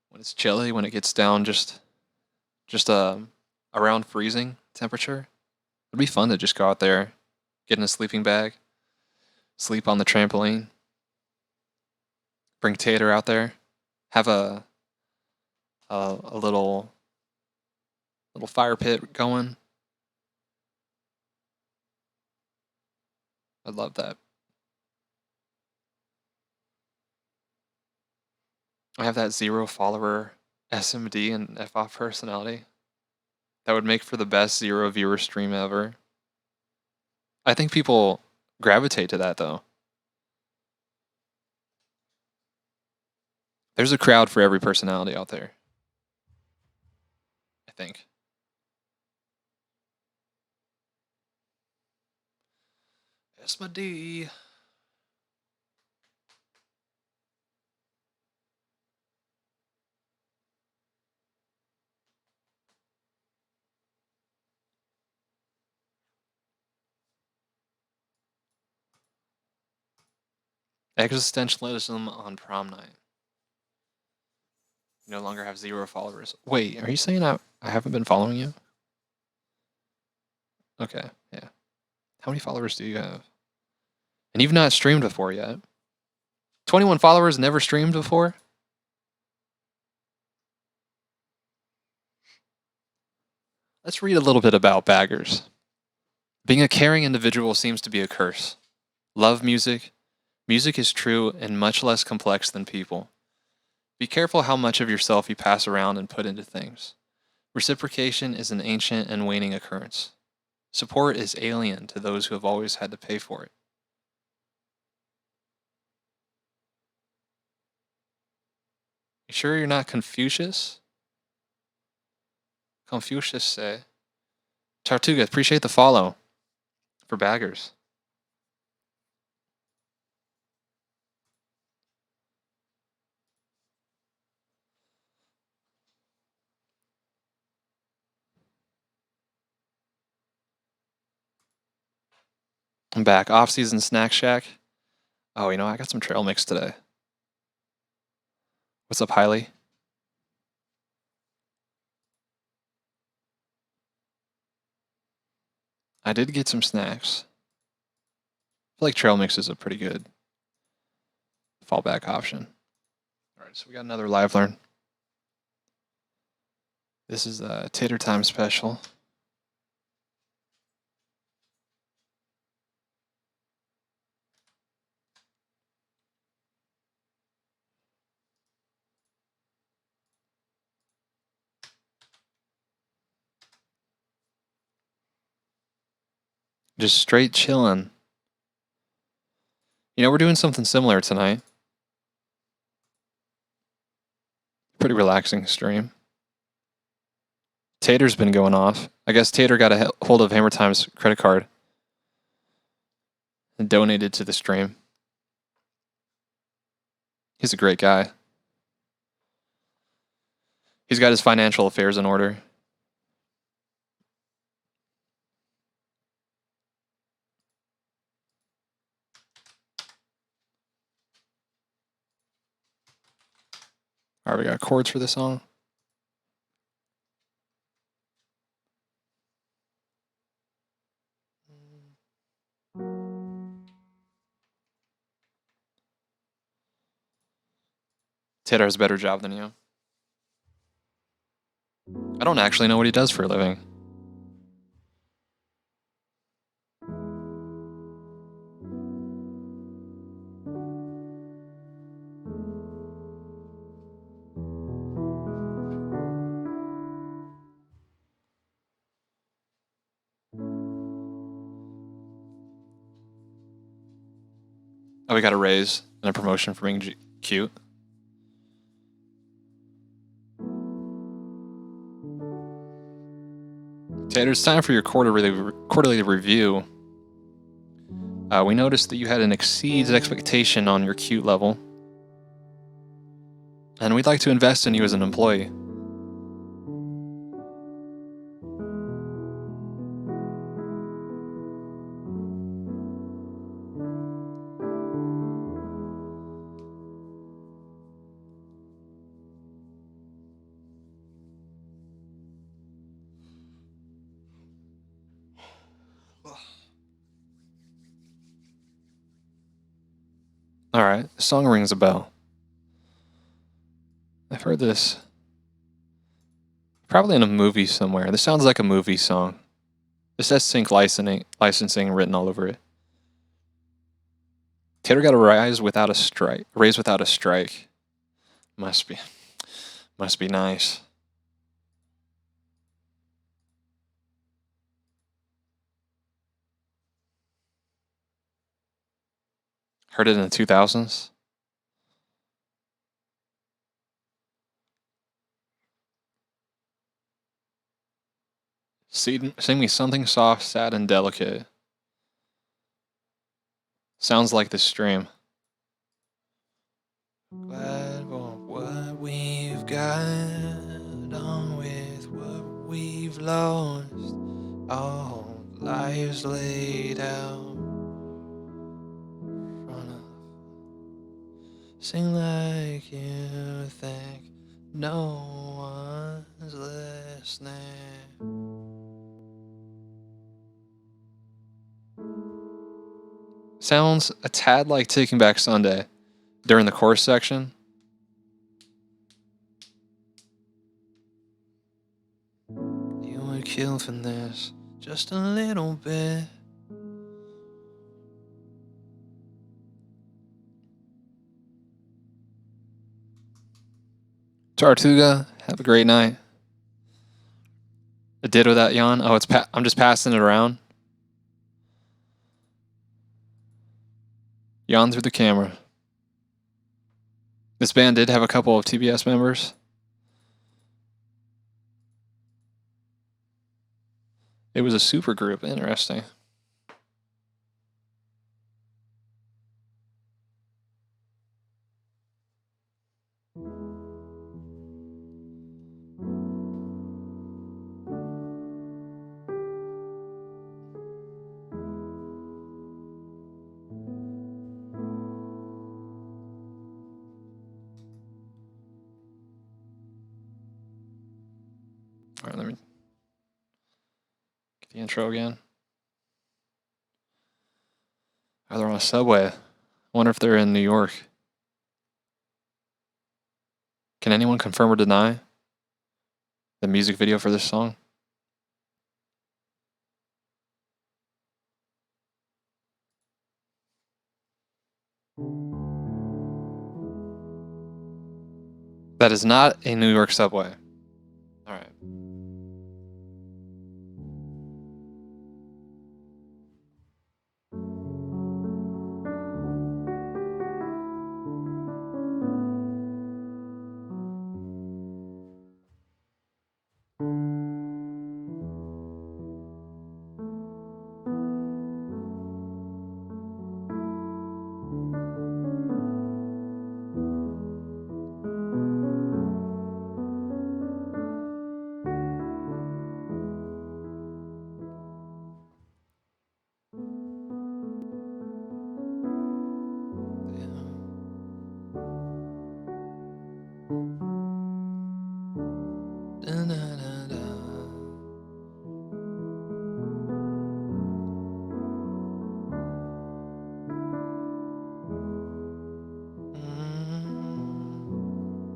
when it's chilly, when it gets down just around freezing temperature. It'd be fun to just go out there, get in a sleeping bag, sleep on the trampoline, bring Tater out there, have a little fire pit going. I'd love that. I have that 0 follower SMD and FOF personality. That would make for the best 0 viewer stream ever. I think people gravitate to that though. There's a crowd for every personality out there. I think. That's my D. Existentialism on prom night. You no longer have 0 followers. Wait, are you saying I haven't been following you? Okay, yeah. How many followers do you have? And you've not streamed before yet. 21 followers, never streamed before? Let's read a little bit about baggers. Being a caring individual seems to be a curse. Love music. Music is true and much less complex than people. Be careful how much of yourself you pass around and put into things. Reciprocation is an ancient and waning occurrence. Support is alien to those who have always had to pay for it. You sure you're not Confucius? Confucius say. Tartuga, appreciate the follow for baggers. I'm back. Off-season snack shack. Oh, you know, I got some trail mix today. What's up, Hiley? I did get some snacks. I feel like trail mix is a pretty good fallback option. All right, so we got another live learn. This is a Tater Time special. Just straight chilling. You know, we're doing something similar tonight. Pretty relaxing stream. Tater's been going off. I guess Tater got a hold of Hammer Time's credit card and donated to the stream. He's a great guy. He's got his financial affairs in order. All right, we got chords for this song. Tater has a better job than you. I don't actually know what he does for a living. Oh, we got a raise and a promotion for being cute. Tater, it's time for your quarterly review. We noticed that you had an exceeds expectation on your cute level. And we'd like to invest in you as an employee. Alright, the song rings a bell. I've heard this probably in a movie somewhere. This sounds like a movie song. This has sync licensing written all over it. Tater got a raise without a strike. Must be nice. Heard it in the 2000s. Sing me something soft, sad, and delicate. Sounds like this stream. Glad for what we've got, on with what we've lost. All lives laid out in front of. Sing like you think no one's listening. Sounds a tad like Taking Back Sunday during the chorus section. You would kill for this just a little bit. Tartuga, have a great night. A ditto that yawn. Oh, I'm just passing it around. Yawn through the camera. This band did have a couple of TBS members. It was a super group. Interesting. All right, let me get the intro again. Or they're on a subway. I wonder if they're in New York. Can anyone confirm or deny the music video for this song? That is not a New York subway. All right.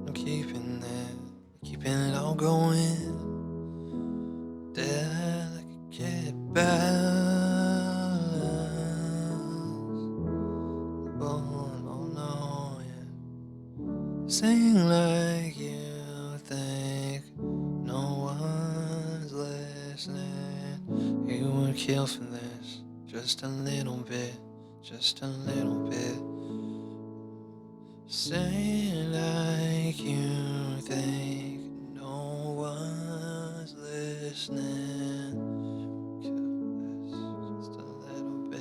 I'm keeping it all going. Delicate balance. Oh no, yeah. Sing like you think no one's listening. You would kill for this, just a little bit, just a little bit. Sing like you think no one's listening. Kill for this, just a little bit.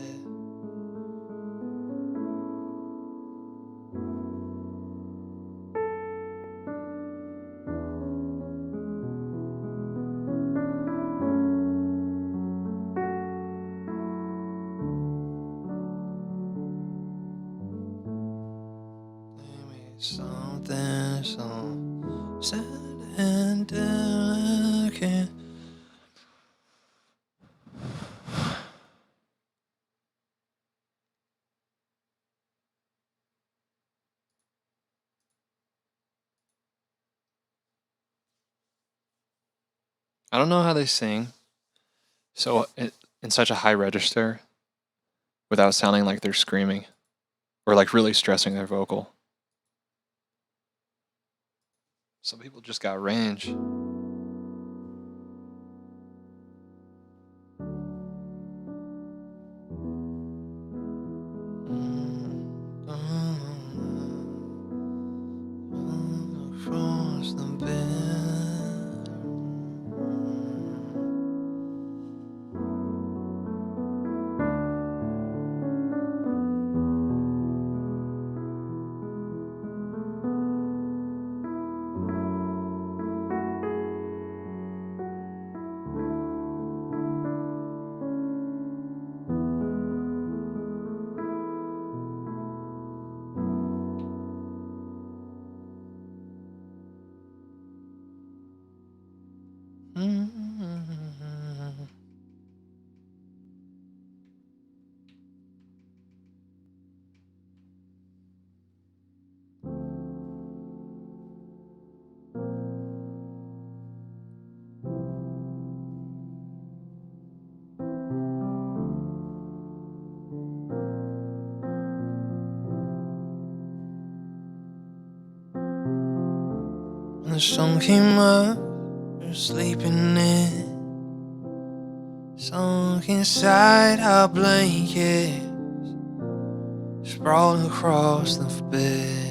Something so sad and delicate. I don't know how they sing so in such a high register without sounding like they're screaming or like really stressing their vocal. Some people just got range. Across the bed. When the sun came up, we were sleeping in, sunk inside our blankets, sprawled across the bed.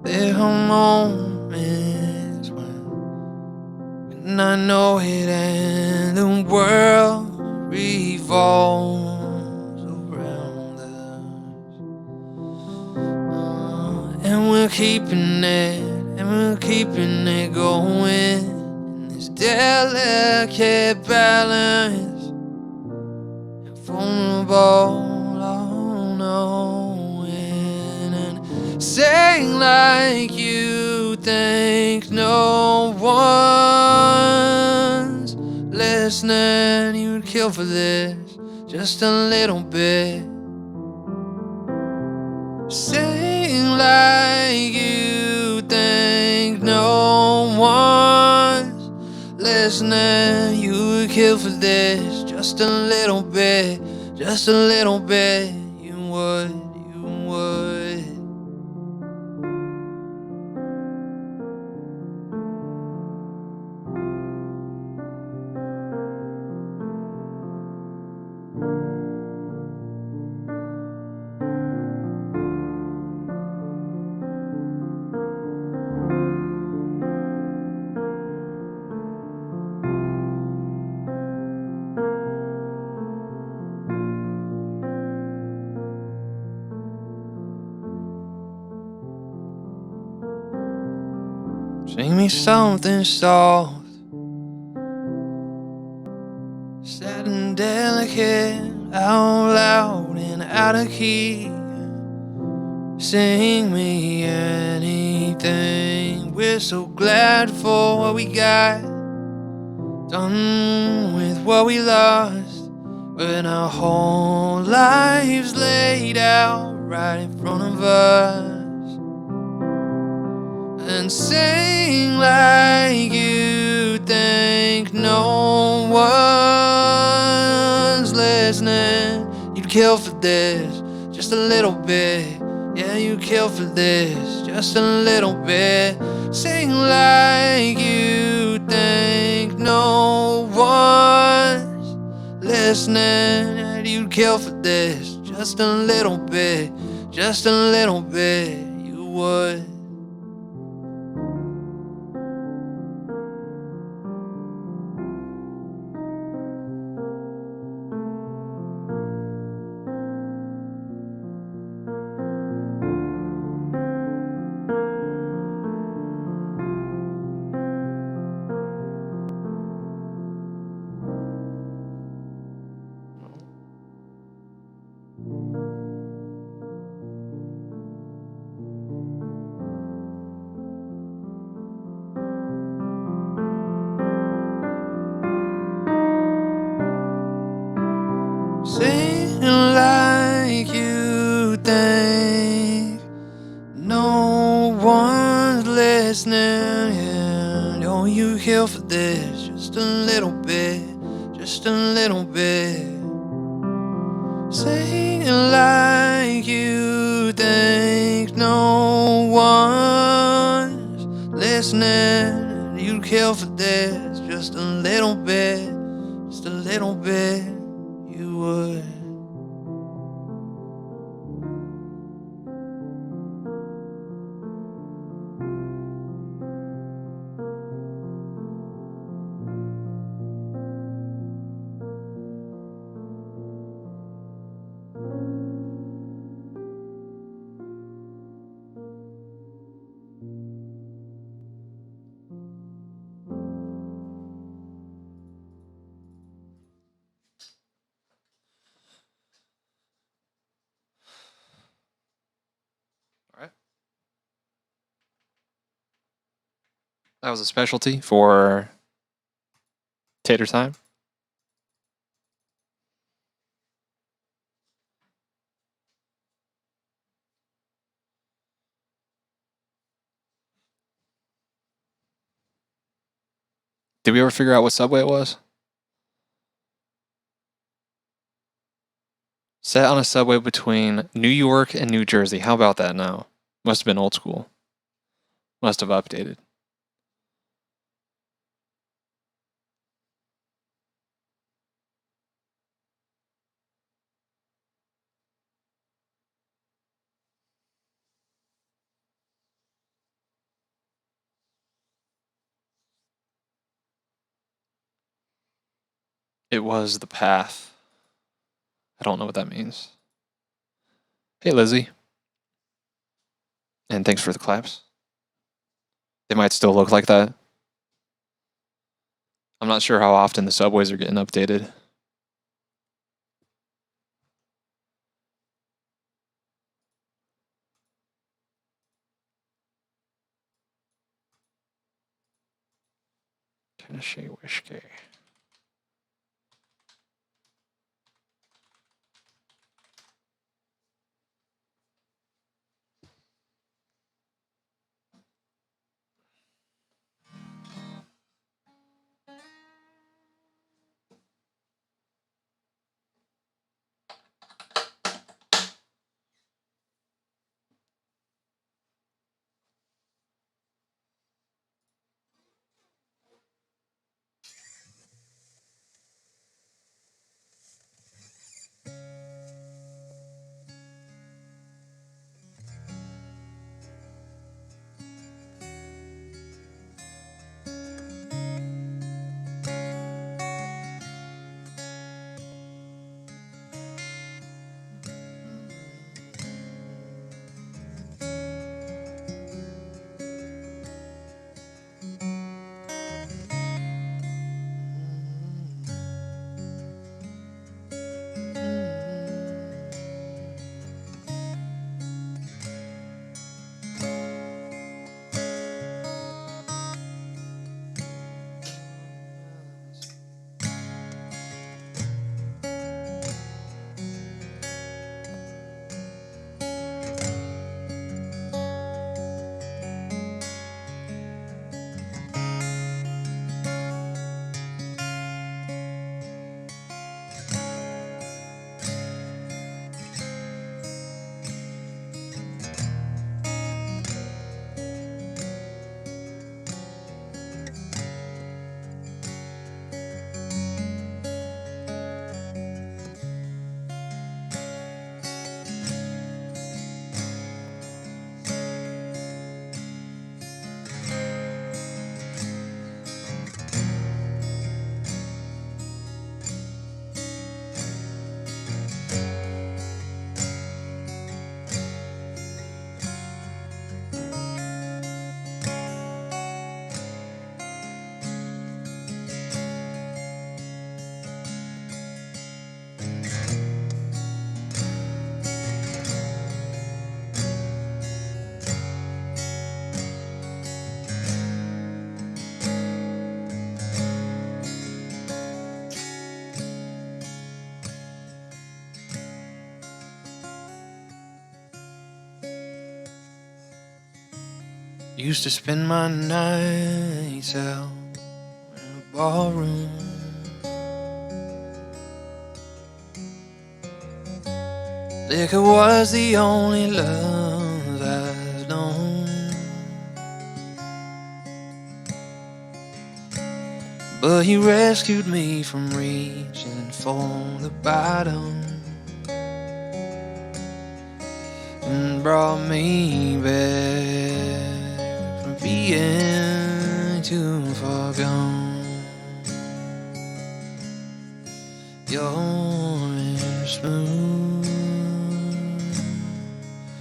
There are moments when I know it and the world revolves around us. And we're keeping it going in this delicate balance. And vulnerable, all knowing, and saying like you think no one's listening, you'd kill for this just a little bit. Sing like you think no one's listening, you would kill for this just a little bit, just a little bit. You would, you would. Sing me something soft, sad and delicate, out loud and out of key. Sing me anything. We're so glad for what we got, done with what we lost, when our whole lives laid out right in front of us. And sing like you think no one's listening, you'd kill for this just a little bit. Yeah, you'd kill for this just a little bit. Sing like you think no one's listening, and you'd kill for this just a little bit, just a little bit. You would. Sing like you think no one's listening. Yeah, don't you kill for this just a little bit, just a little bit. Sing like you think no one's listening. You'd kill for this just a little bit, just a little bit. You would. That was a specialty for tater time. Did we ever figure out what subway it was? Set on a subway between New York and New Jersey. How about that now? Must have been old school. Must have updated. It was the path. I don't know what that means. Hey, Lizzie. And thanks for the claps. They might still look like that. I'm not sure how often the subways are getting updated. Tennessee whiskey. Used to spend my nights out in a ballroom. Liquor was the only love I've known. But he rescued me from reaching for the bottom and brought me back from being too far gone. You're as smooth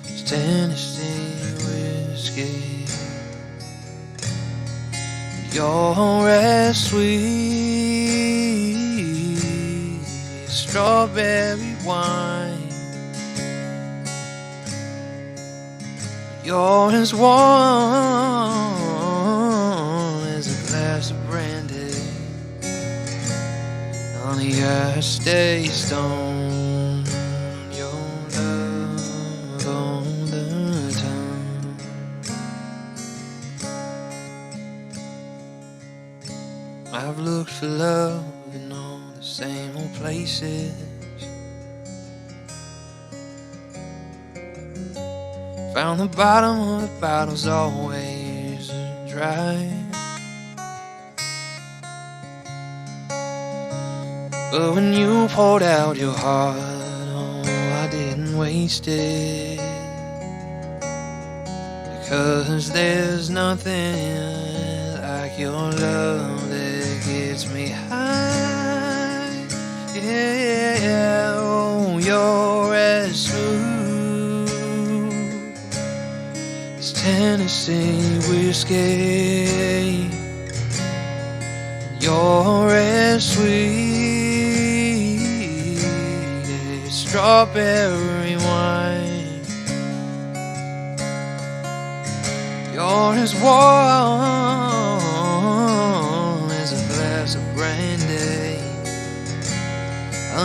as Tennessee whiskey. You're as sweet as strawberry wine. You're as warm as a glass of brandy. Honey, I stay stoned on your love all the time. I've looked for love in all the same old places. Found the bottom of the bottle's always dry. But when you poured out your heart, oh, I didn't waste it. Because there's nothing like your love that gets me high. Yeah, yeah, yeah. Oh, you're as smooth as Tennessee whiskey. You're as sweet as strawberry wine. You're as warm as a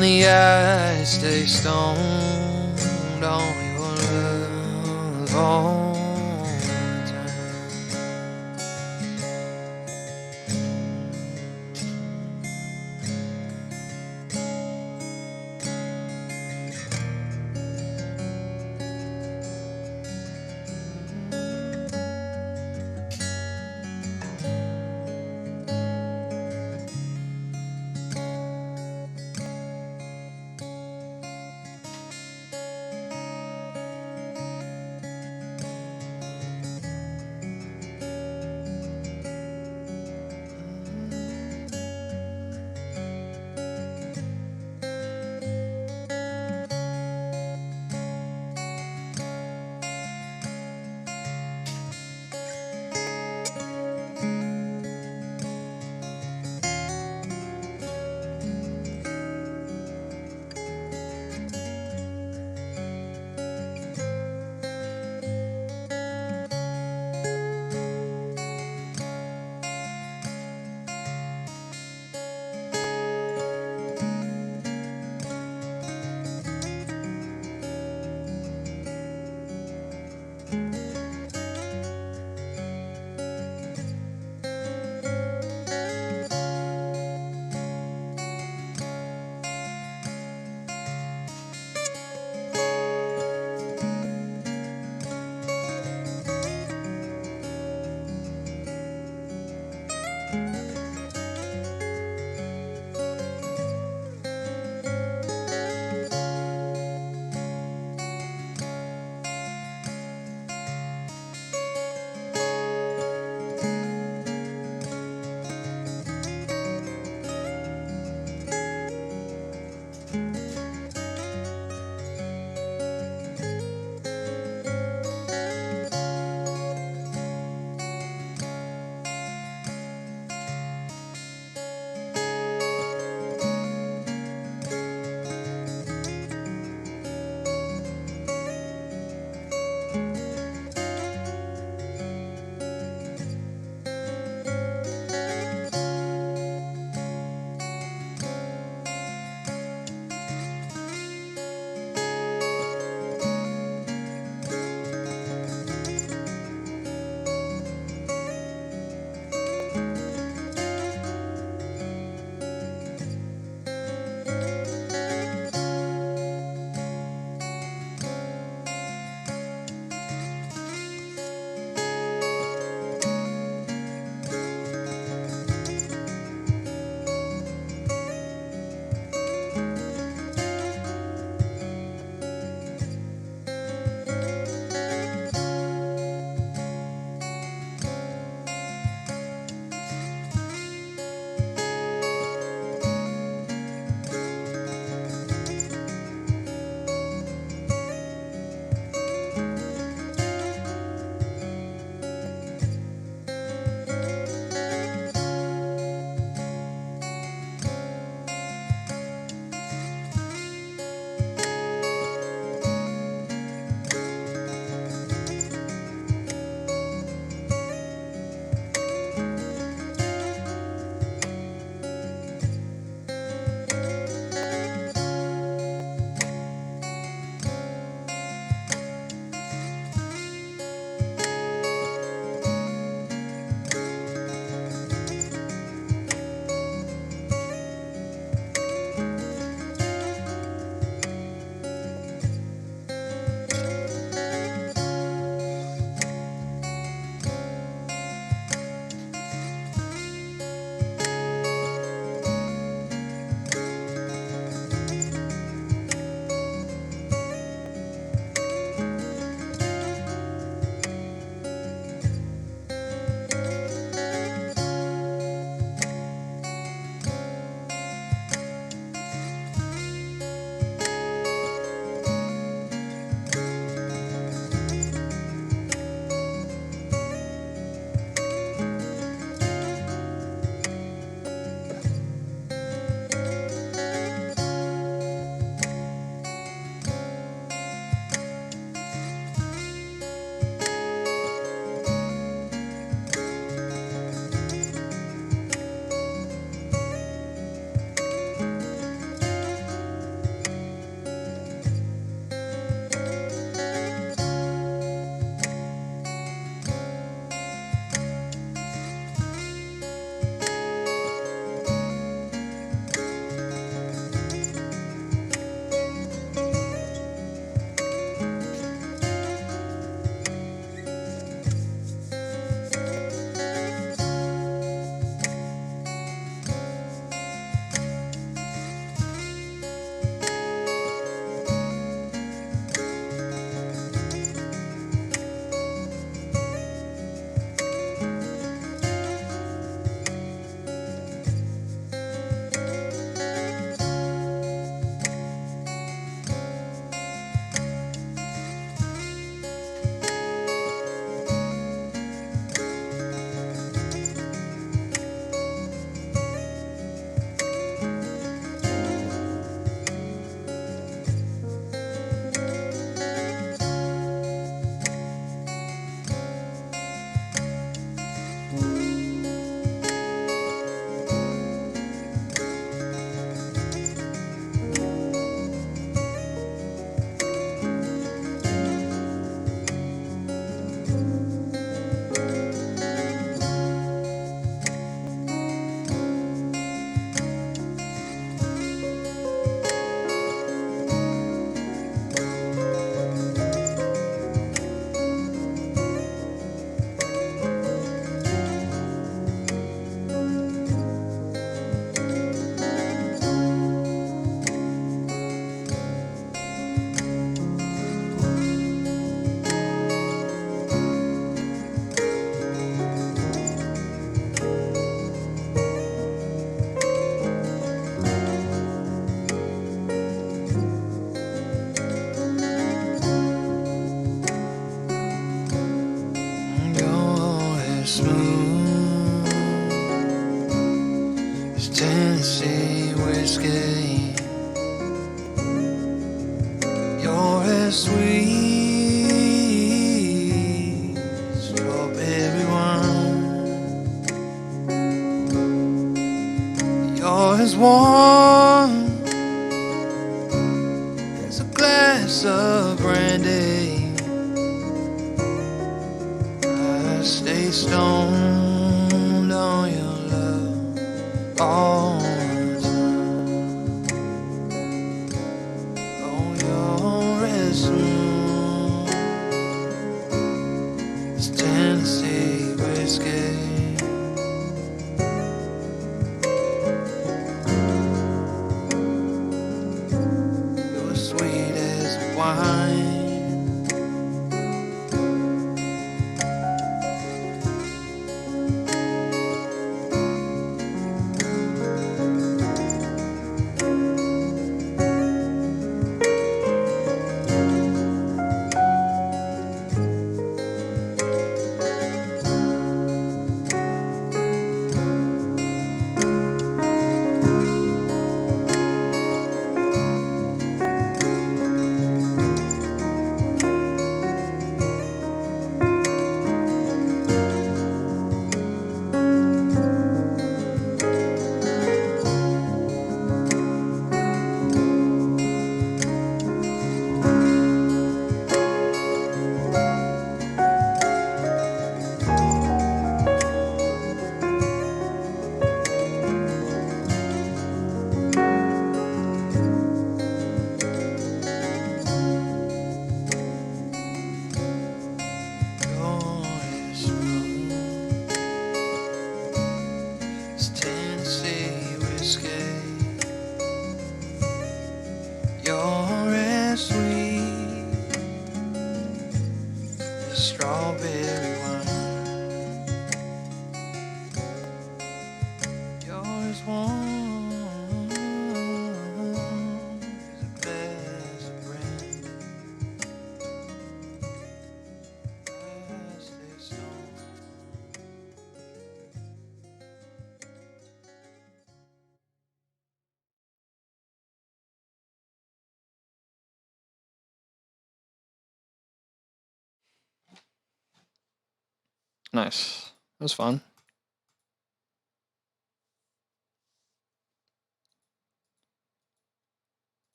Honey, I stay stoned on your love all the time. Tennessee whiskey. You're as sweet as strawberry wine. You're as warm as a glass of brandy. I stay stoned on your love all the time. Oh, you're as smooth as Tennessee whiskey. You're sweet as wine. Tennessee whiskey. You're as sweet as strawberry wine. You're as warm as a glass of brandy. I stay stoned. Nice. That was fun.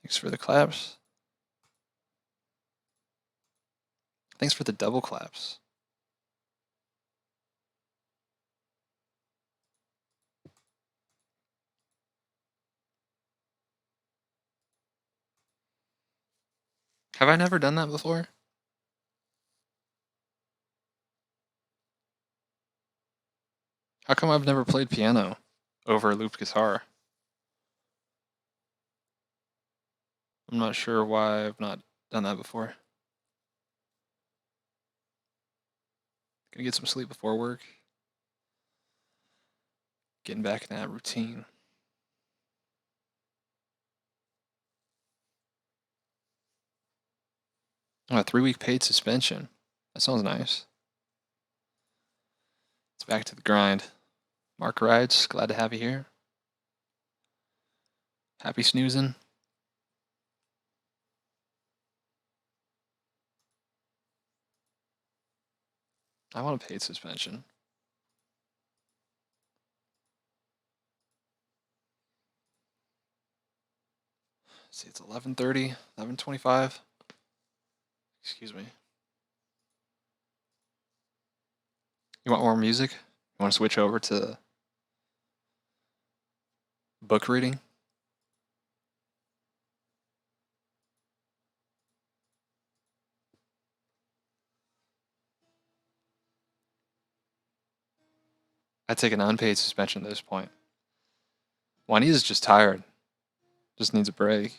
Thanks for the claps. Thanks for the double claps. Have I never done that before? How come I've never played piano over a looped guitar? I'm not sure why I've not done that before. Gonna get some sleep before work. Getting back in that routine. Oh, a 3-week paid suspension. That sounds nice. It's back to the grind. Mark Rides, glad to have you here. Happy snoozing. I want a paid suspension. Let's see, it's 11:30, 11:25. Excuse me. You want more music? You want to switch over to book reading? I'd take an unpaid suspension at this point. Juanita's just tired. Just needs a break.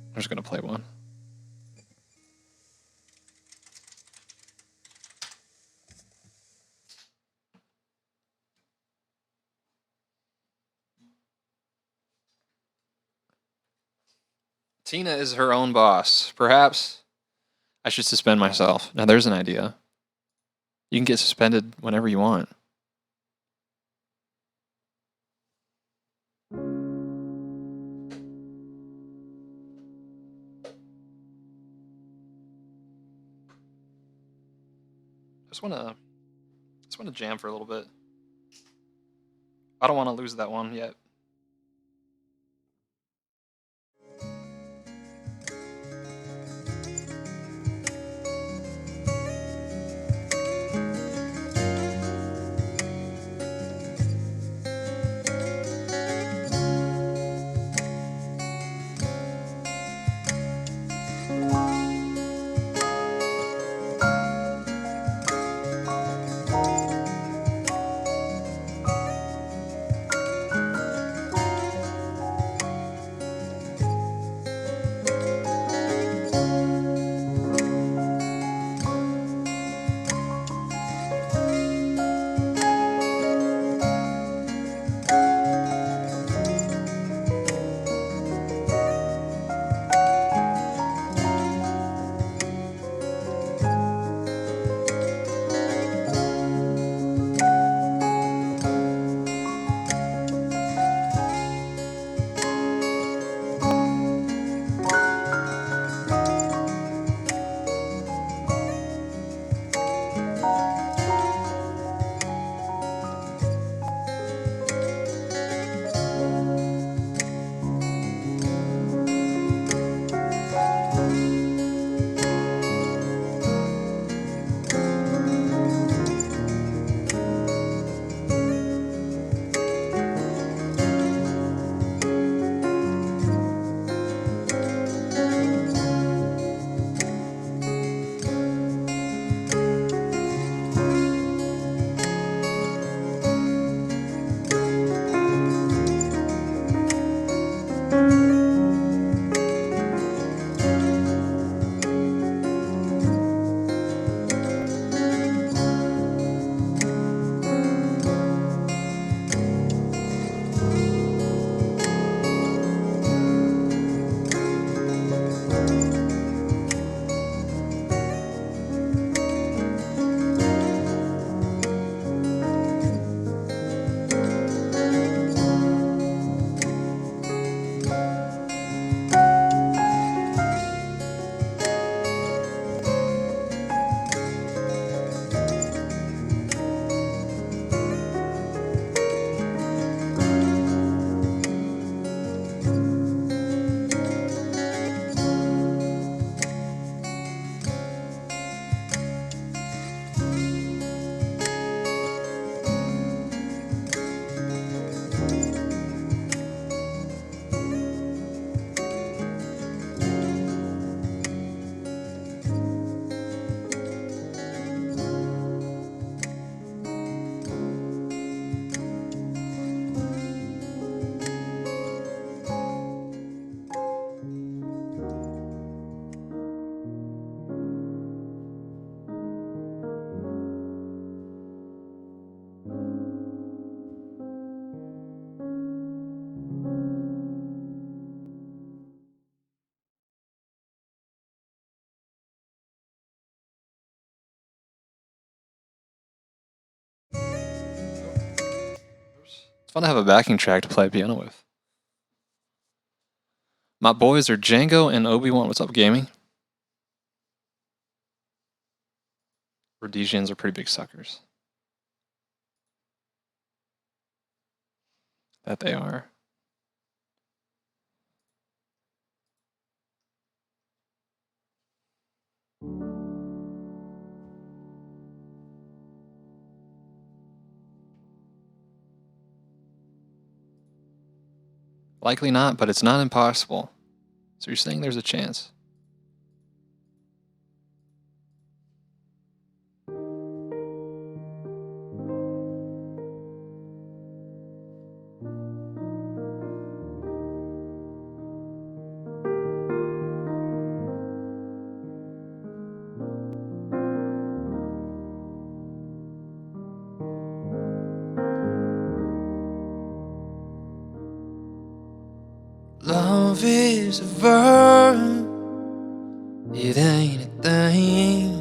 I'm just gonna play one. Tina is her own boss. Perhaps I should suspend myself. Now there's an idea. You can get suspended whenever you want. Just wanna jam for a little bit. I don't want to lose that one yet. It's fun to have a backing track to play piano with. My boys are Django and Obi-Wan. What's up, gaming? Rhodesians are pretty big suckers. That they are. Likely not, but it's not impossible. So you're saying there's a chance. Love is a verb, It ain't a thing.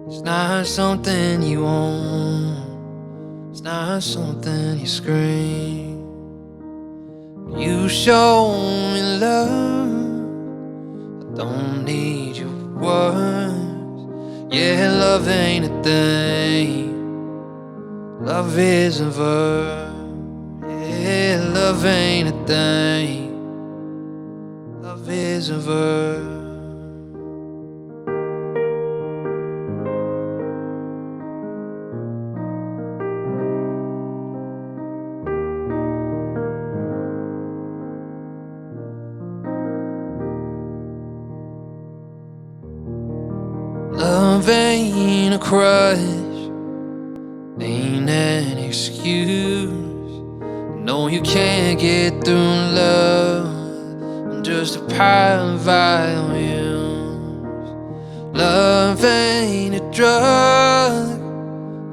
It's not something you want. It's not something you scream. You show me love. I don't need your words. Yeah, love ain't a thing. Love is a verb. Yeah, love ain't a thing. Love is a verb. Love ain't a crush, ain't an excuse. No, you can't get through love. I'm just a pile of volumes. Love ain't a drug,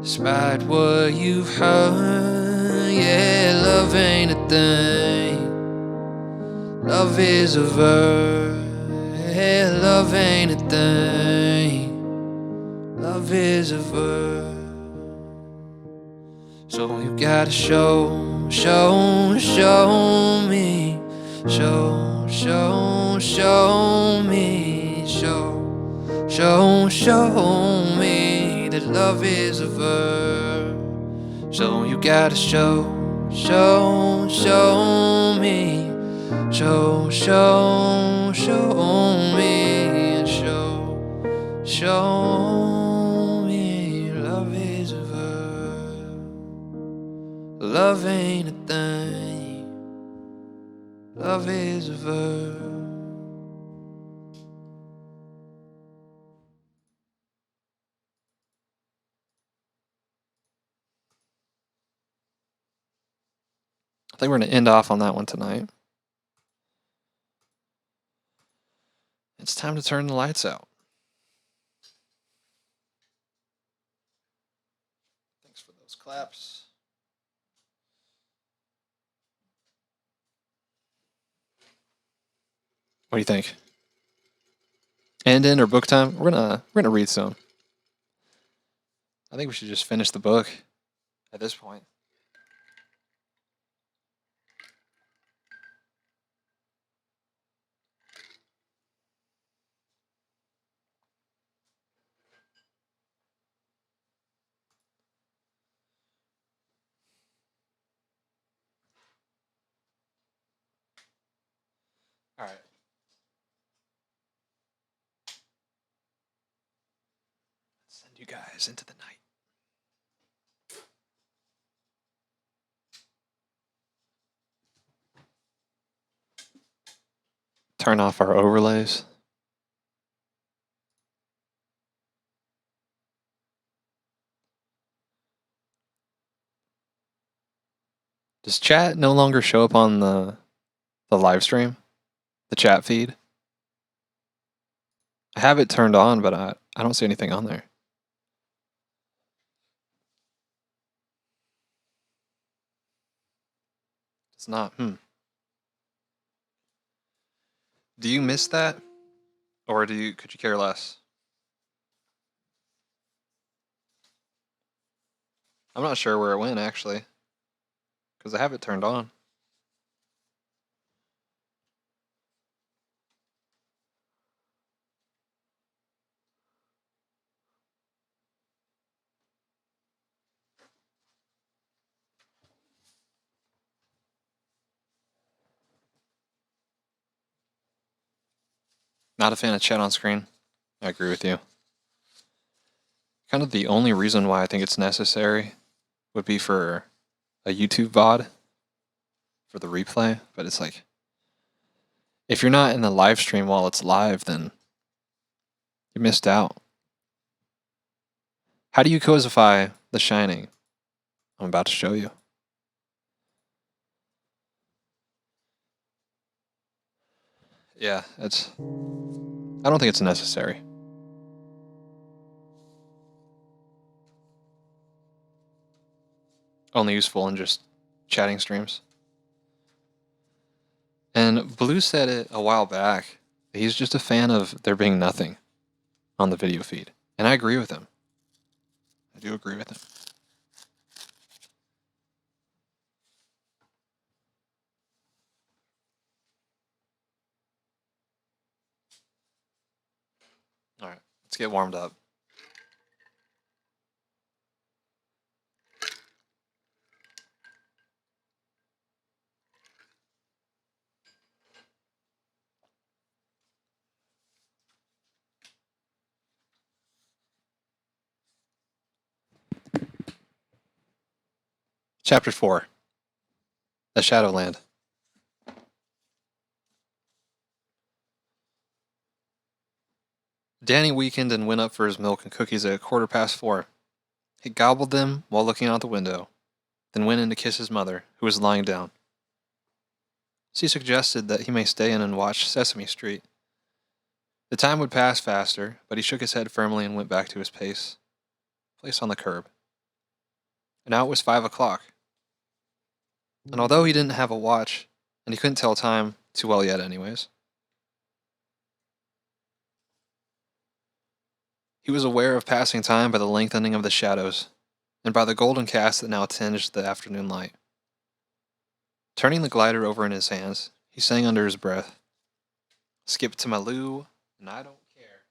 despite what you've heard. Yeah, love ain't a thing. Love is a verb. Yeah, love ain't a thing. Love is a verb. So you gotta show me. Show me. Show me. Show me that love is a verb. So you gotta show me. Show me. Show me love is a verb. Love ain't a thing. Love is a verb. I think we're going to end off on that one tonight. It's time to turn the lights out. Thanks for those claps. What do you think? End in or book time? We're gonna read some. I think we should just finish the book at this point. All right. Let's send you guys into the night. Turn off our overlays. Does chat no longer show up on the live stream? The chat feed? I have it turned on, but I don't see anything on there. It's not. Do you miss that? Or could you care less? I'm not sure where it went, actually. Because I have it turned on. Not a fan of chat on screen. I agree with you. Kind of the only reason why I think it's necessary would be for a YouTube VOD for the replay, but it's like, if you're not in the live stream while it's live, then you missed out. How do you codify The Shining? I'm about to show you. Yeah, I don't think it's necessary. Only useful in just chatting streams. And Blue said it a while back. He's just a fan of there being nothing on the video feed. And I agree with him. I do agree with him. All right, let's get warmed up. Chapter 4. The Shadowland. Danny weakened and went up for his milk and cookies at 4:15. He gobbled them while looking out the window, then went in to kiss his mother, who was lying down. She suggested that he may stay in and watch Sesame Street. The time would pass faster, but he shook his head firmly and went back to his place on the curb. And now it was 5 o'clock. And although he didn't have a watch, and he couldn't tell time too well yet anyways, he was aware of passing time by the lengthening of the shadows, and by the golden cast that now tinged the afternoon light. Turning the glider over in his hands, he sang under his breath, "Skip to my loo, and I don't care.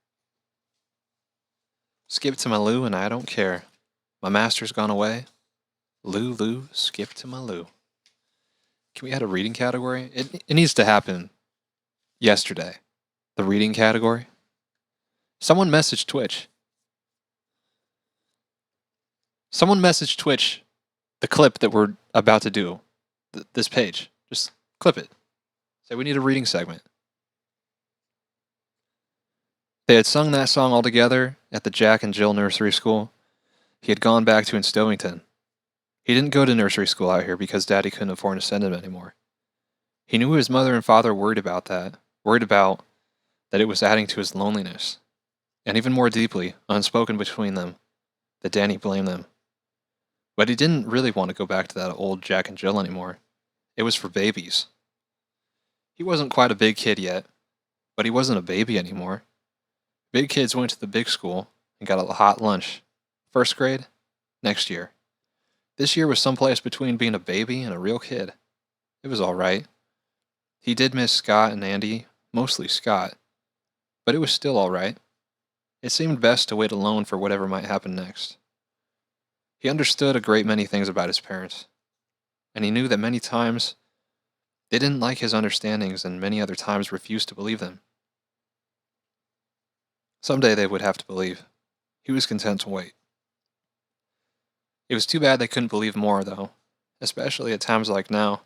Skip to my loo, and I don't care. My master's gone away. Loo, loo, skip to my loo." Can we add a reading category? It needs to happen yesterday. The reading category. Someone messaged Twitch. Someone messaged Twitch the clip that we're about to do. This page. Just clip it. Say we need a reading segment. They had sung that song all together at the Jack and Jill nursery school he had gone back to in Stovington. He didn't go to nursery school out here because Daddy couldn't afford to send him anymore. He knew his mother and father worried about that it was adding to his loneliness. And even more deeply, unspoken between them, that Danny blamed them. But he didn't really want to go back to that old Jack and Jill anymore. It was for babies. He wasn't quite a big kid yet, but he wasn't a baby anymore. Big kids went to the big school and got a hot lunch. First grade, next year. This year was someplace between being a baby and a real kid. It was all right. He did miss Scott and Andy, mostly Scott, but it was still all right. It seemed best to wait alone for whatever might happen next. He understood a great many things about his parents, and he knew that many times they didn't like his understandings and many other times refused to believe them. Someday they would have to believe. He was content to wait. It was too bad they couldn't believe more, though, especially at times like now.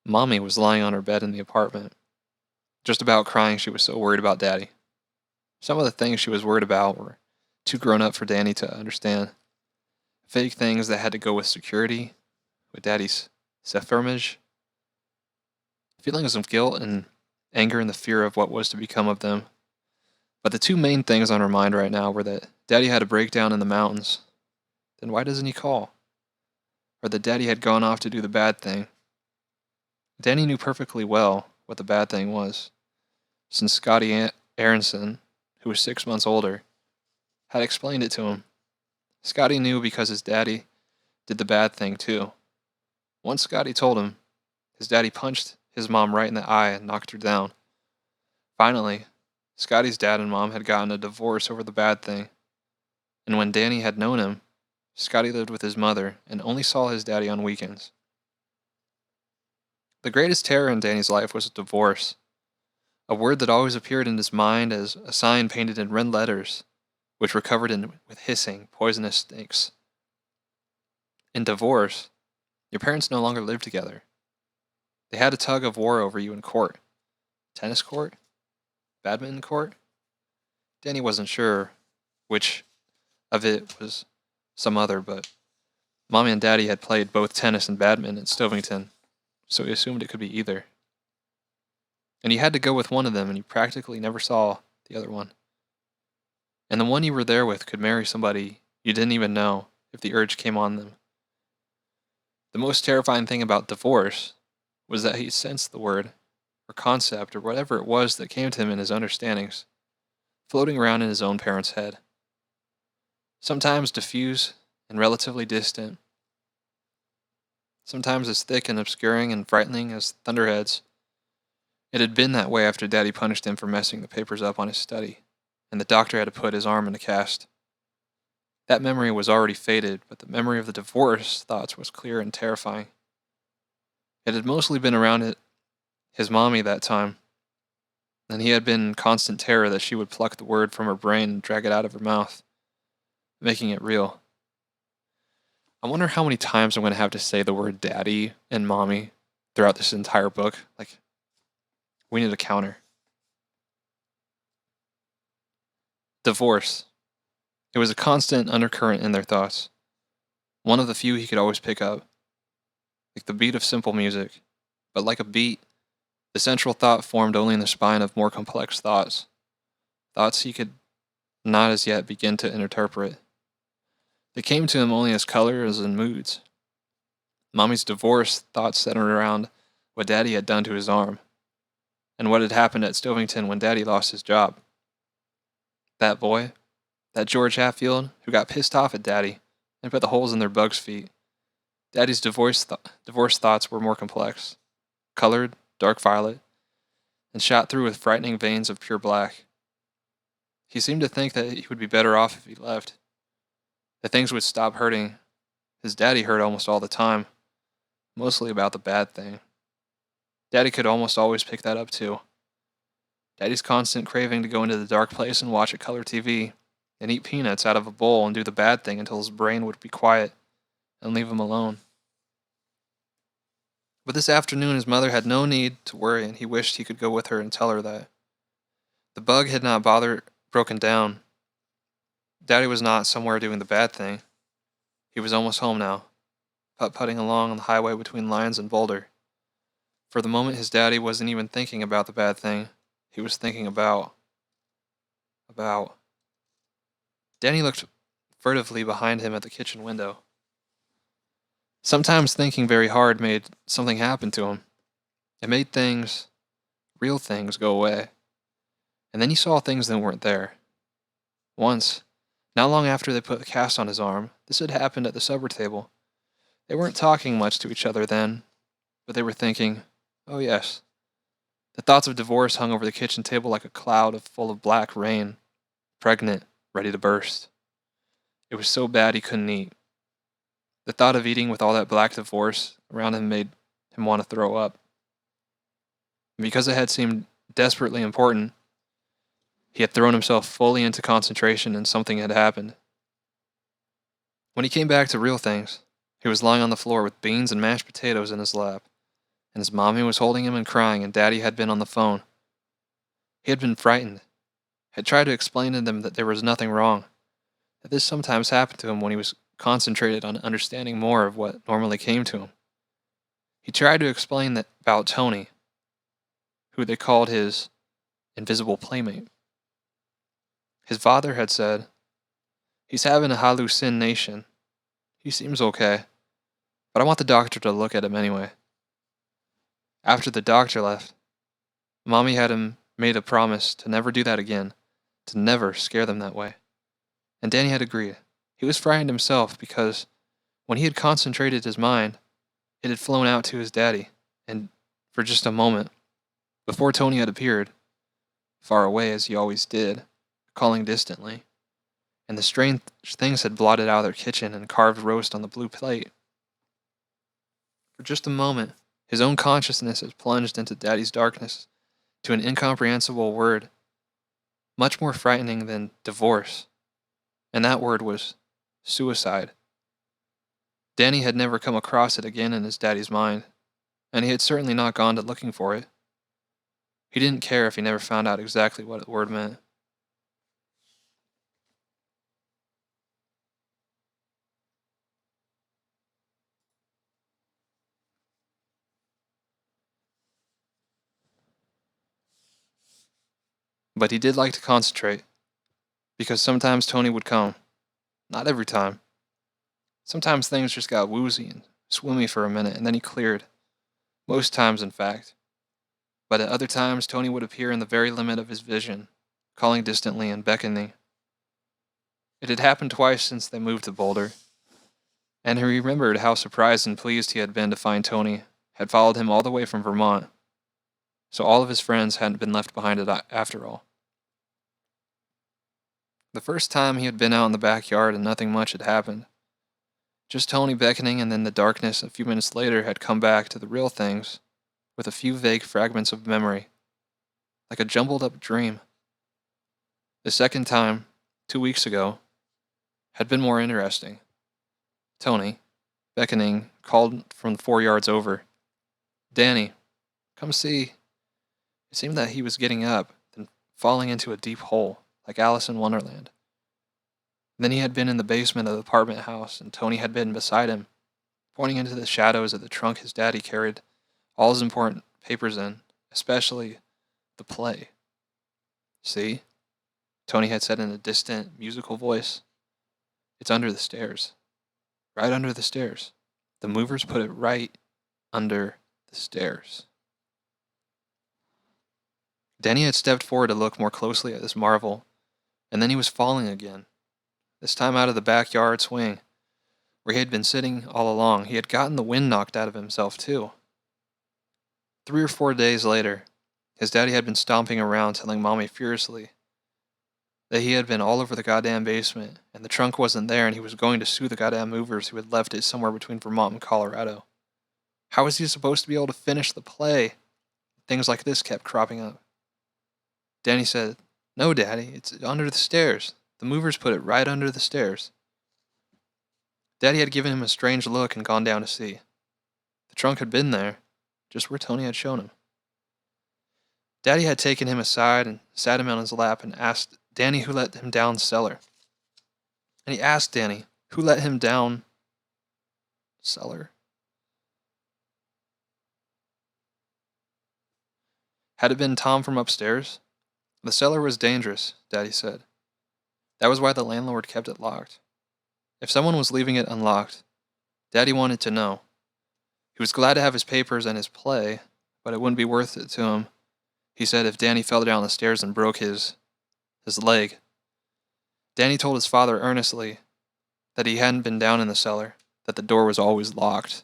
Mommy was lying on her bed in the apartment, just about crying. She was so worried about Daddy. Some of the things she was worried about were too grown up for Danny to understand. Vague things that had to go with security, with Daddy's self-image, feelings of guilt and anger and the fear of what was to become of them. But the two main things on her mind right now were that Daddy had a breakdown in the mountains. Then why doesn't he call? Or that Daddy had gone off to do the bad thing. Danny knew perfectly well what the bad thing was, since Scotty Aronson, who was 6 months older, had explained it to him. Scotty knew because his daddy did the bad thing too. Once Scotty told him, his daddy punched his mom right in the eye and knocked her down. Finally, Scotty's dad and mom had gotten a divorce over the bad thing, and when Danny had known him, Scotty lived with his mother and only saw his daddy on weekends. The greatest terror in Danny's life was divorce, a word that always appeared in his mind as a sign painted in red letters, which were covered with hissing, poisonous snakes. In divorce, your parents no longer lived together. They had a tug of war over you in court. Tennis court? Badminton court? Danny wasn't sure which of it was some other, but Mommy and Daddy had played both tennis and badminton at Stovington, so he assumed it could be either. And you had to go with one of them, and you practically never saw the other one. And the one you were there with could marry somebody you didn't even know if the urge came on them. The most terrifying thing about divorce was that he sensed the word, or concept or whatever it was that came to him in his understandings, floating around in his own parents' head. Sometimes diffuse and relatively distant, sometimes as thick and obscuring and frightening as thunderheads. It had been that way after Daddy punished him for messing the papers up on his study, and the doctor had to put his arm in a cast. That memory was already faded, but the memory of the divorce thoughts was clear and terrifying. It had mostly been around his mommy that time, and he had been in constant terror that she would pluck the word from her brain and drag it out of her mouth, making it real. I wonder how many times I'm going to have to say the word daddy and mommy throughout this entire book. Like, we need a counter. Divorce. It was a constant undercurrent in their thoughts. One of the few he could always pick up. Like the beat of simple music. But like a beat, the central thought formed only in the spine of more complex thoughts. Thoughts he could not as yet begin to interpret. They came to him only as colors and moods. Mommy's divorce thoughts centered around what Daddy had done to his arm, and what had happened at Stovington when Daddy lost his job. That boy, that George Hatfield, who got pissed off at Daddy and put the holes in their bugs' feet. Daddy's divorce thoughts were more complex, colored, dark violet, and shot through with frightening veins of pure black. He seemed to think that he would be better off if he left, that things would stop hurting. His daddy hurt almost all the time, mostly about the bad thing. Daddy could almost always pick that up too. Daddy's constant craving to go into the dark place and watch a color TV, and eat peanuts out of a bowl and do the bad thing until his brain would be quiet and leave him alone. But this afternoon his mother had no need to worry, and he wished he could go with her and tell her that. The bug had not broken down. Daddy was not somewhere doing the bad thing. He was almost home now, putt-putting along on the highway between Lyons and Boulder. For the moment his daddy wasn't even thinking about the bad thing. He was thinking about... Danny looked furtively behind him at the kitchen window. Sometimes thinking very hard made something happen to him. It made things, real things, go away. And then he saw things that weren't there. Once, not long after they put a cast on his arm, this had happened at the supper table. They weren't talking much to each other then, but they were thinking, oh yes. The thoughts of divorce hung over the kitchen table like a cloud full of black rain, pregnant, ready to burst. It was so bad he couldn't eat. The thought of eating with all that black divorce around him made him want to throw up. And because it had seemed desperately important, he had thrown himself fully into concentration and something had happened. When he came back to real things, he was lying on the floor with beans and mashed potatoes in his lap, and his mommy was holding him and crying, and Daddy had been on the phone. He had been frightened, had tried to explain to them that there was nothing wrong, that this sometimes happened to him when he was concentrated on understanding more of what normally came to him. He tried to explain that about Tony, who they called his invisible playmate. His father had said, he's having a hallucination. He seems okay, but I want the doctor to look at him anyway. After the doctor left, Mommy had him made a promise to never do that again, to never scare them that way. And Danny had agreed. He was frightened himself because when he had concentrated his mind, it had flown out to his daddy, and for just a moment, before Tony had appeared, far away as he always did, calling distantly, and the strange things had blotted out their kitchen and carved roast on the blue plate. For just a moment, his own consciousness had plunged into Daddy's darkness, to an incomprehensible word, much more frightening than divorce, and that word was suicide. Danny had never come across it again in his daddy's mind, and he had certainly not gone to looking for it. He didn't care if he never found out exactly what the word meant. But he did like to concentrate, because sometimes Tony would come. Not every time. Sometimes things just got woozy and swimmy for a minute, and then he cleared. Most times, in fact. But at other times, Tony would appear in the very limit of his vision, calling distantly and beckoning. It had happened twice since they moved to Boulder, and he remembered how surprised and pleased he had been to find Tony had followed him all the way from Vermont, so all of his friends hadn't been left behind after all. The first time he had been out in the backyard and nothing much had happened. Just Tony beckoning, and then the darkness a few minutes later had come back to the real things, with a few vague fragments of memory, like a jumbled up dream. The second time, 2 weeks ago, had been more interesting. Tony, beckoning, called from 4 yards over. "Danny, come see." It seemed that he was getting up, then falling into a deep hole, like Alice in Wonderland. Then he had been in the basement of the apartment house, and Tony had been beside him, pointing into the shadows of the trunk his daddy carried all his important papers in, especially the play. "See?" Tony had said in a distant, musical voice. "It's under the stairs. Right under the stairs. The movers put it right under the stairs." Danny had stepped forward to look more closely at this marvel, and then he was falling again. This time out of the backyard swing, where he had been sitting all along. He had gotten the wind knocked out of himself, too. 3 or 4 days later, his daddy had been stomping around telling Mommy furiously that he had been all over the goddamn basement, and the trunk wasn't there, and he was going to sue the goddamn movers who had left it somewhere between Vermont and Colorado. How was he supposed to be able to finish the play? Things like this kept cropping up. Danny said, "No, Daddy, it's under the stairs. The movers put it right under the stairs." Daddy had given him a strange look and gone down to see. The trunk had been there, just where Tony had shown him. Daddy had taken him aside and sat him on his lap and asked Danny who let him down cellar. And he asked Danny who let him down cellar. Had it been Tom from upstairs? The cellar was dangerous, Daddy said. That was why the landlord kept it locked. If someone was leaving it unlocked, Daddy wanted to know. He was glad to have his papers and his play, but it wouldn't be worth it to him, he said, if Danny fell down the stairs and broke his leg. Danny told his father earnestly that he hadn't been down in the cellar, that the door was always locked.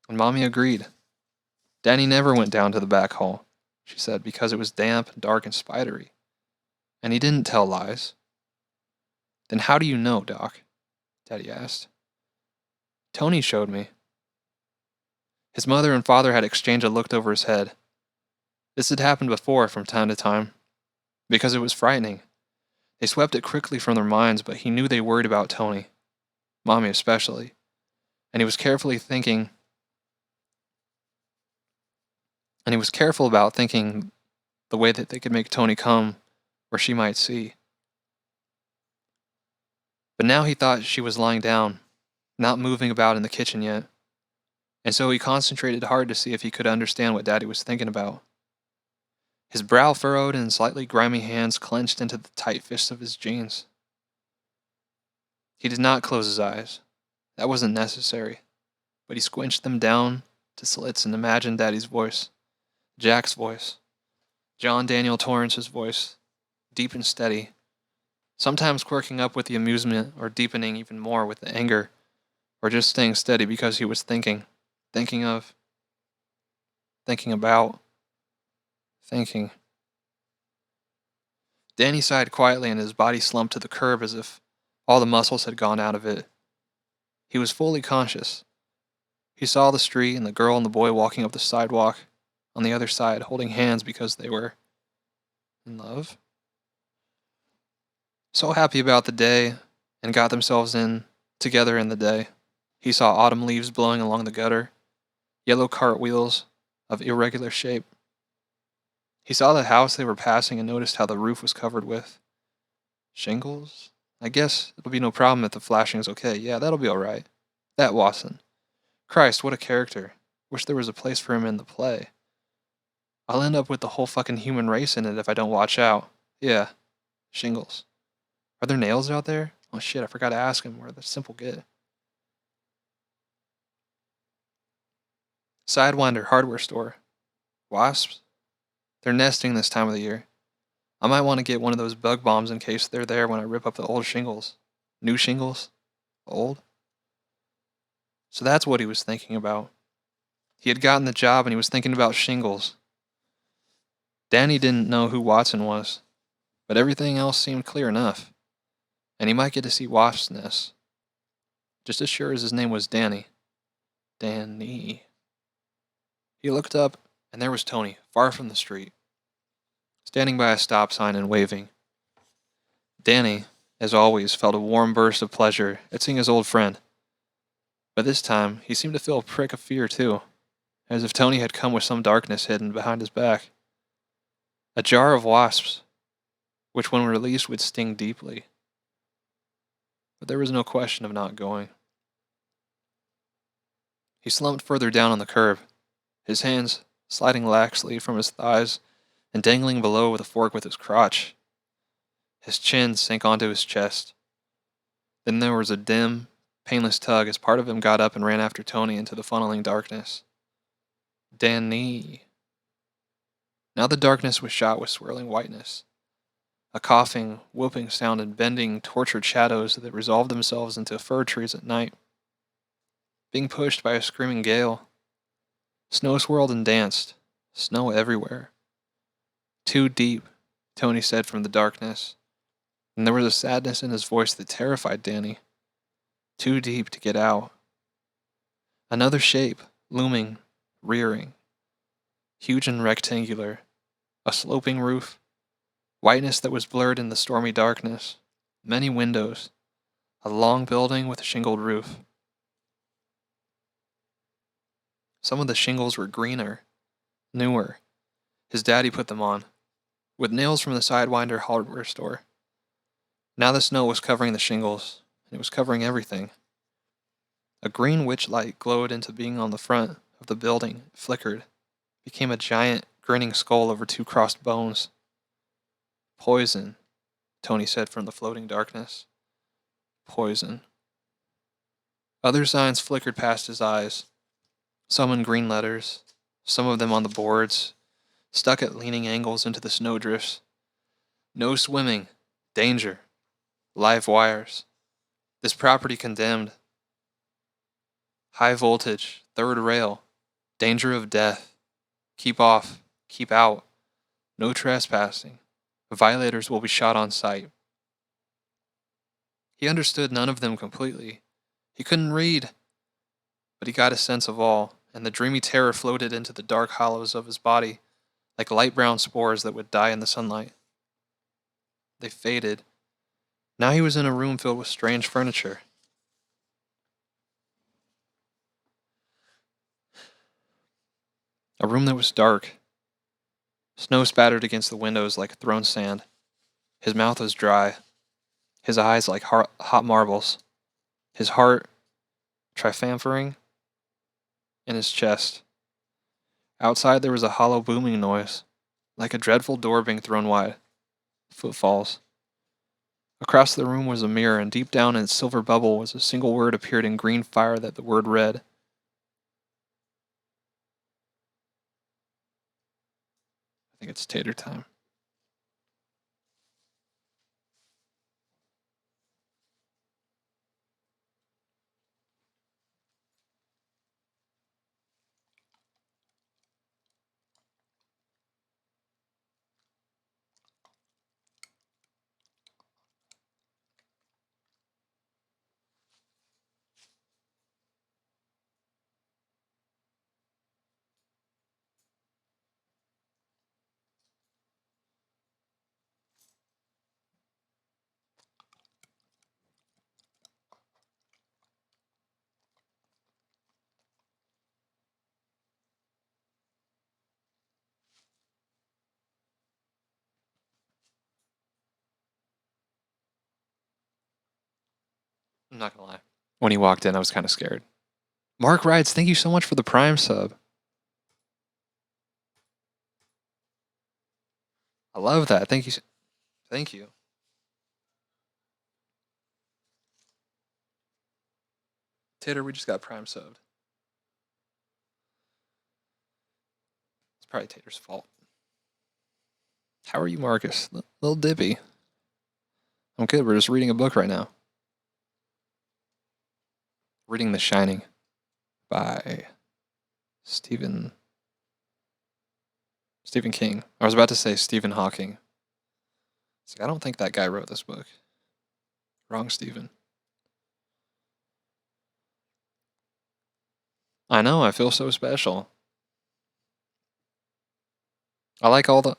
And Mommy agreed. Danny never went down to the back hall, she said, because it was damp and dark and spidery. And he didn't tell lies. Then how do you know, Doc? Daddy asked. Tony showed me. His mother and father had exchanged a look over his head. This had happened before from time to time, because it was frightening. They swept it quickly from their minds, but he knew they worried about Tony, Mommy especially, and he was careful about thinking the way that they could make Tony come where she might see. But now he thought she was lying down, not moving about in the kitchen yet, and so he concentrated hard to see if he could understand what Daddy was thinking about. His brow furrowed and slightly grimy hands clenched into the tight fists of his jeans. He did not close his eyes. That wasn't necessary, but he squinched them down to slits and imagined Daddy's voice, Jack's voice, John Daniel Torrance's voice, deep and steady, sometimes quirking up with the amusement or deepening even more with the anger, or just staying steady because he was thinking about. Danny sighed quietly and his body slumped to the curb as if all the muscles had gone out of it. He was fully conscious. He saw the street and the girl and the boy walking up the sidewalk on the other side, holding hands because they were in love. So happy about the day and got themselves in together in the day. He saw autumn leaves blowing along the gutter, yellow cartwheels of irregular shape. He saw the house they were passing and noticed how the roof was covered with shingles. I guess it'll be no problem if the flashing's okay. Yeah, that'll be alright. That Watson. Christ, what a character. Wish there was a place for him in the play. I'll end up with the whole fucking human race in it if I don't watch out. Yeah, shingles. Are there nails out there? Oh shit, I forgot to ask him where the simple get. Sidewinder hardware store. Wasps? They're nesting this time of the year. I might want to get one of those bug bombs in case they're there when I rip up the old shingles. New shingles? Old? So that's what he was thinking about. He had gotten the job and he was thinking about shingles. Danny didn't know who Watson was, but everything else seemed clear enough. And he might get to see Wasp's nest. Just as sure as his name was Danny. Danny. He looked up, and there was Tony, far from the street, standing by a stop sign and waving. Danny, as always, felt a warm burst of pleasure at seeing his old friend. But this time, he seemed to feel a prick of fear, too, as if Tony had come with some darkness hidden behind his back. A jar of wasps, which when released would sting deeply. But there was no question of not going. He slumped further down on the curb, his hands sliding laxly from his thighs and dangling below with a fork with his crotch. His chin sank onto his chest. Then there was a dim, painless tug as part of him got up and ran after Tony into the funneling darkness. Danny. Now the darkness was shot with swirling whiteness. A coughing, whooping sound and bending, tortured shadows that resolved themselves into fir trees at night. Being pushed by a screaming gale. Snow swirled and danced. Snow everywhere. Too deep, Tony said from the darkness. And there was a sadness in his voice that terrified Danny. Too deep to get out. Another shape, looming, rearing. Huge and rectangular. A sloping roof. Whiteness that was blurred in the stormy darkness. Many windows. A long building with a shingled roof. Some of the shingles were greener, newer. His daddy put them on, with nails from the Sidewinder hardware store. Now the snow was covering the shingles, and it was covering everything. A green witch light glowed into being on the front of the building, flickered, became a giant, grinning skull over two crossed bones. Poison, Tony said from the floating darkness. Poison. Other signs flickered past his eyes, some in green letters, some of them on the boards, stuck at leaning angles into the snowdrifts. No swimming. Danger. Live wires. This property condemned. High voltage. Third rail. Danger of death. Keep off. Keep out. No trespassing. Violators will be shot on sight. He understood none of them completely. He couldn't read. But he got a sense of all, and the dreamy terror floated into the dark hollows of his body, like light brown spores that would die in the sunlight. They faded. Now he was in a room filled with strange furniture. A room that was dark. Snow spattered against the windows like thrown sand. His mouth was dry. His eyes like hot marbles. His heart triphamphoring in his chest. Outside there was a hollow booming noise, like a dreadful door being thrown wide. Footfalls. Across the room was a mirror, and deep down in its silver bubble was a single word appeared in green fire that the word read. I think it's tater time. I'm not gonna lie. When he walked in, I was kind of scared. Mark Rides, thank you so much for the Prime sub. I love that. Thank you. Thank you. Tater, we just got Prime subbed. It's probably Tater's fault. How are you, Marcus? Little Dippy. I'm good. We're just reading a book right now. Reading The Shining by Stephen King. I was about to say Stephen Hawking. It's like, I don't think that guy wrote this book. Wrong, Stephen. I know, I feel so special. I like all the,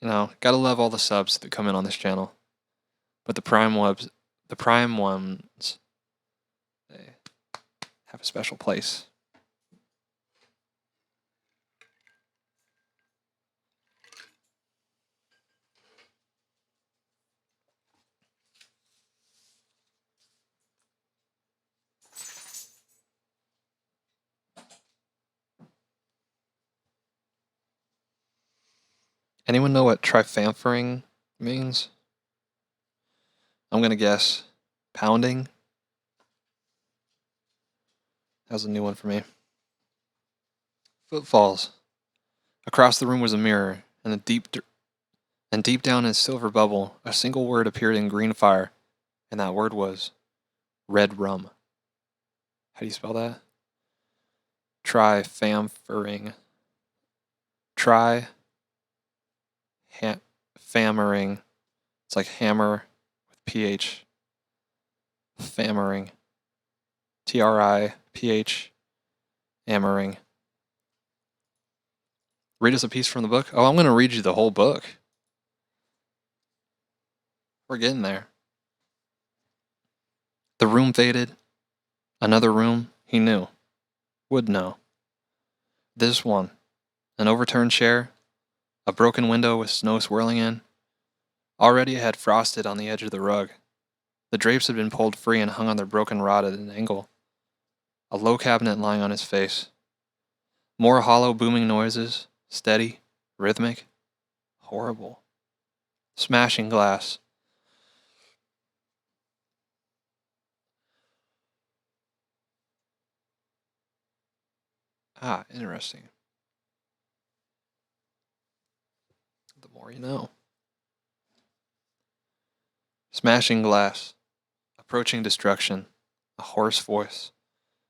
gotta love all the subs that come in on this channel. But the prime ones, they have a special place. Anyone know what trifamphering means? I'm gonna guess pounding. That was a new one for me. Footfalls. Across the room was a mirror, and deep down in a silver bubble, a single word appeared in green fire, and that word was red rum. How do you spell that? Trifamphering. Fammering. It's like hammer with PH. Fammering. TRIPH. Hammering. Read us a piece from the book? Oh, I'm going to read you the whole book. We're getting there. The room faded. Another room he knew. Would know. This one. An overturned chair. A broken window with snow swirling in. Already it had frosted on the edge of the rug. The drapes had been pulled free and hung on their broken rod at an angle. A low cabinet lying on his face. More hollow booming noises. Steady. Rhythmic. Horrible. Smashing glass. Ah, interesting. The more you know. Smashing glass. Approaching destruction. A hoarse voice.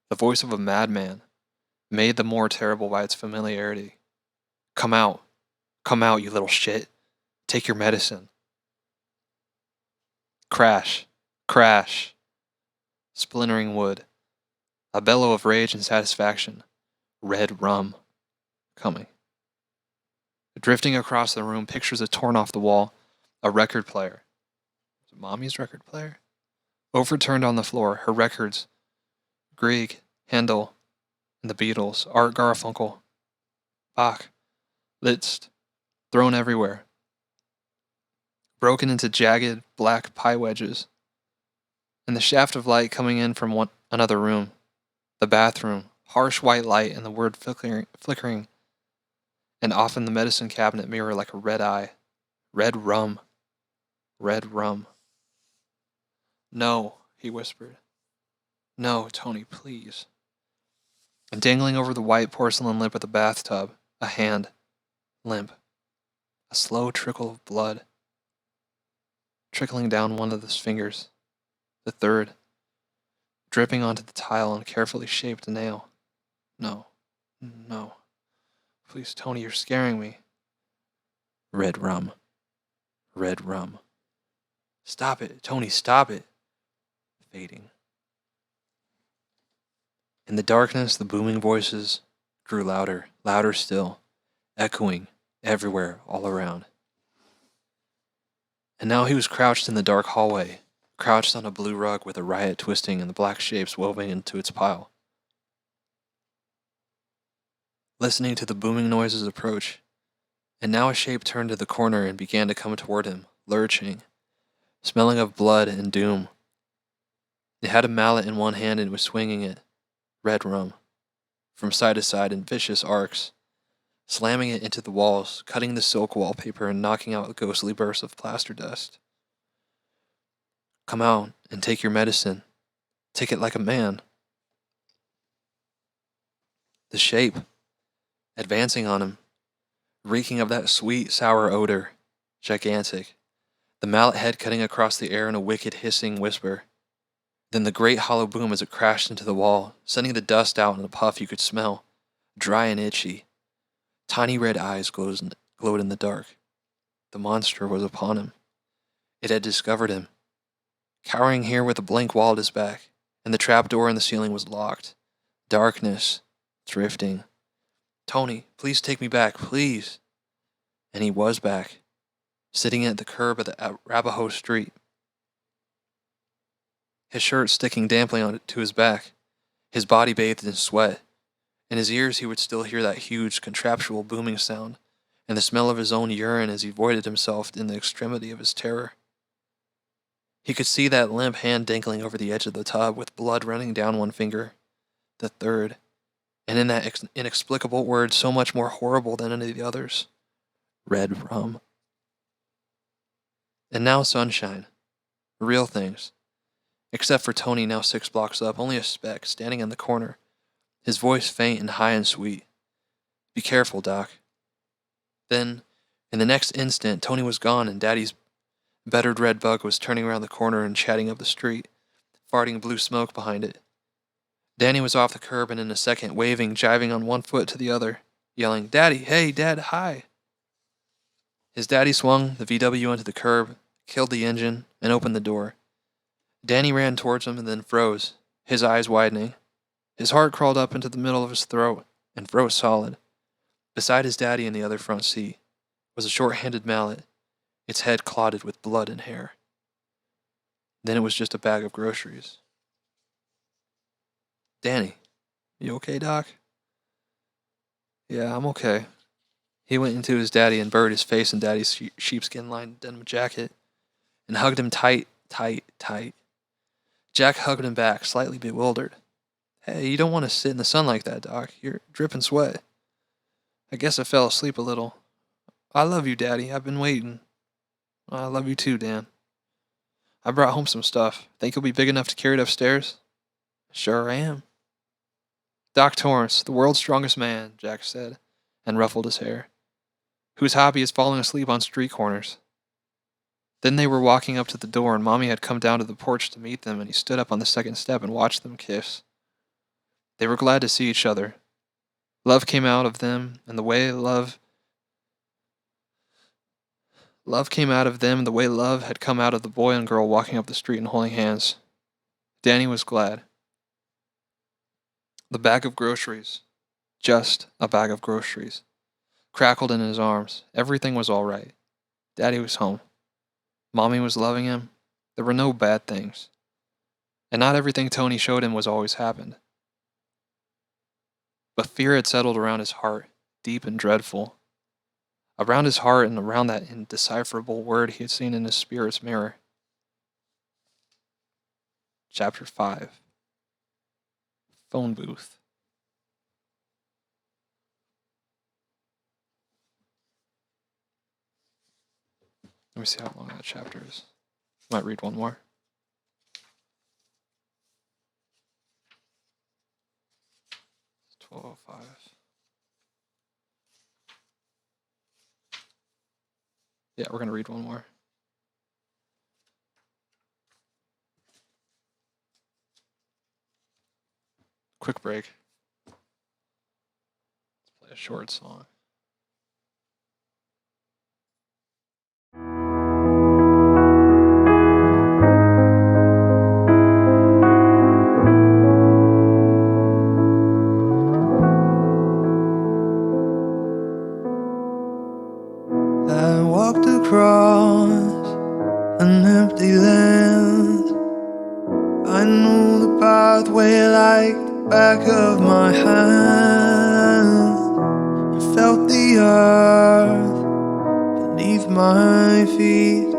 The voice of a madman. Made the more terrible by its familiarity. Come out. Come out, you little shit. Take your medicine. Crash. Crash. Splintering wood. A bellow of rage and satisfaction. Red rum. Coming. Drifting across the room, pictures are torn off the wall. A record player. Was it Mommy's record player? Overturned on the floor, her records. Grieg, Handel, and the Beatles, Art Garfunkel, Bach, Liszt, thrown everywhere. Broken into jagged, black pie wedges. And the shaft of light coming in from another room. The bathroom, harsh white light and the word flickering. And off in the medicine cabinet mirror like a red eye. Red rum. Red rum. No, he whispered. No, Tony, please. And dangling over the white porcelain lip of the bathtub, a hand. Limp. A slow trickle of blood. Trickling down one of his fingers. The third. Dripping onto the tile and carefully shaped nail. No. No. Please, Tony, you're scaring me. Red rum. Red rum. Stop it, Tony, stop it. Fading. In the darkness, the booming voices grew louder, louder still, echoing everywhere all around. And now he was crouched in the dark hallway, crouched on a blue rug with a riot twisting and the black shapes woven into its pile. Listening to the booming noises approach, and now a shape turned to the corner and began to come toward him, lurching, smelling of blood and doom. It had a mallet in one hand and was swinging it, red rum, from side to side in vicious arcs, slamming it into the walls, cutting the silk wallpaper and knocking out ghostly bursts of plaster dust. Come out and take your medicine. Take it like a man. The shape, advancing on him, reeking of that sweet, sour odor, gigantic, the mallet head cutting across the air in a wicked, hissing whisper. Then the great hollow boom as it crashed into the wall, sending the dust out in a puff you could smell, dry and itchy. Tiny red eyes glowed in the dark. The monster was upon him. It had discovered him. Cowering here with a blank wall at his back, and the trap door in the ceiling was locked. Darkness, drifting. Tony, please take me back, please. And he was back, sitting at the curb of the Arapahoe Street. His shirt sticking damply to his back, his body bathed in sweat. In his ears he would still hear that huge, contraptual booming sound, and the smell of his own urine as he voided himself in the extremity of his terror. He could see that limp hand dangling over the edge of the tub with blood running down one finger, the third, and in that inexplicable word so much more horrible than any of the others, red rum. And now sunshine, real things, except for Tony now 6 blocks up, only a speck, standing in the corner, his voice faint and high and sweet. Be careful, Doc. Then, in the next instant, Tony was gone and Daddy's bettered red bug was turning around the corner and chatting up the street, farting blue smoke behind it. Danny was off the curb and in a second, waving, jiving on one foot to the other, yelling, Daddy, hey, Dad, hi. His daddy swung the VW into the curb, killed the engine, and opened the door. Danny ran towards him and then froze, his eyes widening. His heart crawled up into the middle of his throat and froze solid. Beside his daddy in the other front seat was a short-handed mallet, its head clotted with blood and hair. Then it was just a bag of groceries. Danny, you okay, Doc? Yeah, I'm okay. He went into his daddy and buried his face in Daddy's sheepskin-lined denim jacket and hugged him tight, tight, tight. Jack hugged him back, slightly bewildered. Hey, you don't want to sit in the sun like that, Doc. You're dripping sweat. I guess I fell asleep a little. I love you, Daddy. I've been waiting. I love you too, Dan. I brought home some stuff. Think you'll be big enough to carry it upstairs? Sure I am. Doc Torrance, the world's strongest man, Jack said, and ruffled his hair, whose hobby is falling asleep on street corners. Then they were walking up to the door, and Mommy had come down to the porch to meet them, and he stood up on the second step and watched them kiss. They were glad to see each other. Love came out of them, and the way love came out of them the way love had come out of the boy and girl walking up the street and holding hands. Danny was glad. The bag of groceries, just a bag of groceries, crackled in his arms. Everything was all right. Daddy was home. Mommy was loving him. There were no bad things. And not everything Tony showed him was always happened. But fear had settled around his heart, deep and dreadful. Around his heart and around that indecipherable word he had seen in his spirit's mirror. Chapter 5. Phone booth. Let me see how long that chapter is. Might read one more. It's 12:05. Yeah, we're going to read one more. Quick break. Let's play a short song. I walked across an empty land. I knew the pathway like the back of my hand. I felt the earth beneath my feet,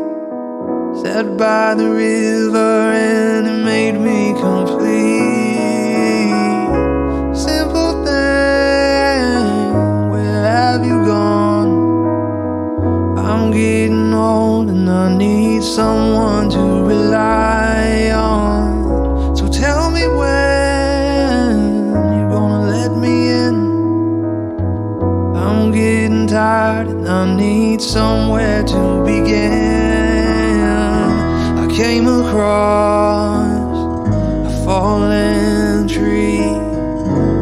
sat by the river and it made me complete. Simple thing, where have you gone? I'm getting old and I need someone to rely on. So tell me when you're gonna let me in. I'm getting tired I need somewhere to begin. I came across a fallen tree.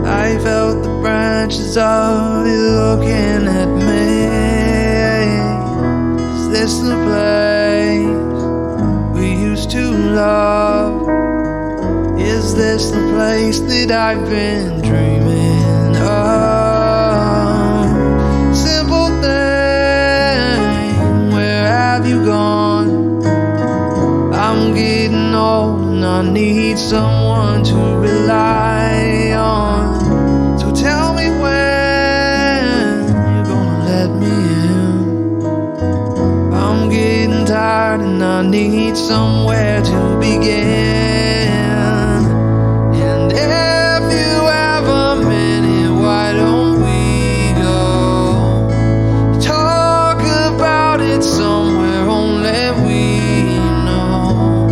I felt the branches of it looking at me. Is this the place we used to love? Is this the place that I've been dreaming of? Simple thing, where have you gone? I'm getting old and I need someone to rely on. So tell me when you're gonna let me in. I'm getting tired and I need somewhere to begin. And if you have a minute, why don't we go talk about it somewhere only we know?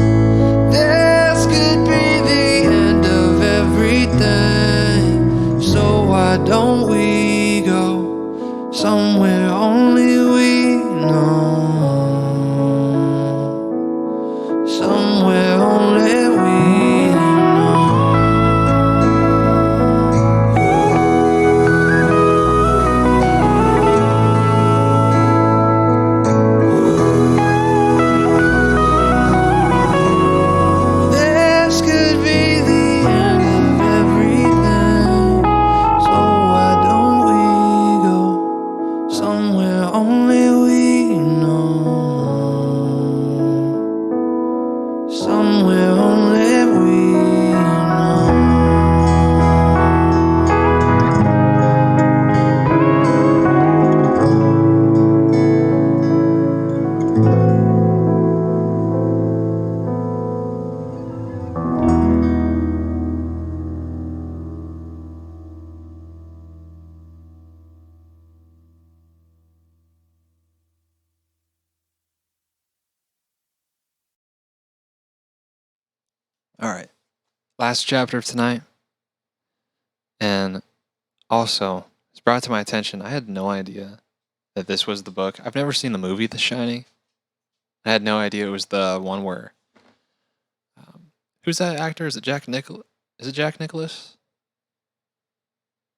This could be the end of everything, so why don't we go somewhere only we know? Somewhere only we This could be the end of everything, so why don't we go somewhere only we know? Somewhere only we know. All right. Last chapter of tonight. And also, it's brought to my attention, I had no idea that this was the book. I've never seen the movie The Shining. I had no idea it was the one where who's that actor? Is it Jack Nicholas? Is it Jack Nicholas?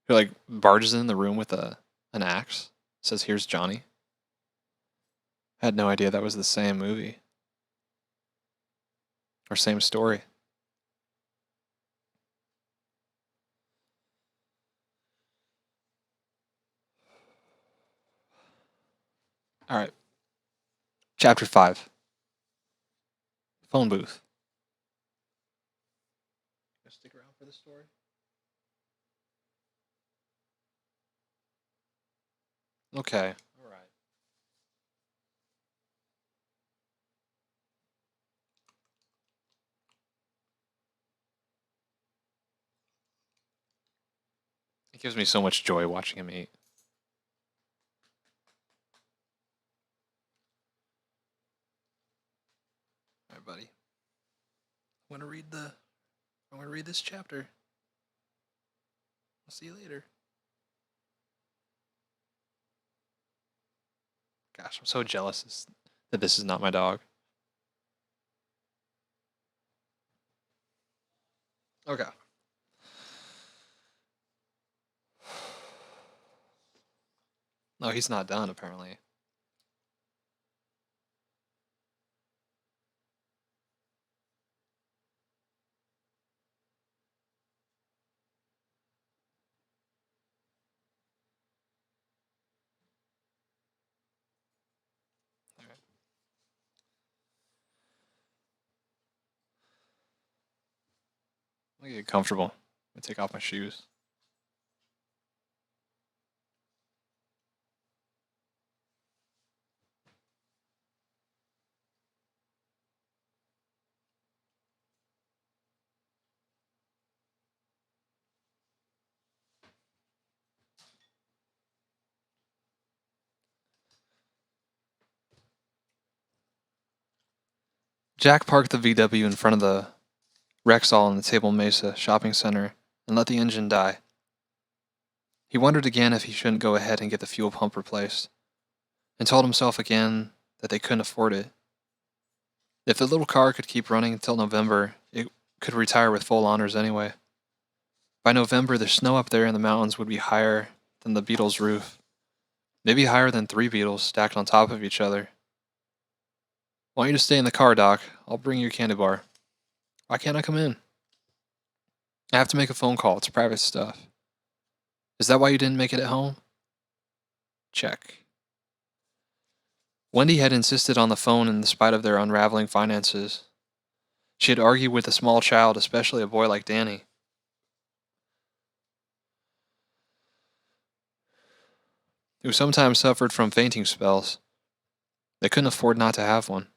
Who like barges in the room with an axe, says here's Johnny. I had no idea that was the same movie. Or same story. All right. Chapter 5. Phone booth. Stick around for the story. Okay. All right. It gives me so much joy watching him eat. All right, buddy. I'm gonna read this chapter. I'll see you later. Gosh, I'm so jealous that this is not my dog. Okay. No, he's not done, apparently. All right. Let me get comfortable. I'm gonna take off my shoes. Jack parked the VW in front of the Rexall in the Table Mesa shopping center and let the engine die. He wondered again if he shouldn't go ahead and get the fuel pump replaced. and told himself again that they couldn't afford it. If the little car could keep running until November, it could retire with full honors anyway. By November, the snow up there in the mountains would be higher than the Beetle's roof. Maybe higher than 3 Beetles stacked on top of each other. Want you to stay in the car, Doc. I'll bring you a candy bar. Why can't I come in? I have to make a phone call. It's private stuff. Is that why you didn't make it at home? Check. Wendy had insisted on the phone in spite of their unraveling finances. She had argued with a small child, especially a boy like Danny. Who sometimes suffered from fainting spells. They couldn't afford not to have one.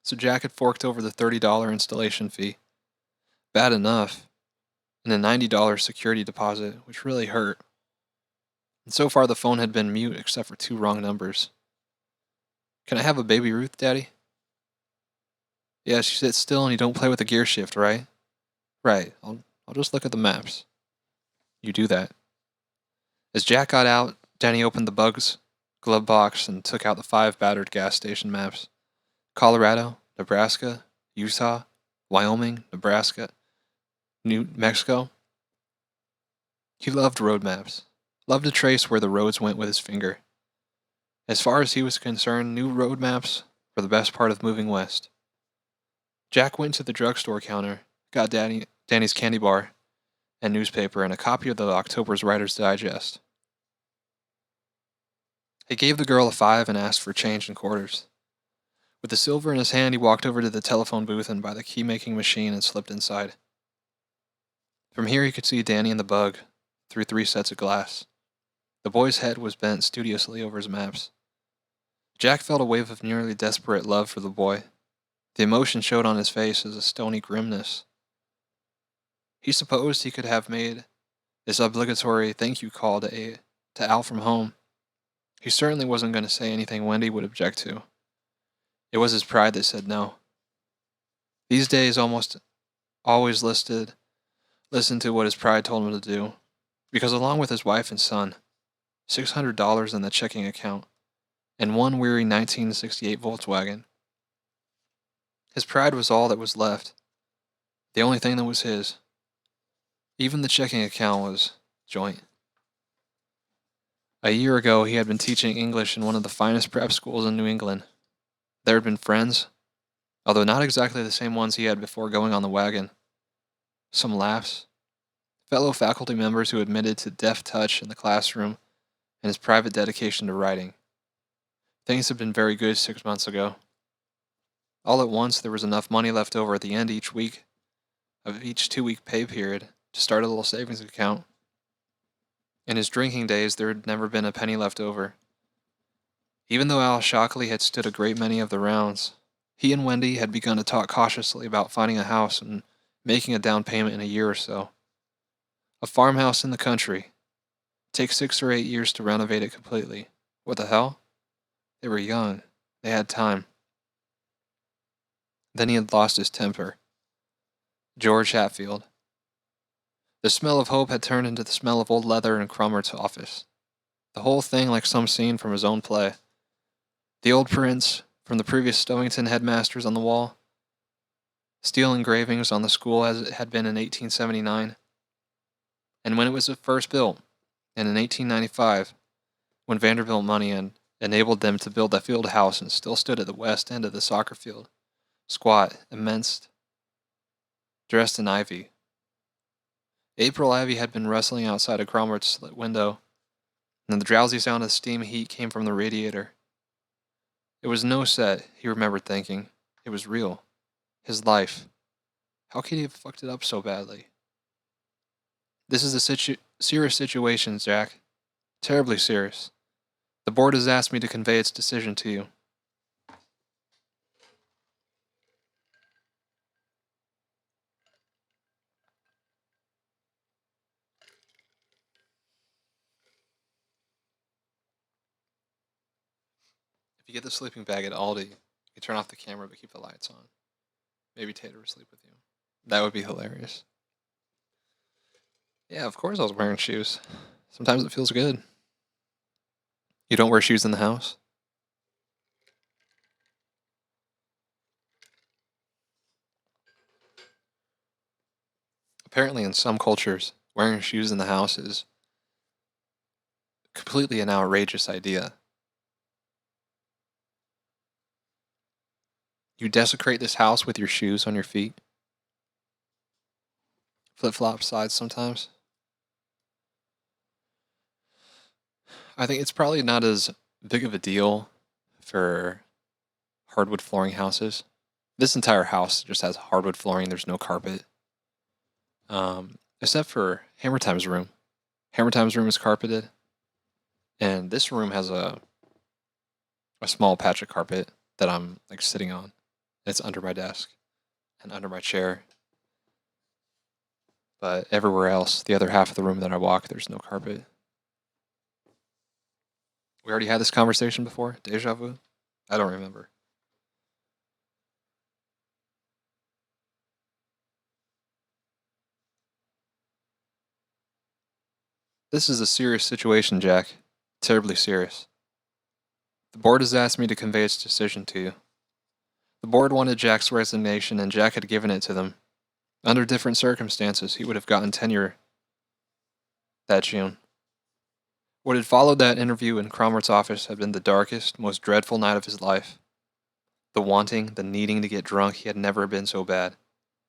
So Jack had forked over the $30 installation fee. Bad enough. And a $90 security deposit, which really hurt. And so far the phone had been mute except for 2 wrong numbers. Can I have a Baby Ruth, Daddy? Yeah, she sits still and you don't play with the gear shift, right? Right, I'll just look at the maps. You do that. As Jack got out, Danny opened the Bugs glove box and took out the 5 battered gas station maps. Colorado, Nebraska, Utah, Wyoming, Nebraska, New Mexico. He loved road maps. Loved to trace where the roads went with his finger. As far as he was concerned, new road maps were the best part of moving west. Jack went to the drugstore counter, got Danny's candy bar and newspaper and a copy of the October's Writer's Digest. He gave the girl a 5 and asked for change in quarters. With the silver in his hand, he walked over to the telephone booth and by the key-making machine and slipped inside. From here he could see Danny and the Bug through 3 sets of glass. The boy's head was bent studiously over his maps. Jack felt a wave of nearly desperate love for the boy. The emotion showed on his face as a stony grimness. He supposed he could have made this obligatory thank you call to Al from home. He certainly wasn't going to say anything Wendy would object to. It was his pride that said no. These days almost always listened to what his pride told him to do, because along with his wife and son, $600 in the checking account, and one weary 1968 Volkswagen, his pride was all that was left, the only thing that was his. Even the checking account was joint. A year ago, he had been teaching English in one of the finest prep schools in New England. There had been friends, although not exactly the same ones he had before going on the wagon. Some laughs. Fellow faculty members who admitted to deft touch in the classroom and his private dedication to writing. Things had been very good 6 months ago. All at once, there was enough money left over at the end each week of each 2-week pay period to start a little savings account. In his drinking days, there had never been a penny left over. Even though Al Shockley had stood a great many of the rounds, he and Wendy had begun to talk cautiously about finding a house and making a down payment in a year or so. A farmhouse in the country. Take 6 or 8 years to renovate it completely. What the hell? They were young. They had time. Then he had lost his temper. George Hatfield. The smell of hope had turned into the smell of old leather in Crommer's office. The whole thing like some scene from his own play. The old prints from the previous Stovington headmasters on the wall. Steel engravings on the school as it had been in 1879. And when it was first built, and in 1895, when Vanderbilt money enabled them to build that field house and still stood at the west end of the soccer field, squat, immense, dressed in ivy. April ivy had been rustling outside of Cromwell's slit window, and the drowsy sound of steam heat came from the radiator. It was no set, he remembered thinking. It was real. His life. How could he have fucked it up so badly? This is a serious situation, Jack. Terribly serious. The board has asked me to convey its decision to you. If you get the sleeping bag at Aldi, you can turn off the camera but keep the lights on. Maybe Tater will sleep with you. That would be hilarious. Yeah, of course I was wearing shoes. Sometimes it feels good. You don't wear shoes in the house? Apparently, in some cultures, wearing shoes in the house is completely an outrageous idea. You desecrate this house with your shoes on your feet? Flip-flop sides sometimes? I think it's probably not as big of a deal for hardwood flooring houses. This entire house just has hardwood flooring. There's no carpet. Except for Hammer Time's room. Hammer Time's room is carpeted. And this room has a small patch of carpet that I'm like sitting on. It's under my desk and under my chair. But everywhere else, the other half of the room that I walk, there's no carpet. We already had this conversation before? Deja vu? I don't remember. This is a serious situation, Jack. Terribly serious. The board has asked me to convey its decision to you. The board wanted Jack's resignation, and Jack had given it to them. Under different circumstances, he would have gotten tenure that June. What had followed that interview in Cromert's office had been the darkest, most dreadful night of his life. The wanting, the needing to get drunk, he had never been so bad.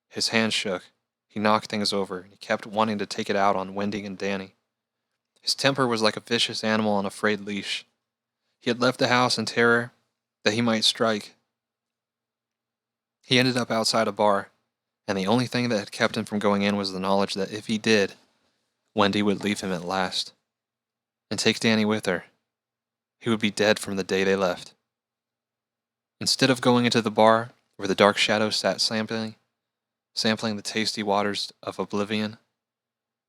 His hands shook. He knocked things over, and he kept wanting to take it out on Wendy and Danny. His temper was like a vicious animal on a frayed leash. He had left the house in terror that he might strike. He ended up outside a bar, and the only thing that had kept him from going in was the knowledge that if he did, Wendy would leave him at last, and take Danny with her. He would be dead from the day they left. Instead of going into the bar, where the dark shadows sat sampling the tasty waters of oblivion,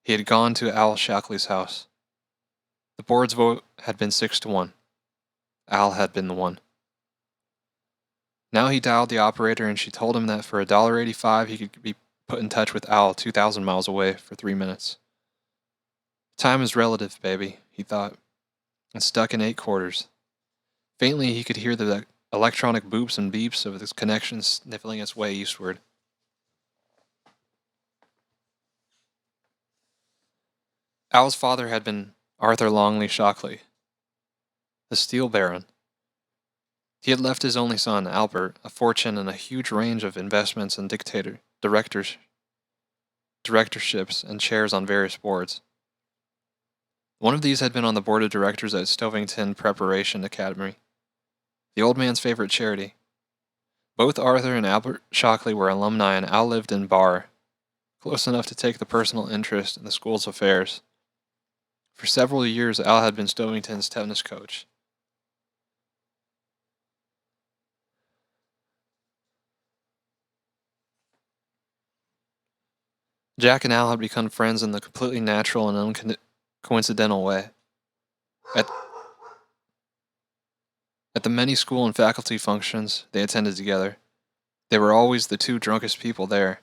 he had gone to Al Shackley's house. The board's vote had been 6-1. Al had been the one. Now he dialed the operator, and she told him that for $1.85 he could be put in touch with Al 2,000 miles away for 3 minutes. Time is relative, baby, he thought, and stuck in 8 quarters. Faintly he could hear the electronic boops and beeps of his connection sniffling its way eastward. Al's father had been Arthur Longley Shockley, the steel baron. He had left his only son, Albert, a fortune and a huge range of investments and directorships and chairs on various boards. One of these had been on the board of directors at Stovington Preparation Academy, the old man's favorite charity. Both Arthur and Albert Shockley were alumni, and Al lived in Barr, close enough to take the personal interest in the school's affairs. For several years, Al had been Stovington's tennis coach. Jack and Al had become friends in the completely natural and uncoincidental way. At the many school and faculty functions they attended together, they were always the 2 drunkest people there.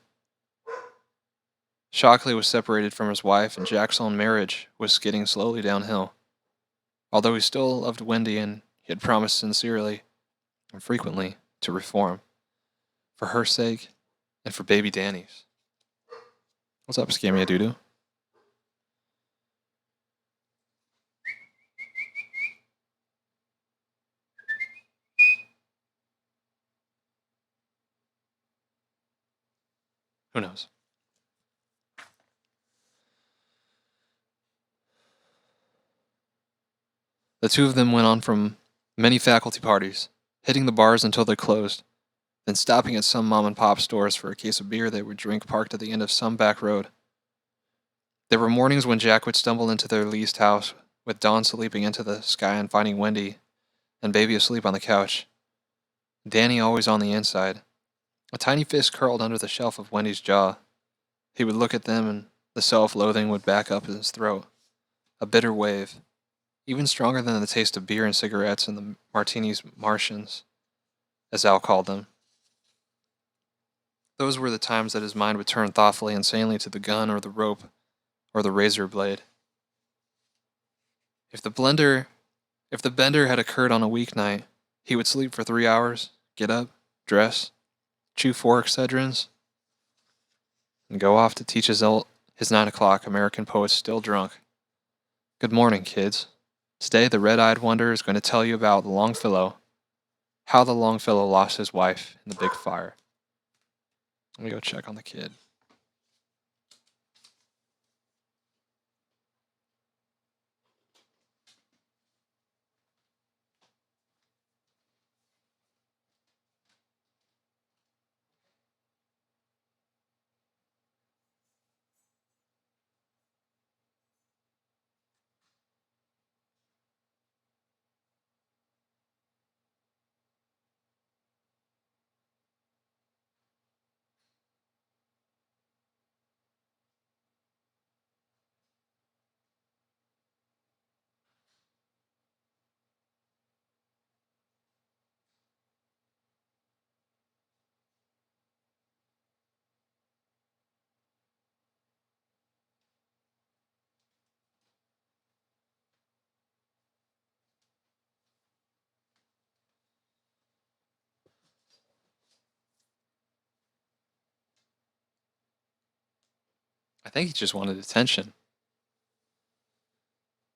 Shockley was separated from his wife, and Jack's own marriage was skidding slowly downhill. Although he still loved Wendy, and he had promised sincerely and frequently to reform, for her sake and for baby Danny's. What's up, Scamia Doodoo? Who knows? The 2 of them went on from many faculty parties, hitting the bars until they closed, then stopping at some mom-and-pop stores for a case of beer they would drink parked at the end of some back road. There were mornings when Jack would stumble into their leased house, with dawn sleeping into the sky and finding Wendy and baby asleep on the couch. Danny always on the inside. A tiny fist curled under the shelf of Wendy's jaw. He would look at them, and the self-loathing would back up in his throat. A bitter wave, even stronger than the taste of beer and cigarettes and the martinis Martians, as Al called them. Those were the times that his mind would turn thoughtfully and sanely to the gun or the rope or the razor blade. If the blender If the bender had occurred on a weeknight, he would sleep for 3 hours, get up, dress, chew 4 Excedrins, and go off to teach his 9 o'clock American poets still drunk. Good morning, kids. Today the red-eyed wonder is going to tell you about Longfellow, how the Longfellow lost his wife in the big fire. Let me go check on the kid. I think he just wanted attention.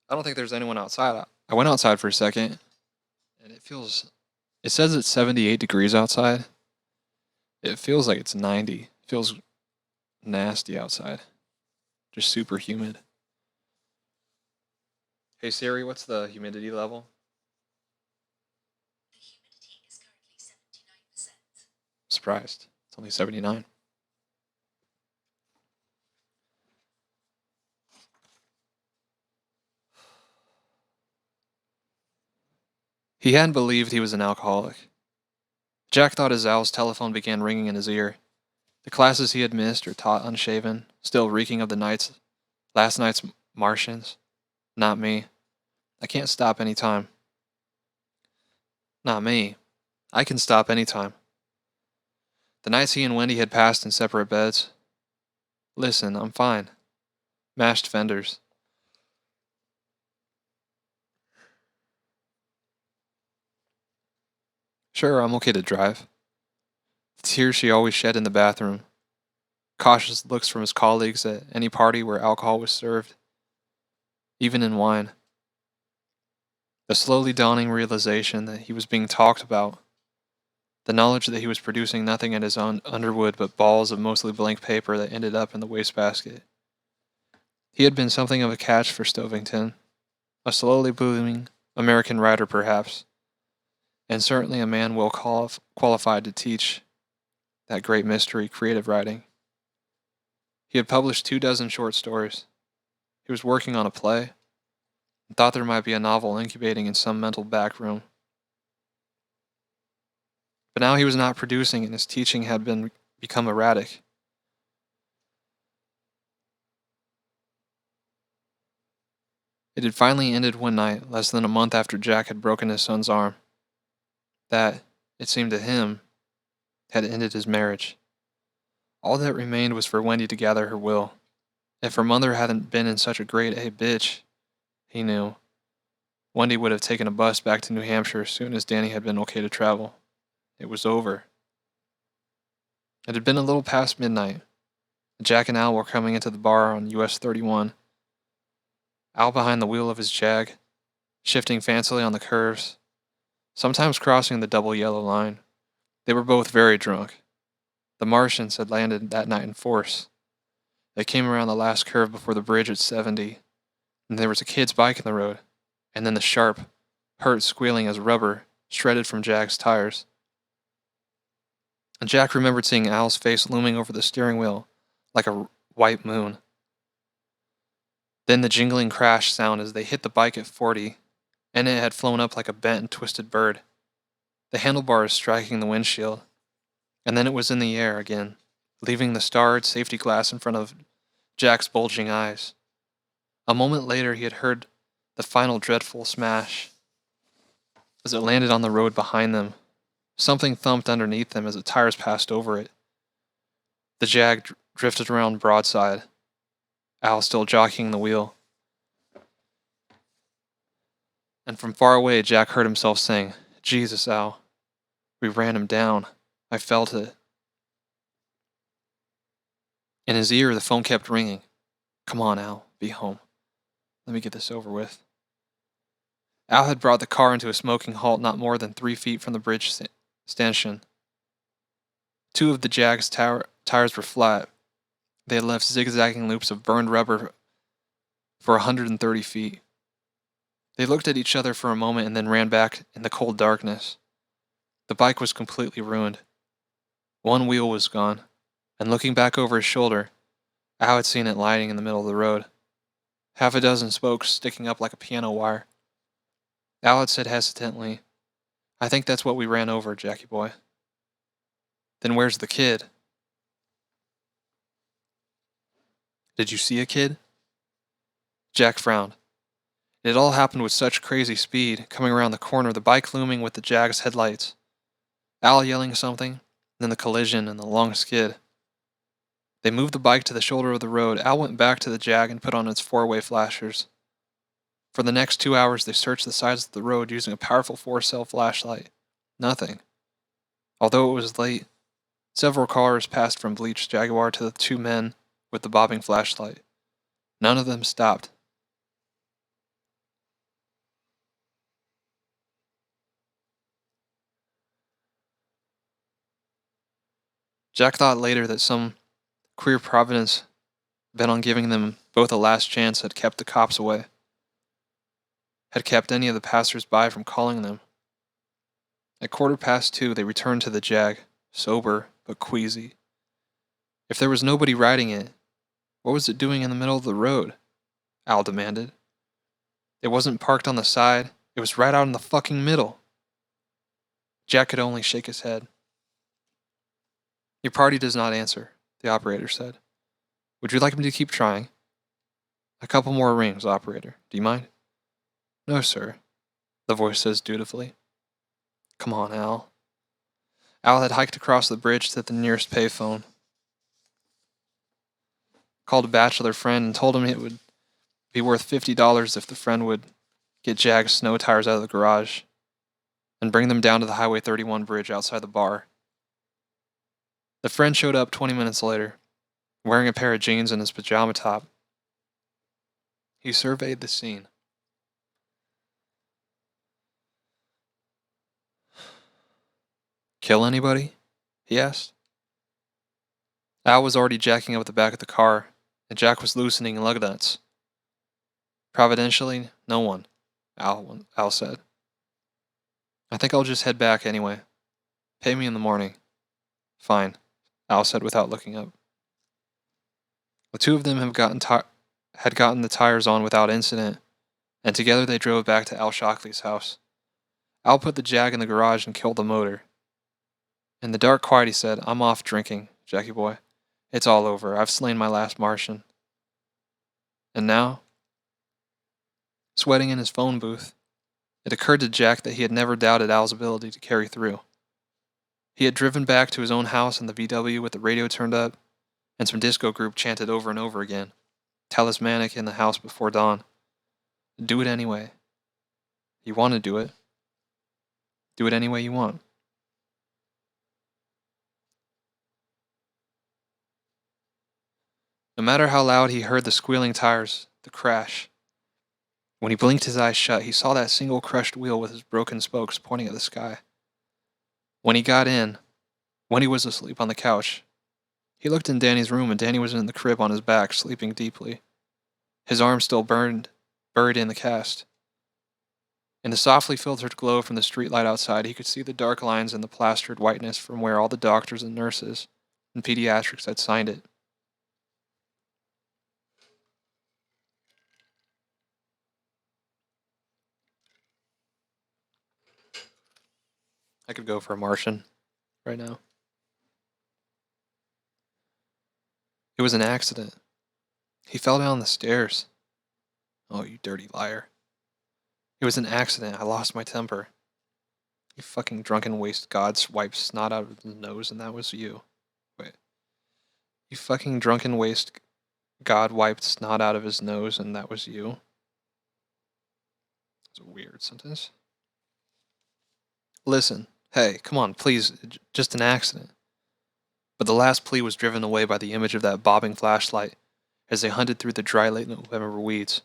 I don't think there's anyone outside. I went outside for a second, and it says it's 78 degrees outside. It feels like it's 90. It feels nasty outside. Just super humid. Hey Siri, what's the humidity level? The humidity is currently 79%. Surprised. It's only 79. He hadn't believed he was an alcoholic. Jack thought as Al's telephone began ringing in his ear. The classes he had missed or taught unshaven, still reeking of last night's Martians. Not me. I can't stop any time. Not me. I can stop any time. The nights he and Wendy had passed in separate beds. Listen, I'm fine. Mashed fenders. Sure, I'm okay to drive. The tears she always shed in the bathroom. Cautious looks from his colleagues at any party where alcohol was served. Even in wine. The slowly dawning realization that he was being talked about. The knowledge that he was producing nothing at his own Underwood but balls of mostly blank paper that ended up in the wastebasket. He had been something of a catch for Stovington. A slowly blooming American writer, perhaps. And certainly a man well qualified to teach that great mystery, creative writing. He had published 24 short stories. He was working on a play, and thought there might be a novel incubating in some mental back room. But now he was not producing, and his teaching had become erratic. It had finally ended one night, less than a month after Jack had broken his son's arm. That, it seemed to him, had ended his marriage. All that remained was for Wendy to gather her will. If her mother hadn't been in such a grade A bitch, he knew, Wendy would have taken a bus back to New Hampshire as soon as Danny had been okay to travel. It was over. It had been a little past midnight. Jack and Al were coming into the bar on US 31. Al behind the wheel of his Jag, shifting fancily on the curves, sometimes crossing the double yellow line. They were both very drunk. The Martians had landed that night in force. They came around the last curve before the bridge at 70, and there was a kid's bike in the road, and then the sharp, hurt squealing as rubber shredded from Jack's tires. And Jack remembered seeing Al's face looming over the steering wheel like a white moon. Then the jingling crash sound as they hit the bike at 40, and it had flown up like a bent and twisted bird, the handlebars striking the windshield, and then it was in the air again, leaving the starred safety glass in front of Jack's bulging eyes. A moment later he had heard the final dreadful smash as it landed on the road behind them. Something thumped underneath them as the tires passed over it. The Jag drifted around broadside, Al still jockeying the wheel. And from far away, Jack heard himself saying, "Jesus, Al. We ran him down. I felt it." In his ear, the phone kept ringing. "Come on, Al. Be home. Let me get this over with." Al had brought the car into a smoking halt not more than 3 feet from the bridge stanchion. 2 of the Jag's tires were flat. They had left zigzagging loops of burned rubber for 130 feet. They looked at each other for a moment and then ran back in the cold darkness. The bike was completely ruined. One wheel was gone, and looking back over his shoulder, Al had seen it lying in the middle of the road. Half a dozen spokes sticking up like a piano wire. Al had said hesitantly, "I think that's what we ran over, Jackie boy." "Then where's the kid?" "Did you see a kid?" Jack frowned. It had all happened with such crazy speed, coming around the corner, the bike looming with the Jag's headlights. Al yelling something, then the collision and the long skid. They moved the bike to the shoulder of the road. Al went back to the Jag and put on its 4-way flashers. For the next 2 hours, they searched the sides of the road using a powerful 4-cell flashlight. Nothing. Although it was late, several cars passed from bleached Jaguar to the 2 men with the bobbing flashlight. None of them stopped. Jack thought later that some queer providence, bent on giving them both a last chance, had kept the cops away. Had kept any of the passers-by from calling them. At 2:15, they returned to the Jag, sober but queasy. If there was nobody riding it, what was it doing in the middle of the road? Al demanded. It wasn't parked on the side, it was right out in the fucking middle. Jack could only shake his head. "Your party does not answer," the operator said. "Would you like me to keep trying?" "A couple more rings, operator. Do you mind?" "No, sir," the voice says dutifully. "Come on, Al." Al had hiked across the bridge to the nearest payphone. Called a bachelor friend and told him it would be worth $50 if the friend would get Jag's snow tires out of the garage and bring them down to the Highway 31 bridge outside the bar. The friend showed up 20 minutes later, wearing a pair of jeans and his pajama top. He surveyed the scene. "Kill anybody?" he asked. Al was already jacking up at the back of the car, and Jack was loosening lug nuts. "Providentially, no one," Al said. "I think I'll just head back anyway. Pay me in the morning." "Fine," Al said without looking up. The 2 of them had gotten the tires on without incident, and together they drove back to Al Shockley's house. Al put the Jag in the garage and killed the motor. In the dark quiet, he said, "I'm off drinking, Jackie boy. It's all over. I've slain my last Martian." And now, sweating in his phone booth, it occurred to Jack that he had never doubted Al's ability to carry through. He had driven back to his own house in the VW with the radio turned up, and some disco group chanted over and over again, talismanic in the house before dawn. Do it anyway. You want to do it. Do it any way you want. No matter how loud he heard the squealing tires, the crash. When he blinked his eyes shut, he saw that single crushed wheel with his broken spokes pointing at the sky. When he got in, when he was asleep on the couch, he looked in Danny's room and Danny was in the crib on his back, sleeping deeply. His arm still buried in the cast. In the softly filtered glow from the streetlight outside, he could see the dark lines in the plastered whiteness from where all the doctors and nurses and pediatrics had signed it. I could go for a Martian right now. It was an accident. He fell down the stairs. Oh, you dirty liar. It was an accident. I lost my temper. You fucking drunken waste god wiped snot out of his nose and that was you. Wait. You fucking drunken waste god wiped snot out of his nose and that was you. It's a weird sentence. Listen, hey, come on, please, just an accident. But the last plea was driven away by the image of that bobbing flashlight as they hunted through the dry late November weeds,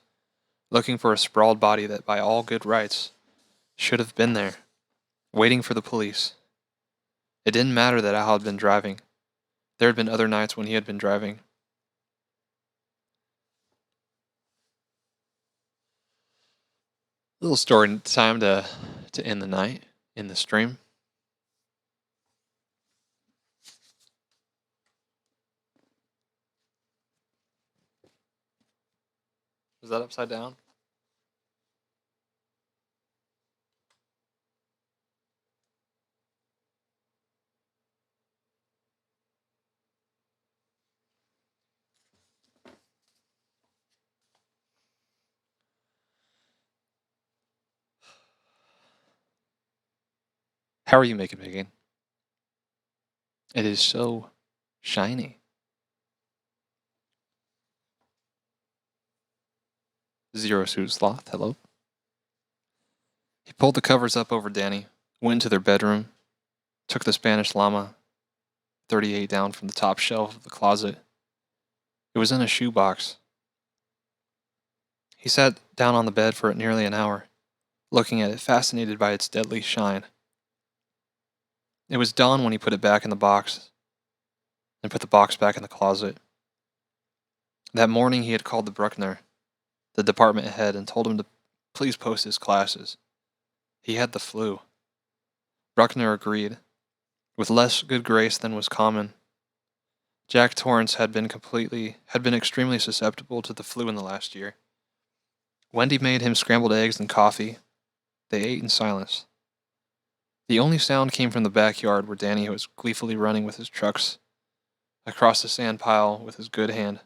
looking for a sprawled body that by all good rights should have been there, waiting for the police. It didn't matter that Al had been driving. There had been other nights when he had been driving. Little story time to end the night in the stream. Was that upside down? How are you making Megan? It is so shiny. Zero Suit Sloth, hello. He pulled the covers up over Danny, went into their bedroom, took the Spanish Llama 38 down from the top shelf of the closet. It was in a shoebox. He sat down on the bed for nearly an hour, looking at it, fascinated by its deadly shine. It was dawn when he put it back in the box and put the box back in the closet. That morning he had called the Bruckner, the department head, and told him to please post his classes. He had the flu. Bruckner agreed, with less good grace than was common. Jack Torrance had been extremely susceptible to the flu in the last year. Wendy made him scrambled eggs and coffee. They ate in silence. The only sound came from the backyard where Danny was gleefully running with his trucks across the sand pile with his good hand.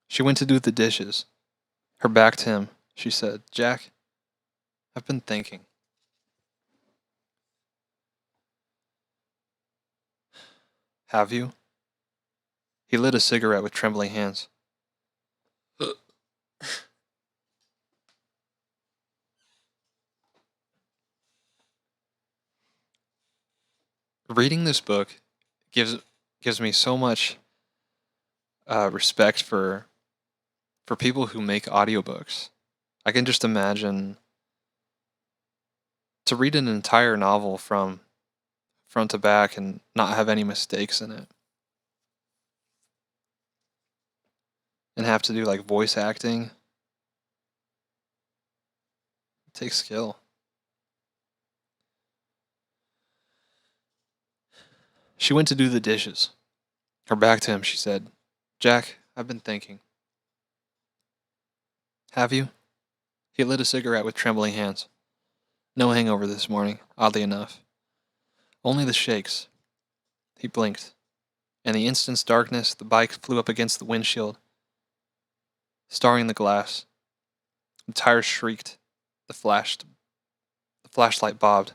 She went to do the dishes. Her back to him, she said, "Jack, I've been thinking." "Have you?" He lit a cigarette with trembling hands. Reading this book gives me so much respect for people who make audiobooks. I can just imagine to read an entire novel from front to back and not have any mistakes in it. And have to do like voice acting. It takes skill. She went to do the dishes. Her back to him, she said, "Jack, I've been thinking." "Have you?" He lit a cigarette with trembling hands. "No hangover this morning, oddly enough. Only the shakes." He blinked. In the instant's darkness, the bike flew up against the windshield, starring the glass. The tires shrieked. The flashlight bobbed.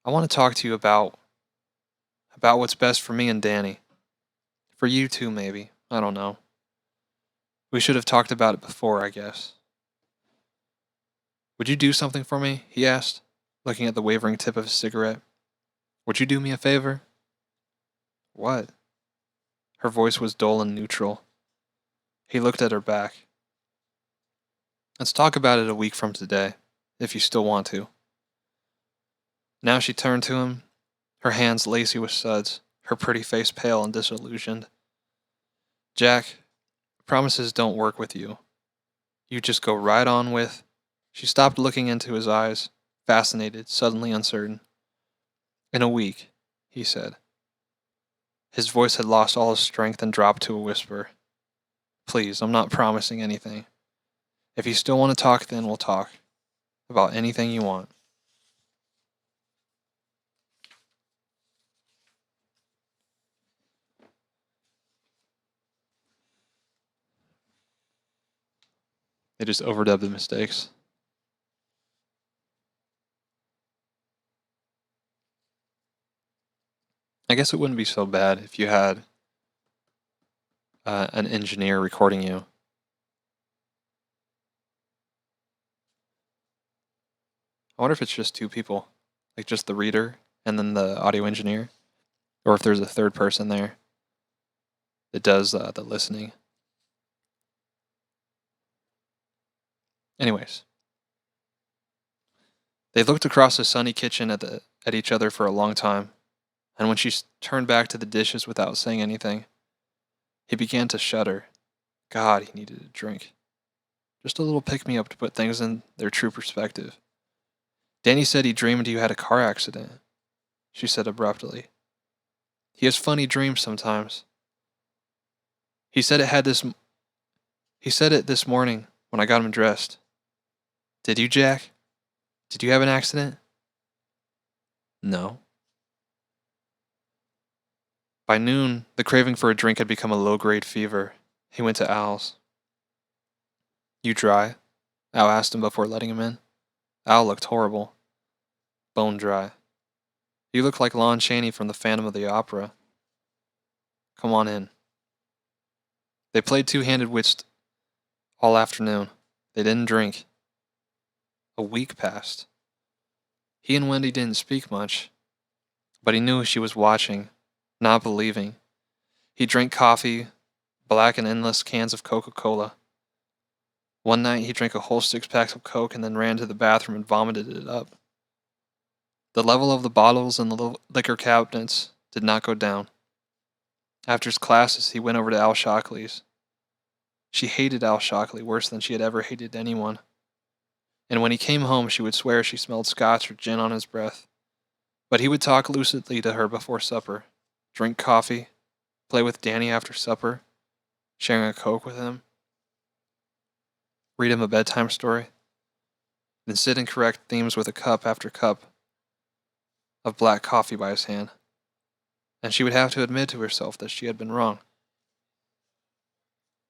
"I want to talk to you about what's best for me and Danny. For you too, maybe. I don't know. We should have talked about it before, I guess." "Would you do something for me?" he asked, looking at the wavering tip of his cigarette. "Would you do me a favor?" "What?" Her voice was dull and neutral. He looked at her back. "Let's talk about it a week from today, if you still want to." Now she turned to him, her hands lacy with suds, her pretty face pale and disillusioned. "Jack, promises don't work with you. You just go right on with..." She stopped looking into his eyes, fascinated, suddenly uncertain. "In a week," he said. His voice had lost all his strength and dropped to a whisper. "Please, I'm not promising anything. If you still want to talk, then we'll talk. About anything you want." They just overdubbed the mistakes. I guess it wouldn't be so bad if you had an engineer recording you. I wonder if it's just two people, like just the reader and then the audio engineer, or if there's a third person there that does the listening. Anyways, they looked across the sunny kitchen at each other for a long time, and when she turned back to the dishes without saying anything, he began to shudder. God, he needed a drink. Just a little pick-me-up to put things in their true perspective. Danny said he dreamed you had a car accident, she said abruptly. He has funny dreams sometimes. He said it this morning when I got him dressed. Did you, Jack? Did you have an accident? No. By noon, the craving for a drink had become a low-grade fever. He went to Al's. You dry? Al asked him before letting him in. Al looked horrible. Bone dry. You look like Lon Chaney from the Phantom of the Opera. Come on in. They played two-handed whist all afternoon. They didn't drink. A week passed. He and Wendy didn't speak much, but he knew she was watching, not believing. He drank coffee, black and endless cans of Coca-Cola. One night he drank a whole 6-pack of Coke and then ran to the bathroom and vomited it up. The level of the bottles in the liquor cabinets did not go down. After his classes, he went over to Al Shockley's. She hated Al Shockley worse than she had ever hated anyone. And when he came home, she would swear she smelled scotch or gin on his breath. But he would talk lucidly to her before supper, drink coffee, play with Danny after supper, sharing a Coke with him, read him a bedtime story, then sit and correct themes with a cup after cup of black coffee by his hand. And she would have to admit to herself that she had been wrong.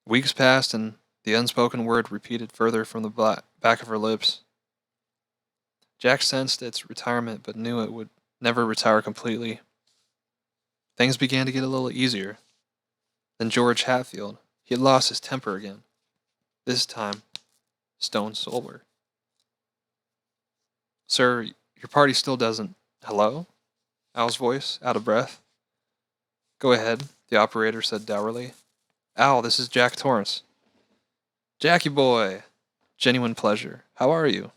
Weeks passed, and the unspoken word repeated further from the back of her lips. Jack sensed its retirement, but knew it would never retire completely. Things began to get a little easier. Then George Hatfield. He had lost his temper again. This time, stone sober. Sir, your party still doesn't... Hello? Al's voice, out of breath. Go ahead, the operator said dourly. Al, this is Jack Torrance. Jackie boy! Genuine pleasure. How are you?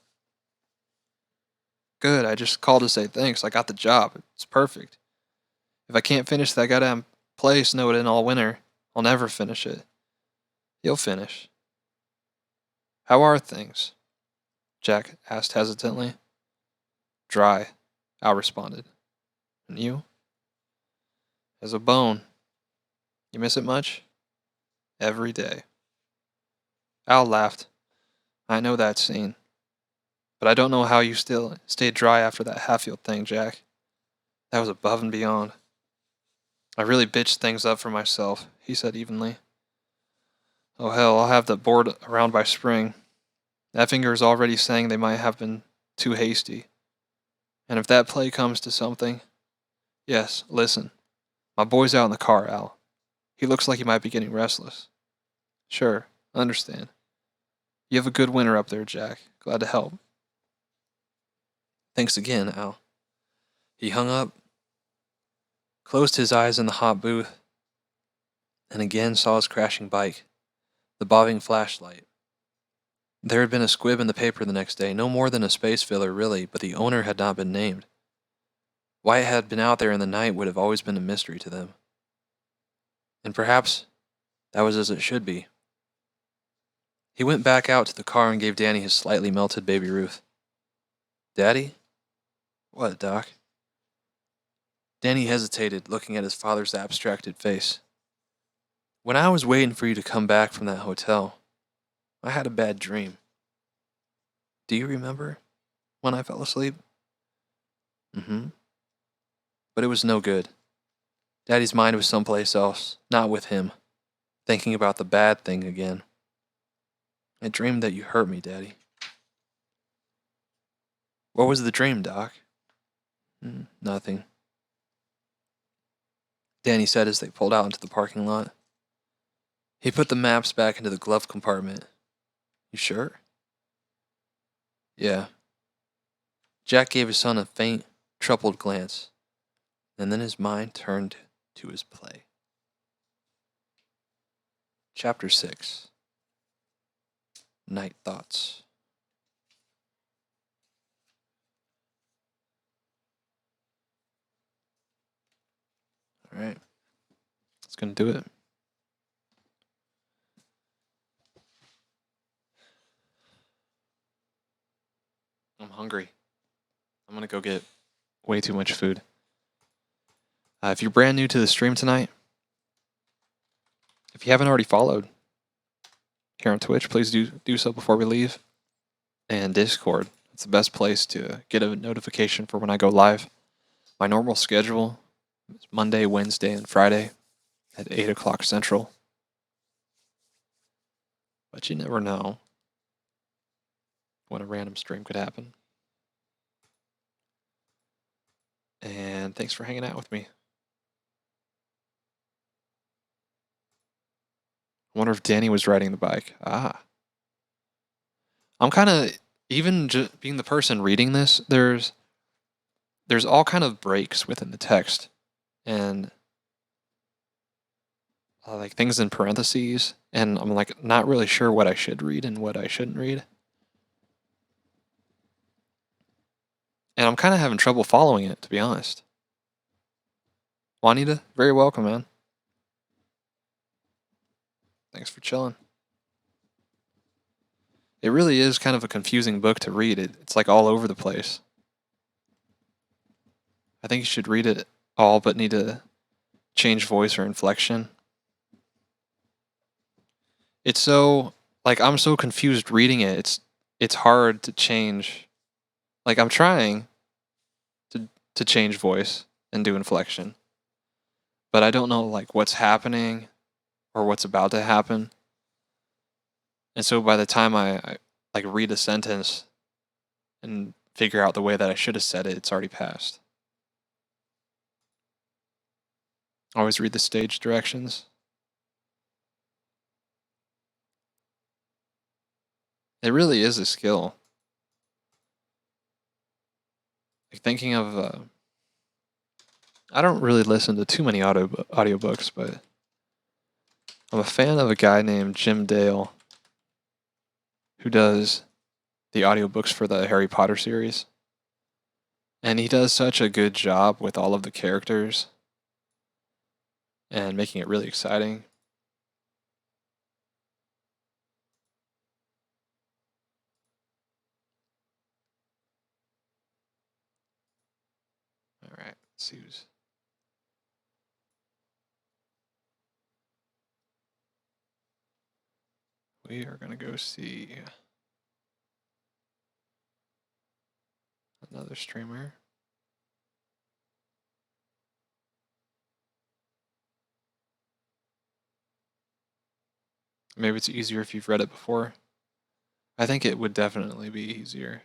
Good, I just called to say thanks. I got the job. It's perfect. If I can't finish that goddamn play snowed in all winter, I'll never finish it. You'll finish. How are things? Jack asked hesitantly. Dry, Al responded. And you? As a bone. You miss it much? Every day. Al laughed. I know that scene. But I don't know how you still stayed dry after that Hatfield thing, Jack. That was above and beyond. I really bitched things up for myself, he said evenly. Oh hell, I'll have the board around by spring. Effinger is already saying they might have been too hasty. And if that play comes to something... Yes, listen. My boy's out in the car, Al. He looks like he might be getting restless. Sure, understand. You have a good winter up there, Jack. Glad to help. Thanks again, Al. He hung up, closed his eyes in the hot booth, and again saw his crashing bike, the bobbing flashlight. There had been a squib in the paper the next day, no more than a space filler really, but the owner had not been named. Why it had been out there in the night would have always been a mystery to them. And perhaps that was as it should be. He went back out to the car and gave Danny his slightly melted Baby Ruth. Daddy? What, Doc? Danny hesitated, looking at his father's abstracted face. When I was waiting for you to come back from that hotel, I had a bad dream. Do you remember when I fell asleep? Mm-hmm. But it was no good. Daddy's mind was someplace else, not with him, thinking about the bad thing again. I dreamed that you hurt me, Daddy. What was the dream, Doc? Nothing. Danny said as they pulled out into the parking lot. He put the maps back into the glove compartment. You sure? Yeah. Jack gave his son a faint, troubled glance, and then his mind turned to his play. Chapter 6. Night Thoughts. Alright. That's gonna do it. I'm hungry. I'm gonna go get way too much food. If you're brand new to the stream tonight, if you haven't already followed here on Twitch, please do so before we leave. And Discord, it's the best place to get a notification for when I go live. My normal schedule is Monday, Wednesday, and Friday at 8 o'clock Central. But you never know when a random stream could happen. And thanks for hanging out with me. I wonder if Danny was riding the bike. I'm kind of, even being the person reading this, there's all kind of breaks within the text. And like things in parentheses. And I'm like not really sure what I should read and what I shouldn't read. And I'm kind of having trouble following it, to be honest. Juanita, very welcome, man. Thanks for chilling. It really is kind of a confusing book to read. It's like all over the place. I think you should read it all, but need to change voice or inflection. It's so, like, I'm so confused reading it. It's hard to change. Like, I'm trying to change voice and do inflection, but I don't know like what's happening or what's about to happen. And so by the time I like read a sentence and figure out the way that I should have said it, it's already passed. Always read the stage directions. It really is a skill. Like thinking of, I don't really listen to too many audiobooks, but I'm a fan of a guy named Jim Dale who does the audiobooks for the Harry Potter series. And he does such a good job with all of the characters and making it really exciting. All right, let's see who's. We are going to go see another streamer. Maybe it's easier if you've read it before. I think it would definitely be easier.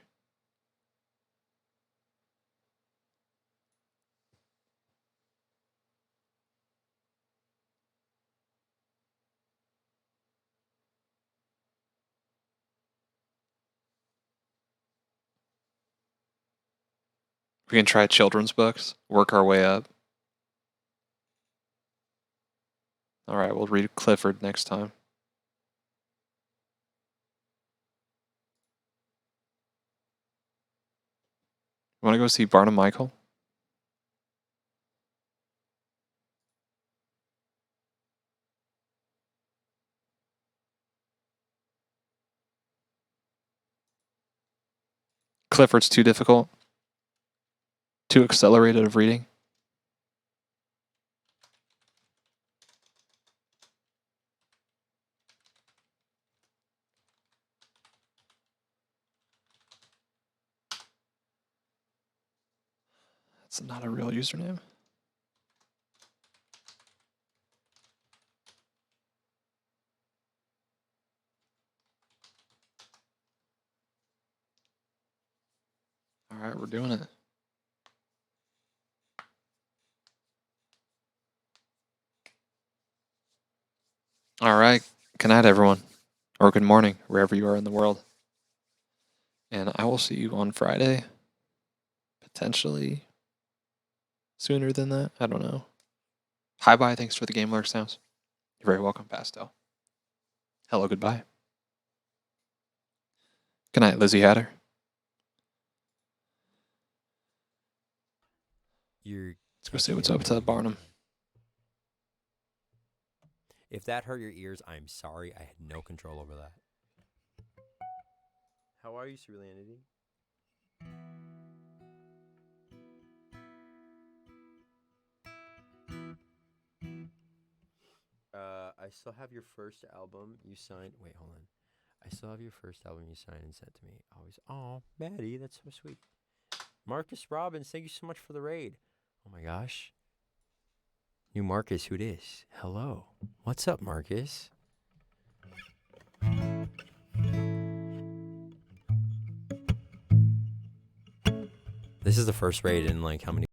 We can try children's books, work our way up. All right, we'll read Clifford next time. You want to go see Barnum Michael? Clifford's too difficult? Too accelerated of reading? That's not a real username. All right, we're doing it. All right. Good night, everyone. Or good morning, wherever you are in the world. And I will see you on Friday. Potentially sooner than that. I don't know. Hi, bye. Thanks for the Game Lurk sounds. You're very welcome, Pastel. Hello, goodbye. Good night, Lizzie Hatter. Let's go say what's up to Barnum. If that hurt your ears, I'm sorry. I had no control over that. How are you, Ceruleanity? I still have your first album you signed. Wait, hold on. I still have your first album you signed and sent to me. Always. Oh, Maddie, that's so sweet. Marcus Robbins, thank you so much for the raid. Oh my gosh. New Marcus, who it is? Hello. What's up, Marcus? This is the first raid in like how many